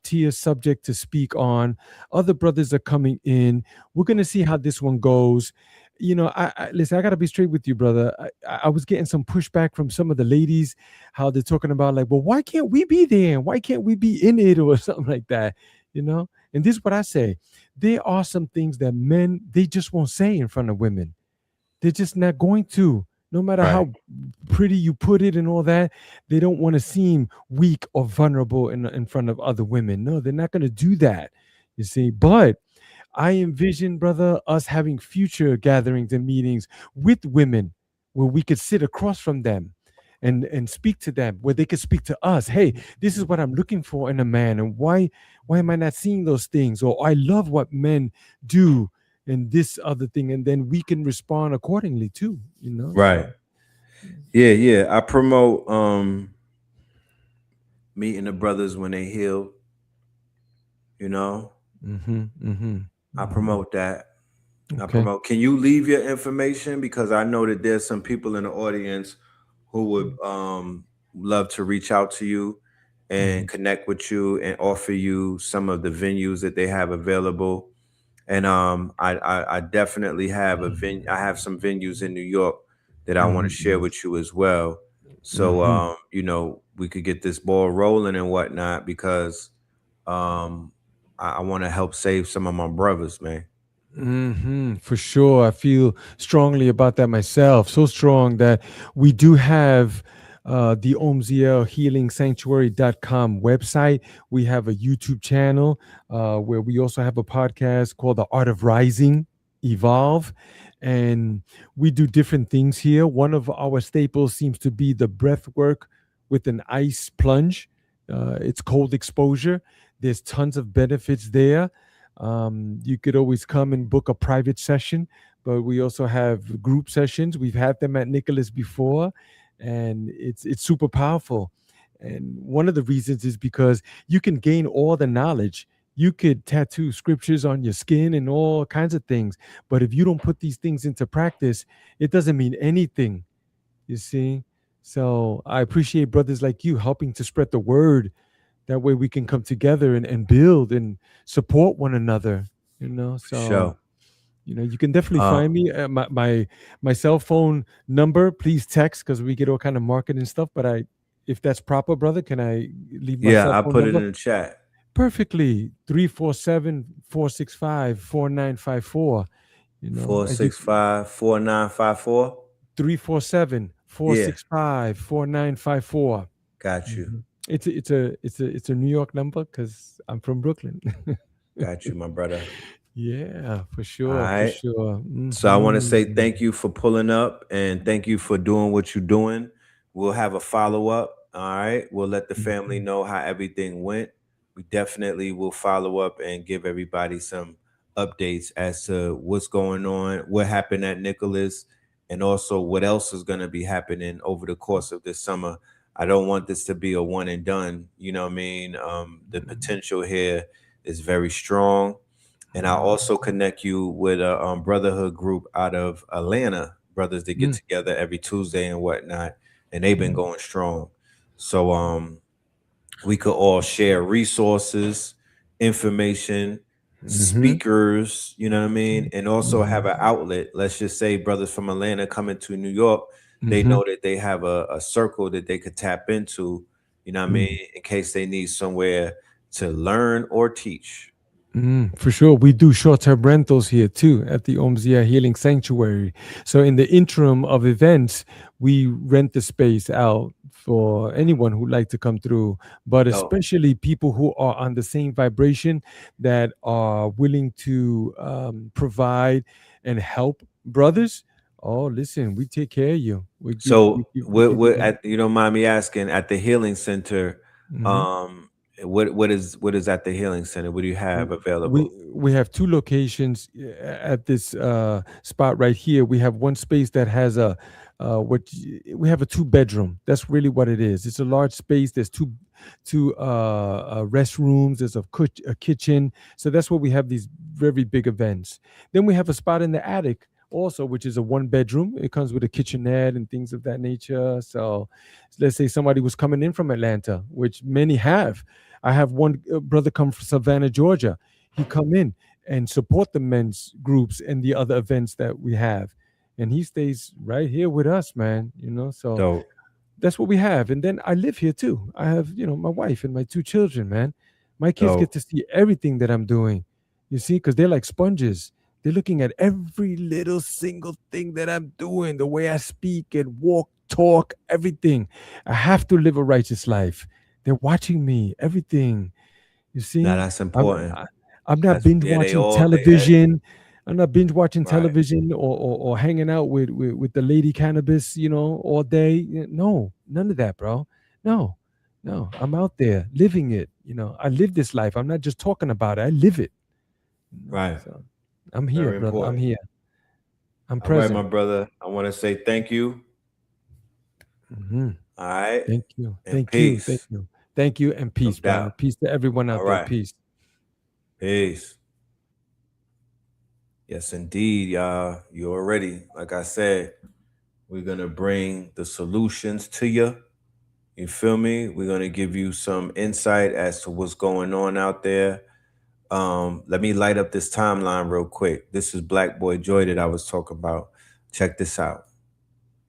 [SPEAKER 17] tier subject to speak on. Other brothers are coming in. We're gonna see how this one goes. I listen. I gotta be straight with you, brother. I was getting some pushback from some of the ladies, how they're talking about like, well, why can't we be there? Why can't we be in it or something like that? And this is what I say: there are some things that men they just won't say in front of women. They're just not going to. No matter
[SPEAKER 4] Right.
[SPEAKER 17] how pretty you put it and all that, they don't want to seem weak or vulnerable in front of other women. No, they're not going to do that. You see, but I envision, brother, us having future gatherings and meetings with women where we could sit across from them and speak to them, where they could speak to us. Hey, this is what I'm looking for in a man, and why am I not seeing those things? Or I love what men do and this other thing, and then we can respond accordingly too,
[SPEAKER 4] Right.
[SPEAKER 17] so
[SPEAKER 4] Yeah. I promote meeting the brothers when they heal, you know.
[SPEAKER 17] mm-hmm, mm-hmm,
[SPEAKER 4] I
[SPEAKER 17] mm-hmm.
[SPEAKER 4] promote that. I
[SPEAKER 17] Okay.
[SPEAKER 4] promote. Can you leave your information? Because I know that there's some people in the audience who would love to reach out to you and
[SPEAKER 17] Mhm.
[SPEAKER 4] connect with you and offer you some of the venues that they have available. And I definitely have I have some venues in New York that I want to share
[SPEAKER 17] Mhm.
[SPEAKER 4] with you as well. So
[SPEAKER 17] Mhm.
[SPEAKER 4] you know, we could get this ball rolling and whatnot because um I want to help save some of my brothers, man.
[SPEAKER 17] For sure. I feel strongly about that myself. So strong that we do have the OMZL Healing Sanctuary.com website. We have a YouTube channel where we also have a podcast called The Art of Rising Evolve. And we do different things here. One of our staples seems to be the breath work with an ice plunge. It's cold exposure. There's tons of benefits there. You could always come and book a private session, but we also have group sessions. We've had them at Nicholas before, and it's super powerful. And one of the reasons is because you can gain all the knowledge. You could tattoo scriptures on your skin and all kinds of things, but if you don't put these things into practice, it doesn't mean anything. You see? So I appreciate brothers like you helping to spread the word. That way we can come together and build and support one another, you know?
[SPEAKER 4] For
[SPEAKER 17] So,
[SPEAKER 4] sure.
[SPEAKER 17] you can definitely
[SPEAKER 4] Uh,
[SPEAKER 17] find me at my cell phone number. Please text because we get all kind of marketing stuff. But if that's proper, brother, can I leave my
[SPEAKER 4] yeah,
[SPEAKER 17] cell
[SPEAKER 4] I
[SPEAKER 17] phone
[SPEAKER 4] put it
[SPEAKER 17] number?
[SPEAKER 4] in the chat.
[SPEAKER 17] Perfectly. 347-465-4954. As you
[SPEAKER 4] 465-4954.
[SPEAKER 17] 347-465-4954.
[SPEAKER 4] Got you.
[SPEAKER 17] It's a New York number because I'm from Brooklyn.
[SPEAKER 4] Got you, my brother.
[SPEAKER 17] Yeah, for
[SPEAKER 4] All
[SPEAKER 17] sure, for
[SPEAKER 4] right.
[SPEAKER 17] sure.
[SPEAKER 4] So I want to say
[SPEAKER 17] Mhm.
[SPEAKER 4] thank you for pulling up and thank you for doing what you're doing. We'll have a follow up. All right. We'll let the family
[SPEAKER 17] Mhm.
[SPEAKER 4] know how everything went. We definitely will follow up and give everybody some updates as to what's going on, what happened at Nicholas, and also what else is going to be happening over the course of this summer. I don't want this to be a one and done. You know what I mean? The potential here is very strong, and I'll also connect you with a brotherhood group out of Atlanta, brothers that get
[SPEAKER 17] Mm,
[SPEAKER 4] together every Tuesday and whatnot, and they've been
[SPEAKER 17] mm,
[SPEAKER 4] going strong. So we could all share resources, information,
[SPEAKER 17] mhm,
[SPEAKER 4] speakers, you know what I mean, and also have an
[SPEAKER 17] mhm,
[SPEAKER 4] outlet. Let's just say brothers from Atlanta coming to New York, they
[SPEAKER 17] mhm,
[SPEAKER 4] know that they have a circle that they could tap into, you know what I mean,
[SPEAKER 17] mm.
[SPEAKER 4] in case they need somewhere to learn or teach.
[SPEAKER 17] For sure. We do short-term rentals here too at the Omzia Healing Sanctuary. So in the interim of events, we rent the space out for anyone who'd like to come through, but
[SPEAKER 4] Dope.
[SPEAKER 17] especially people who are on the same vibration that are willing to provide and help brothers. Oh, listen, we take care of you. We give, we
[SPEAKER 4] So,
[SPEAKER 17] give, we give you
[SPEAKER 4] what
[SPEAKER 17] that.
[SPEAKER 4] at you don't mind me asking, at the healing center,
[SPEAKER 17] Mhm.
[SPEAKER 4] um, what is at the healing center? What do you have
[SPEAKER 17] we
[SPEAKER 4] available?
[SPEAKER 17] we have two locations at this spot right here. We have one space that has we have a two-bedroom. That's really what it is. It's a large space. There's two restrooms. There's a kitchen. So that's where we have these very big events. Then we have a spot in the attic also, which is a one bedroom. It comes with a kitchenette and things of that nature. So let's say somebody was coming in from Atlanta, which many have. I have one brother come from Savannah, Georgia. He come in and support the men's groups and the other events that we have, and he stays right here with us, man. So
[SPEAKER 4] Dope.
[SPEAKER 17] that's what we have. And then I live here too. I have, my wife and my two children, man. My kids get
[SPEAKER 4] Dope.
[SPEAKER 17] to see everything that I'm doing. You see, because they're like sponges. They're looking at every little single thing that I'm doing, the way I speak and walk, talk, everything. I have to live a righteous life. They're watching me, everything. You
[SPEAKER 4] Now
[SPEAKER 17] see,
[SPEAKER 4] that's
[SPEAKER 17] I'm
[SPEAKER 4] important.
[SPEAKER 17] I, I'm not
[SPEAKER 4] That's
[SPEAKER 17] binge
[SPEAKER 4] yeah. They
[SPEAKER 17] watching
[SPEAKER 4] all they
[SPEAKER 17] television. I'm not binge watching
[SPEAKER 4] right.
[SPEAKER 17] television or hanging out with the lady cannabis, all day. No, none of that, bro. No, no. I'm out there living it. I live this life. I'm not just talking about it. I live it.
[SPEAKER 4] Right.
[SPEAKER 17] So I'm here,
[SPEAKER 4] Very
[SPEAKER 17] brother. I'm
[SPEAKER 4] important.
[SPEAKER 17] here. I'm
[SPEAKER 4] All right, my
[SPEAKER 17] present.
[SPEAKER 4] brother. I want to say thank you.
[SPEAKER 17] hmm
[SPEAKER 4] All right,
[SPEAKER 17] Thank you.
[SPEAKER 4] and
[SPEAKER 17] Thank you. Thank
[SPEAKER 4] peace.
[SPEAKER 17] you. Thank you and
[SPEAKER 4] No
[SPEAKER 17] peace, brother.
[SPEAKER 4] doubt.
[SPEAKER 17] Peace to everyone
[SPEAKER 4] All
[SPEAKER 17] out there.
[SPEAKER 4] right.
[SPEAKER 17] Peace.
[SPEAKER 4] Peace. Yes, indeed, y'all. You already, like I said, we're gonna bring the solutions to you. You feel me? We're gonna give you some insight as to what's going on out there. Let me light up this timeline real quick. This is Black Boy Joy that I was talking about. Check this out.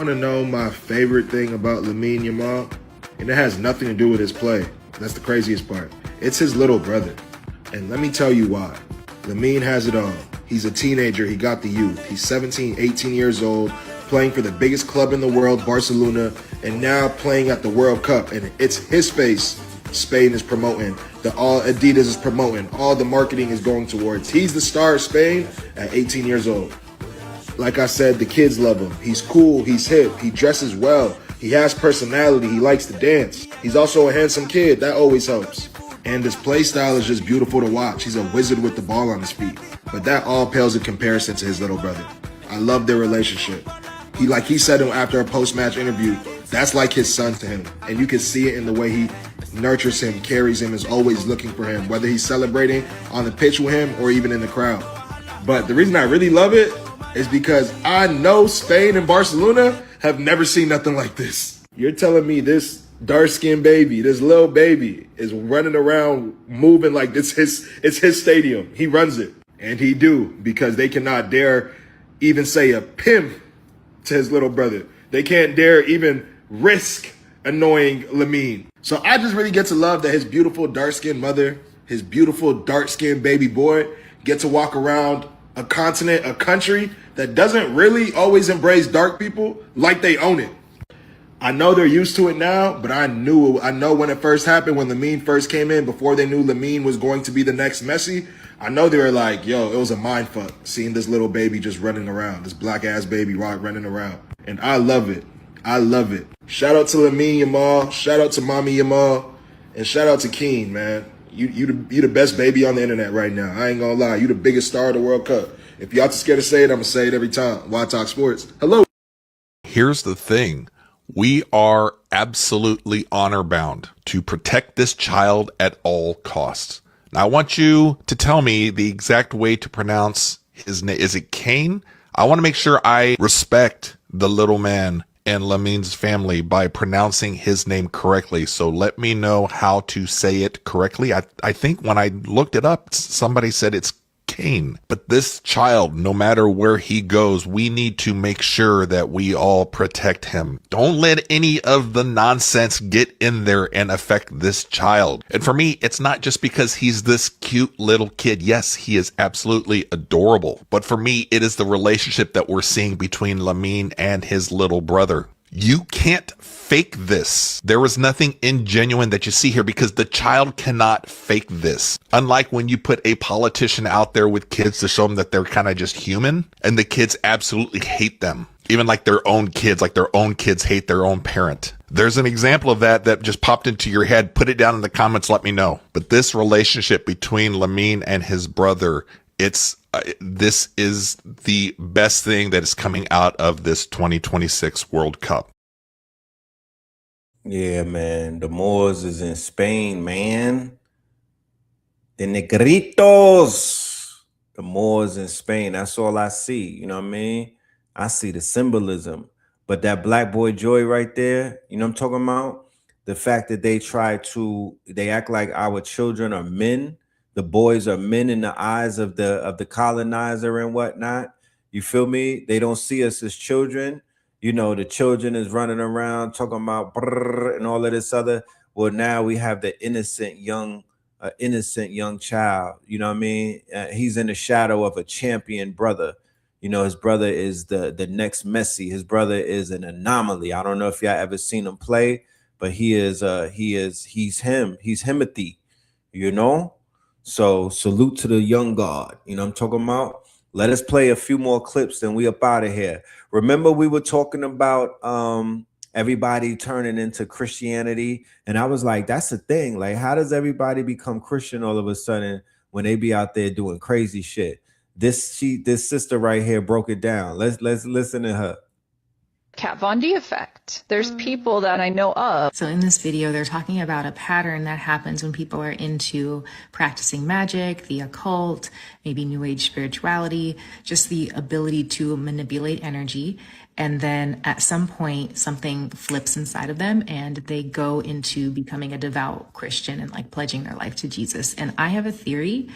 [SPEAKER 18] Want to know my favorite thing about Lamine Yamal? And it has nothing to do with his play. That's the craziest part. It's his little brother. And let me tell you why. Lamine has it all. He's a teenager. He got the youth. He's 17, 18 years old, playing for the biggest club in the world, Barcelona, and now playing at the World Cup. And it's his face Spain is promoting, all Adidas is promoting, all the marketing is going towards. He's the star of Spain at 18 years old. Like I said, the kids love him. He's cool, he's hip, he dresses well, he has personality, he likes to dance. He's also a handsome kid, that always helps. And his play style is just beautiful to watch. He's a wizard with the ball on his feet. But that all pales in comparison to his little brother. I love their relationship. He said after a post-match interview, that's like his son to him. And you can see it in the way he nurtures him, carries him, is always looking for him, whether he's celebrating on the pitch with him or even in the crowd. But the reason I really love it is because I know Spain and Barcelona have never seen nothing like this. You're telling me this dark-skinned baby, this little baby, is running around moving like it's his stadium. He runs it. And he do, because they cannot dare even say a pimp to his little brother. They can't dare even risk annoying Lamine. So I just really get to love that his beautiful dark-skinned mother, his beautiful dark-skinned baby boy, get to walk around a continent, a country that doesn't really always embrace dark people like they own it. I know they're used to it now, but I know when it first happened, when Lamine first came in, before they knew Lamine was going to be the next Messi, I know they were like, yo, it was a mind fuck seeing this little baby just running around, this black ass baby rock running around. And I love it. I love it. Shout out to Lamine Yamal, shout out to Mommy Yamal, and shout out to Keen, man. You the best baby on the internet right now. I ain't gonna lie. You the biggest star of the World Cup. If y'all too scared to say it, I'm gonna say it every time. Why Talk Sports? Hello.
[SPEAKER 19] Here's the thing. We are absolutely honor bound to protect this child at all costs. Now, I want you to tell me the exact way to pronounce his name. Is it Kane? I want to make sure I respect the little man and Lamine's family by pronouncing his name correctly. So let me know how to say it correctly. I think when I looked it up, somebody said it's Kane. But this child, no matter where he goes, we need to make sure that we all protect him. Don't let any of the nonsense get in there and affect this child. And for me, it's not just because he's this cute little kid. Yes, he is absolutely adorable. But for me, it is the relationship that we're seeing between Lamine and his little brother. You can't fake this. There is nothing ingenuine that you see here because the child cannot fake this. Unlike when you put a politician out there with kids to show them that they're kind of just human, and the kids absolutely hate them. Even like their own kids hate their own parent. There's an example of that just popped into your head. Put it down in the comments, let me know. But this relationship between Lamine and his brother, this is the best thing that is coming out of this 2026 World Cup.
[SPEAKER 4] Yeah, man. The Moors is in Spain, man. The Negritos. The Moors in Spain. That's all I see. You know what I mean? I see the symbolism. But that Black Boy Joy right there, you know what I'm talking about? The fact that they act like our children are men. The boys are men in the eyes of the colonizer and whatnot. You feel me? They don't see us as children. You know, the children is running around talking about brrr and all of this other. Well, now we have the innocent young child. You know what I mean? He's in the shadow of a champion brother. You know, his brother is the next Messi. His brother is an anomaly. I don't know if y'all ever seen him play, but he's him. He's Himothy, you know? So salute to the young God. You know what I'm talking about? Let us play a few more clips, then we up out of here. Remember, we were talking about everybody turning into Christianity, and I was like, that's the thing. Like, how does everybody become Christian all of a sudden when they be out there doing crazy shit? This sister right here broke it down. Let's listen to her.
[SPEAKER 20] Kat Von D effect. There's people that I know of.
[SPEAKER 21] So in this video, they're talking about a pattern that happens when people are into practicing magic, the occult, maybe new age spirituality, just the ability to manipulate energy. And then at some point, something flips inside of them and they go into becoming a devout Christian and like pledging their life to Jesus. And I have a theory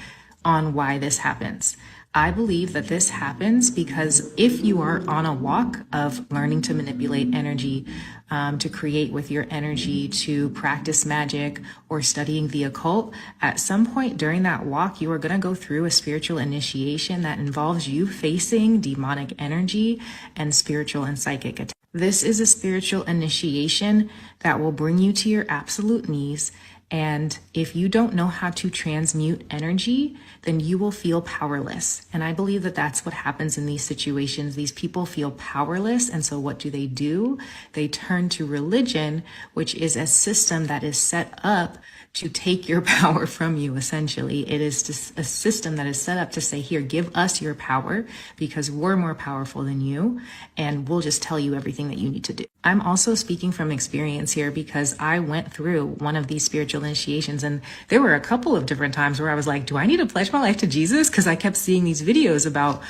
[SPEAKER 21] on why this happens. I believe that this happens because if you are on a walk of learning to manipulate energy, to create with your energy, to practice magic or studying the occult, at some point during that walk, you are going to go through a spiritual initiation that involves you facing demonic energy and spiritual and psychic attacks. This is a spiritual initiation that will bring you to your absolute knees. And if you don't know how to transmute energy, then you will feel powerless. And I believe that that's what happens in these situations. These people feel powerless. And so what do? They turn to religion, which is a system that is set up to take your power from you, essentially. It is just a system that is set up to say, here, give us your power because we're more powerful than you, and we'll just tell you everything that you need to do. I'm also speaking from experience here because I went through one of these spiritual initiations, and there were a couple of different times where I was like, do I need to pledge my life to Jesus? Because I kept seeing these videos about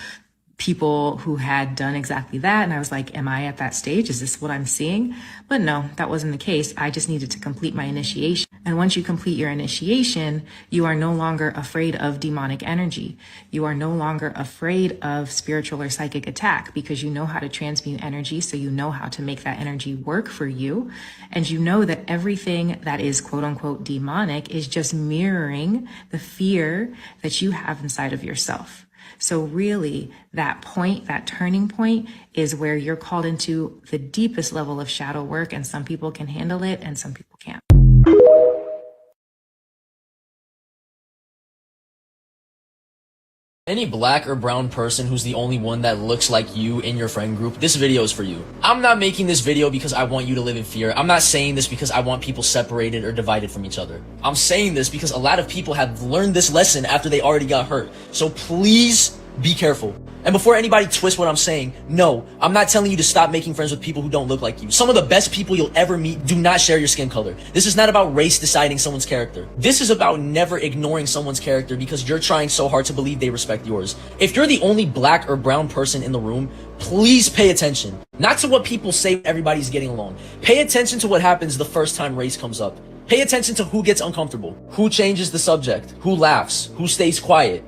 [SPEAKER 21] people who had done exactly that. And I was like, am I at that stage? Is this what I'm seeing? But no, that wasn't the case. I just needed to complete my initiation. And once you complete your initiation, you are no longer afraid of demonic energy. You are no longer afraid of spiritual or psychic attack because you know how to transmute energy. So you know how to make that energy work for you. And you know that everything that is quote unquote demonic is just mirroring the fear that you have inside of yourself. So really, that point, that turning point is where you're called into the deepest level of shadow work, and some people can handle it and some people can't.
[SPEAKER 12] Any black or brown person who's the only one that looks like you in your friend group, this video is for you. I'm not making this video because I want you to live in fear. I'm not saying this because I want people separated or divided from each other. I'm saying this because a lot of people have learned this lesson after they already got hurt. So please be careful. And before anybody twists what I'm saying, no, I'm not telling you to stop making friends with people who don't look like you. Some of the best people you'll ever meet do not share your skin color. This is not about race deciding someone's character. This is about never ignoring someone's character because you're trying so hard to believe they respect yours. If you're the only black or brown person in the room, please pay attention. Not to what people say when everybody's getting along. Pay attention to what happens the first time race comes up. Pay attention to who gets uncomfortable, who changes the subject, who laughs, who stays quiet,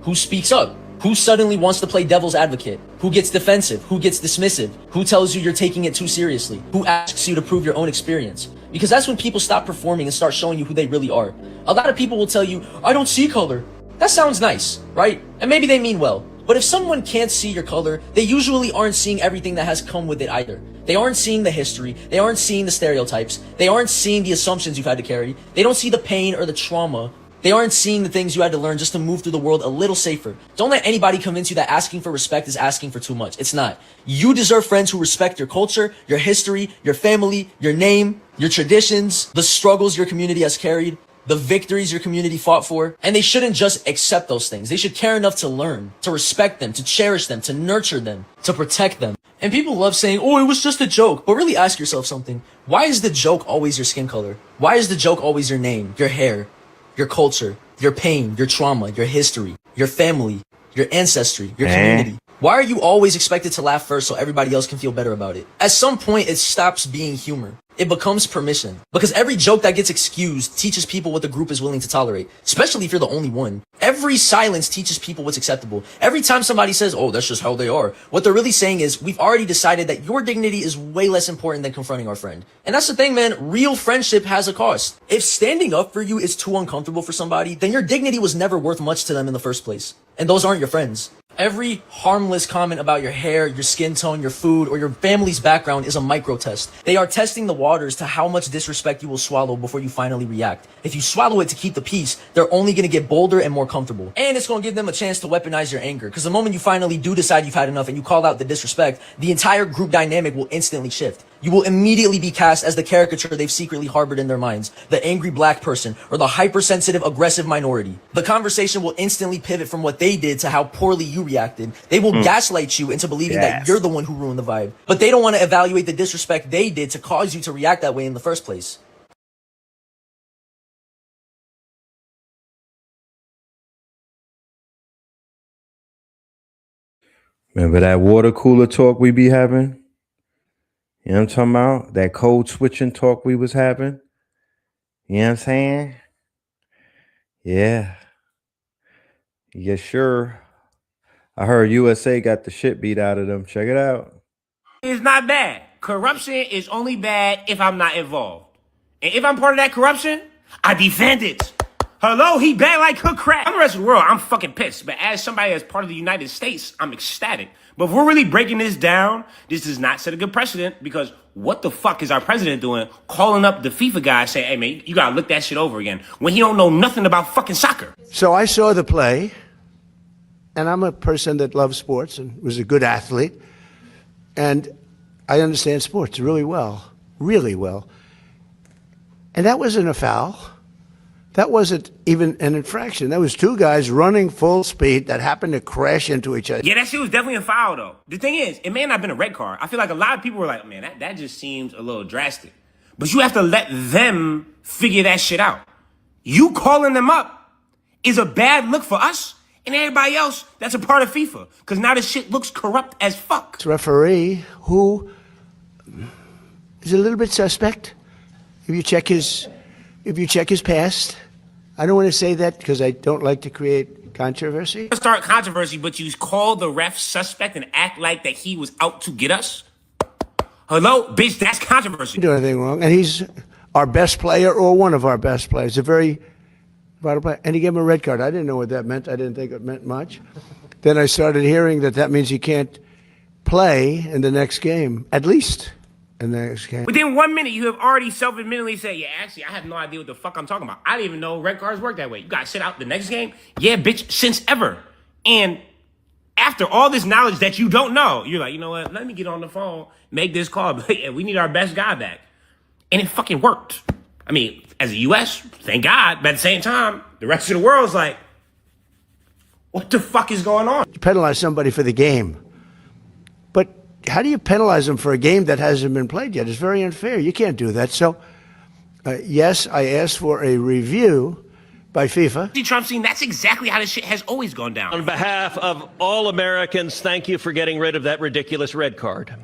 [SPEAKER 12] who speaks up. Who suddenly wants to play devil's advocate? Who gets defensive? Who gets dismissive? Who tells you you're taking it too seriously? Who asks you to prove your own experience? Because that's when people stop performing and start showing you who they really are. A lot of people will tell you, I don't see color. That sounds nice, right? And maybe they mean well. But if someone can't see your color, they usually aren't seeing everything that has come with it either. They aren't seeing the history. They aren't seeing the stereotypes. They aren't seeing the assumptions you've had to carry. They don't see the pain or the trauma. They aren't seeing the things you had to learn just to move through the world a little safer. Don't let anybody convince you that asking for respect is asking for too much. It's not. You deserve friends who respect your culture, your history, your family, your name, your traditions, the struggles your community has carried, the victories your community fought for. And they shouldn't just accept those things. They should care enough to learn, to respect them, to cherish them, to nurture them, to protect them. And people love saying, oh, it was just a joke. But really ask yourself something. Why is the joke always your skin color? Why is the joke always your name, your hair, your culture, your pain, your trauma, your history, your family, your ancestry, your community? Why are you always expected to laugh first so everybody else can feel better about it? At some point, it stops being humor. It becomes permission. Because every joke that gets excused teaches people what the group is willing to tolerate, especially if you're the only one. Every silence teaches people what's acceptable. Every time somebody says, oh, that's just how they are, what they're really saying is, we've already decided that your dignity is way less important than confronting our friend. And that's the thing, man. Real friendship has a cost. If standing up for you is too uncomfortable for somebody, then your dignity was never worth much to them in the first place. And those aren't your friends. Every harmless comment about your hair, your skin tone, your food, or your family's background is a micro test. They are testing the waters to how much disrespect you will swallow before you finally react. If you swallow it to keep the peace, they're only going to get bolder and more comfortable. And it's going to give them a chance to weaponize your anger. Because the moment you finally do decide you've had enough and you call out the disrespect, the entire group dynamic will instantly shift. You will immediately be cast as the caricature they've secretly harbored in their minds, the angry black person, or the hypersensitive aggressive minority. The conversation will instantly pivot from what they did to how poorly you reacted. They will gaslight you into believing that you're the one who ruined the vibe. But they don't want to evaluate the disrespect they did to cause you to react that way in the first place.
[SPEAKER 4] Remember that water cooler talk we be having? You know what I'm talking about? That code switching talk we was having? You know what I'm saying? Yeah. Yeah, sure. I heard USA got the shit beat out of them. Check it out.
[SPEAKER 1] It's not bad. Corruption is only bad if I'm not involved. And if I'm part of that corruption, I defend it. Hello, he bad like hook crack. I'm the rest of the world, I'm fucking pissed. But as somebody that's part of the United States, I'm ecstatic. But if we're really breaking this down, this does not set a good precedent because what the fuck is our president doing calling up the FIFA guy saying, hey man, you gotta look that shit over again when he don't know nothing about fucking soccer.
[SPEAKER 3] So I saw the play, and I'm a person that loves sports and was a good athlete, and I understand sports really well, really well. And that wasn't a foul. That wasn't even an infraction. That was two guys running full speed that happened to crash into each other.
[SPEAKER 1] Yeah, that shit was definitely a foul, though. The thing is, it may not have been a red card. I feel like a lot of people were like, man, that just seems a little drastic. But you have to let them figure that shit out. You calling them up is a bad look for us and everybody else that's a part of FIFA. Because now this shit looks corrupt as fuck.
[SPEAKER 3] This referee who is a little bit suspect. If you check his past, I don't want to say that because I don't like to create controversy.
[SPEAKER 1] Start controversy, but you call the ref suspect and act like that he was out to get us? Hello? Bitch, that's controversy.
[SPEAKER 3] He didn't do anything wrong. And he's our best player or one of our best players. A very vital player. And he gave him a red card. I didn't know what that meant. I didn't think it meant much. Then I started hearing that means he can't play in the next game, at least. In the next game.
[SPEAKER 1] Within 1 minute, you have already self-admittedly said, yeah, actually, I have no idea what the fuck I'm talking about. I didn't even know red cards work that way. You gotta sit out the next game? Yeah, bitch, since ever. And after all this knowledge that you don't know, you're like, you know what? Let me get on the phone, make this call. But yeah, we need our best guy back. And it fucking worked. I mean, as a U.S., thank God. But at the same time, the rest of the world's like, what the fuck is going on?
[SPEAKER 3] You penalize somebody for the game. But how do you penalize them for a game that hasn't been played yet? It's very unfair. You can't do that. So, yes, I asked for a review by FIFA.
[SPEAKER 1] See, Trump, that's exactly how this shit has always gone down.
[SPEAKER 22] On behalf of all Americans, thank you for getting rid of that ridiculous red card.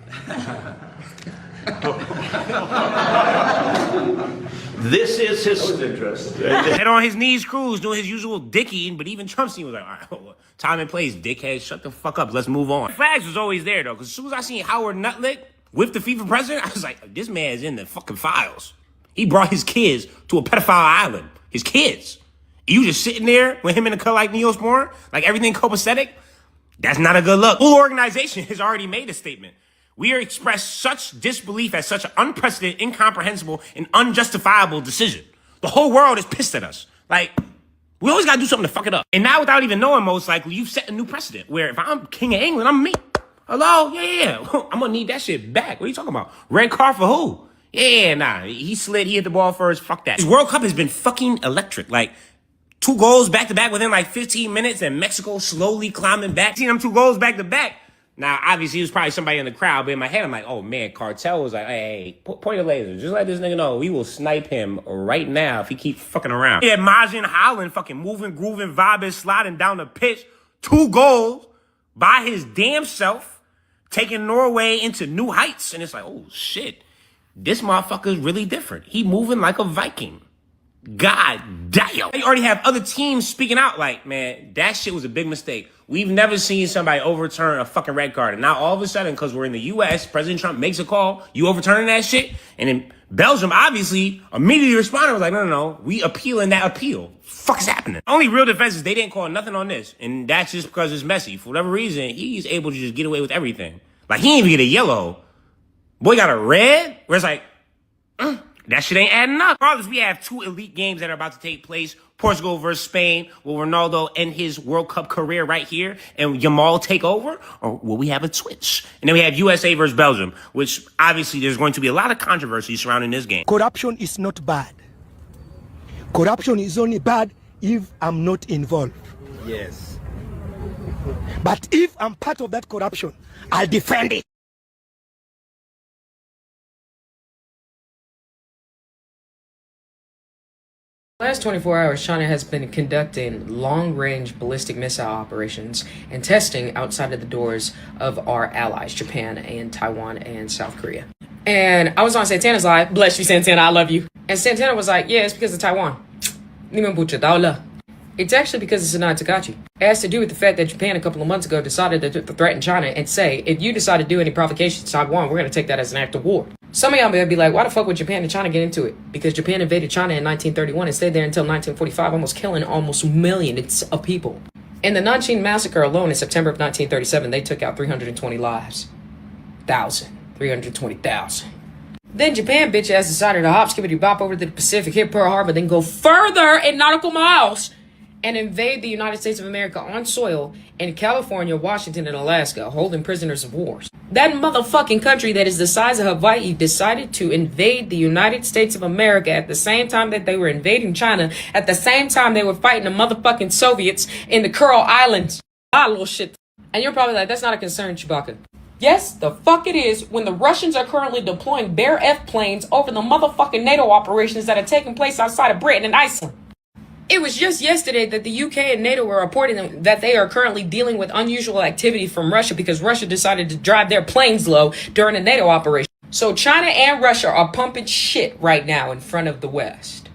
[SPEAKER 22] This is his... That was interesting.
[SPEAKER 1] Head on his knees, Cruz, doing his usual dick eating, but even Trump was like, all right, well, time and place, dickhead, shut the fuck up, let's move on. Flags was always there, though, because as soon as I seen Howard Nutlick with the FIFA president, I was like, this man is in the fucking files. He brought his kids to a pedophile island. His kids. You just sitting there with him in a cut like Neosporin, like everything copacetic? That's not a good look. The whole organization has already made a statement. We are expressed such disbelief at such an unprecedented, incomprehensible, and unjustifiable decision. The whole world is pissed at us. Like, we always gotta do something to fuck it up. And now, without even knowing, most likely, you've set a new precedent where if I'm king of England, I'm me. Hello? Yeah. I'm gonna need that shit back. What are you talking about? Red card for who? Yeah, nah. He slid, he hit the ball first. Fuck that. This World Cup has been fucking electric. Like, 2 goals back to back within like 15 minutes and Mexico slowly climbing back. Seeing them 2 goals back to back. Now, obviously, it was probably somebody in the crowd, but in my head, I'm like, oh, man, Cartel was like, hey, point your laser. Just let this nigga know we will snipe him right now if he keeps fucking around. Yeah, Majin Holland fucking moving, grooving, vibing, sliding down the pitch. 2 goals by his damn self, taking Norway into new heights. And it's like, oh, shit, this motherfucker is really different. He moving like a Viking. God damn. You already have other teams speaking out like, man, that shit was a big mistake. We've never seen somebody overturn a fucking red card. And now all of a sudden, because we're in the U.S., President Trump makes a call, you overturning that shit? And then Belgium obviously immediately responded, was like, no, we appealing that appeal. Fuck is happening? Only real defense is they didn't call nothing on this. And that's just because it's messy. For whatever reason, he's able to just get away with everything. Like, he didn't even get a yellow. Boy got a red, where it's like, that shit ain't adding up. Regardless, we have 2 elite games that are about to take place. Portugal versus Spain. Will Ronaldo end his World Cup career right here and Yamal take over? Or will we have a switch? And then we have USA versus Belgium, which obviously there's going to be a lot of controversy surrounding this game.
[SPEAKER 23] Corruption is not bad. Corruption is only bad if I'm not involved.
[SPEAKER 1] Yes.
[SPEAKER 23] But if I'm part of that corruption, I'll defend it.
[SPEAKER 24] The last 24 hours, China has been conducting long-range ballistic missile operations and testing outside of the doors of our allies, Japan and Taiwan and South Korea. And I was on Santana's live. Bless you, Santana. I love you. And Santana was like, yeah, it's because of Taiwan. It's actually because it's a Natagachi. It has to do with the fact that Japan a couple of months ago decided to threaten China and say, if you decide to do any provocation to Taiwan, we're going to take that as an act of war. Some of y'all may be like, why the fuck would Japan and China get into it? Because Japan invaded China in 1931 and stayed there until 1945, almost killing almost millions of people. In the Nanjing Massacre alone in September of 1937, they took out 320 lives. 320,000. Then Japan bitch ass decided to hop, skippity bop over to the Pacific, hit Pearl Harbor, then go further in nautical miles and invade the United States of America on soil in California, Washington, and Alaska, holding prisoners of war. That motherfucking country that is the size of Hawaii decided to invade the United States of America at the same time that they were invading China, at the same time they were fighting the motherfucking Soviets in the Kuril Islands. Ah, little shit. And you're probably like, that's not a concern, Chewbacca. Yes, the fuck it is, when the Russians are currently deploying Bear F planes over the motherfucking NATO operations that are taking place outside of Britain and Iceland. It was just yesterday that the UK and NATO were reporting that they are currently dealing with unusual activity from Russia because Russia decided to drive their planes low during a NATO operation. So China and Russia are pumping shit right now in front of the West.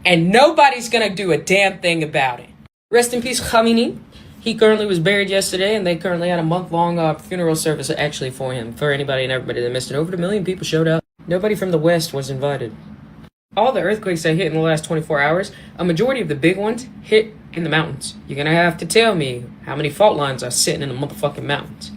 [SPEAKER 24] And nobody's gonna do a damn thing about it. Rest in peace, Khamenei. He currently was buried yesterday, and they currently had a month-long funeral service actually for him. For anybody and everybody that missed it, over 1 million people showed up. Nobody from the West was invited. All the earthquakes that hit in the last 24 hours, a majority of the big ones hit in the mountains. You're gonna have to tell me how many fault lines are sitting in the motherfucking mountains.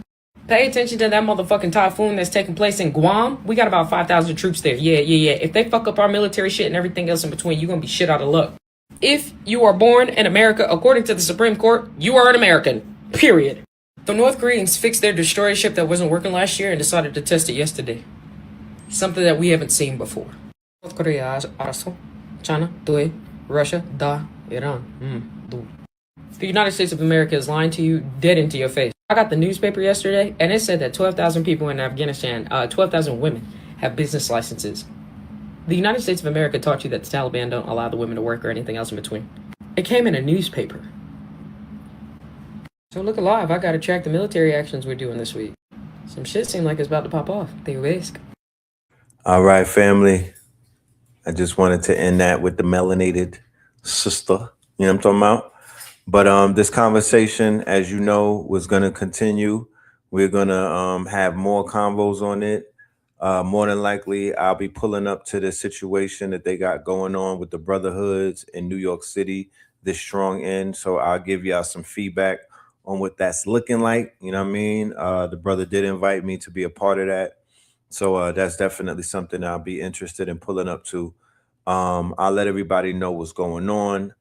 [SPEAKER 24] Pay attention to that motherfucking typhoon that's taking place in Guam. We got about 5,000 troops there. Yeah. If they fuck up our military shit and everything else in between, you're gonna be shit out of luck. If you are born in America, according to the Supreme Court, you are an American. Period. The North Koreans fixed their destroyer ship that wasn't working last year and decided to test it yesterday. Something that we haven't seen before. North Korea, also, China, Doi, Russia, Da, Iran, Do. The United States of America is lying to you dead into your face. I got the newspaper yesterday, and it said that 12,000 people in Afghanistan, 12,000 women, have business licenses. The United States of America taught you that the Taliban don't allow the women to work or anything else in between. It came in a newspaper. So look alive, I gotta track the military actions we're doing this week. Some shit seemed like it's about to pop off. They risk.
[SPEAKER 4] All right, family. I just wanted to end that with the melanated sister. You know what I'm talking about? But this conversation, as you know, was going to continue. We're going to have more convos on it. More than likely, I'll be pulling up to the situation that they got going on with the brotherhoods in New York City this strong end. So I'll give y'all some feedback on what that's looking like. You know what I mean? The brother did invite me to be a part of that. So that's definitely something I'll be interested in pulling up to. I'll let everybody know what's going on.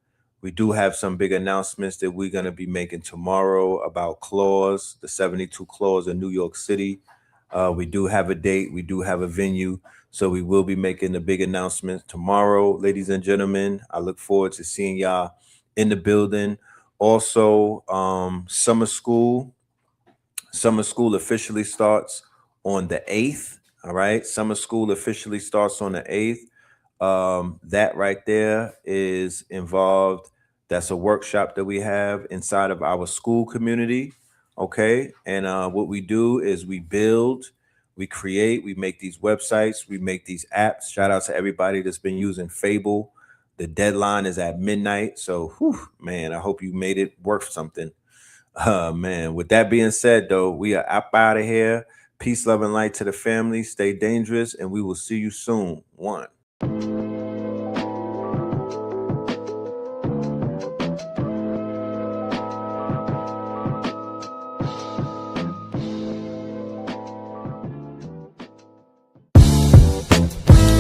[SPEAKER 4] We do have some big announcements that we're going to be making tomorrow about claws, the 72 claws in New York City. We do have a date. We do have a venue. So we will be making the big announcements tomorrow, ladies and gentlemen. I look forward to seeing y'all in the building. Also, summer school officially starts on the 8th. All right. Summer school officially starts on the 8th. That right there is involved. That's a workshop that we have inside of our school community. Okay. And what we do is we build, we create, we make these websites, we make these apps. Shout out to everybody that's been using Fable. The deadline is at midnight. So, man, I hope you made it worth something. Man, with that being said, though, we are up out of here. Peace, love, and light to the family. Stay dangerous, and we will see you soon. One.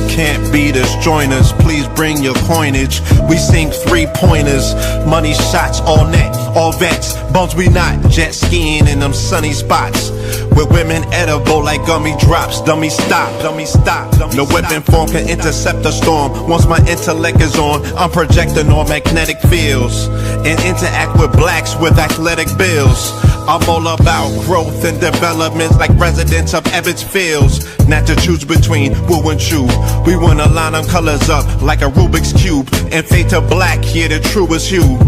[SPEAKER 2] Can't beat us, join us, please bring your coinage. We sing 3-pointers, money shots, all net, all vets. Bumps we not, jet skiing in them sunny spots. With women edible like gummy drops. Dummy stop, dummy stop. No weapon form can intercept a storm. Once my intellect is on, I'm projecting on magnetic fields. And interact with blacks with athletic bills. I'm all about growth and development like residents of Ebbets Fields. Not to choose between woo and chew. We wanna line them colors up like a Rubik's Cube. And fade to black, here the truest hue.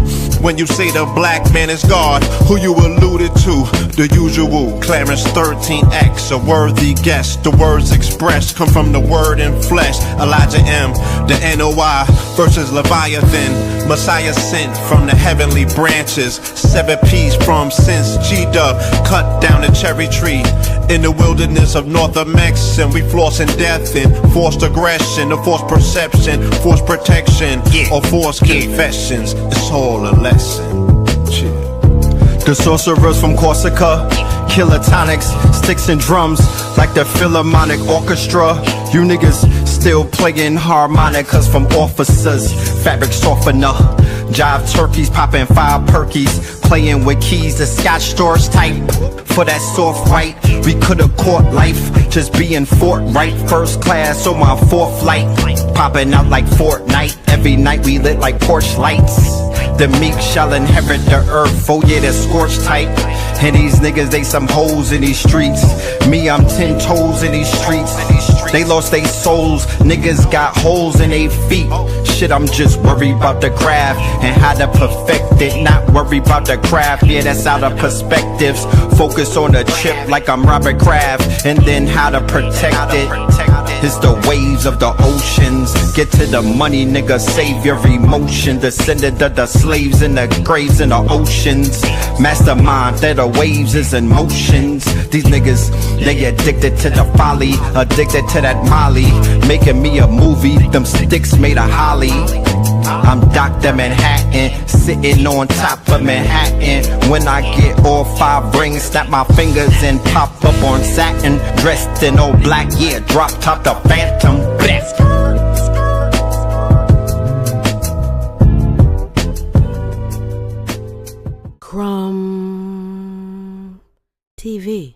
[SPEAKER 2] When you say the black man is God, who you alluded to? The usual Clarence 13X, a worthy guess. The words expressed come from the word in flesh. Elijah M, the NOI versus Leviathan. Messiah sent from the heavenly branches. 7 P's from since G-Dub cut down the cherry tree. In the wilderness of North Amex, and we flossing death and forced aggression, or forced perception, forced protection, or forced confessions. It's all a lesson.
[SPEAKER 5] The sorcerers from Corsica, killer tonics, sticks and drums, like the Philharmonic Orchestra. You niggas still playing harmonicas from officers, fabric softener. Jive turkeys, popping 5 perkies, playing with keys, the Scotch storage type. For that soft white, we could've caught life, just being forthright. First class on my 4th flight, popping out like Fortnite. Every night we lit like porch lights. The meek shall inherit the earth, oh yeah, the scorched type. And these niggas, they some hoes in these streets. Me, I'm 10 toes in these streets. They lost their souls, niggas got holes in their feet. Shit, I'm just worried about the craft and how to perfect it. Not worried about the craft, yeah, that's out of perspectives. Focus on the chip like I'm Robert Kraft, and then how to protect it. It's the waves of the oceans. Get to the money, nigga, save your emotion. Descendant of the slaves in the graves in the oceans. Mastermind that the waves is in motions. These niggas, they addicted to the folly, addicted to that molly. Making me a movie, them sticks made of holly. I'm Dr. Manhattan, sitting on top of Manhattan. When I get all 5 rings, snap my fingers and pop up on satin. Dressed in all black, yeah, drop top the Phantom. Bless.
[SPEAKER 6] Crumb TV.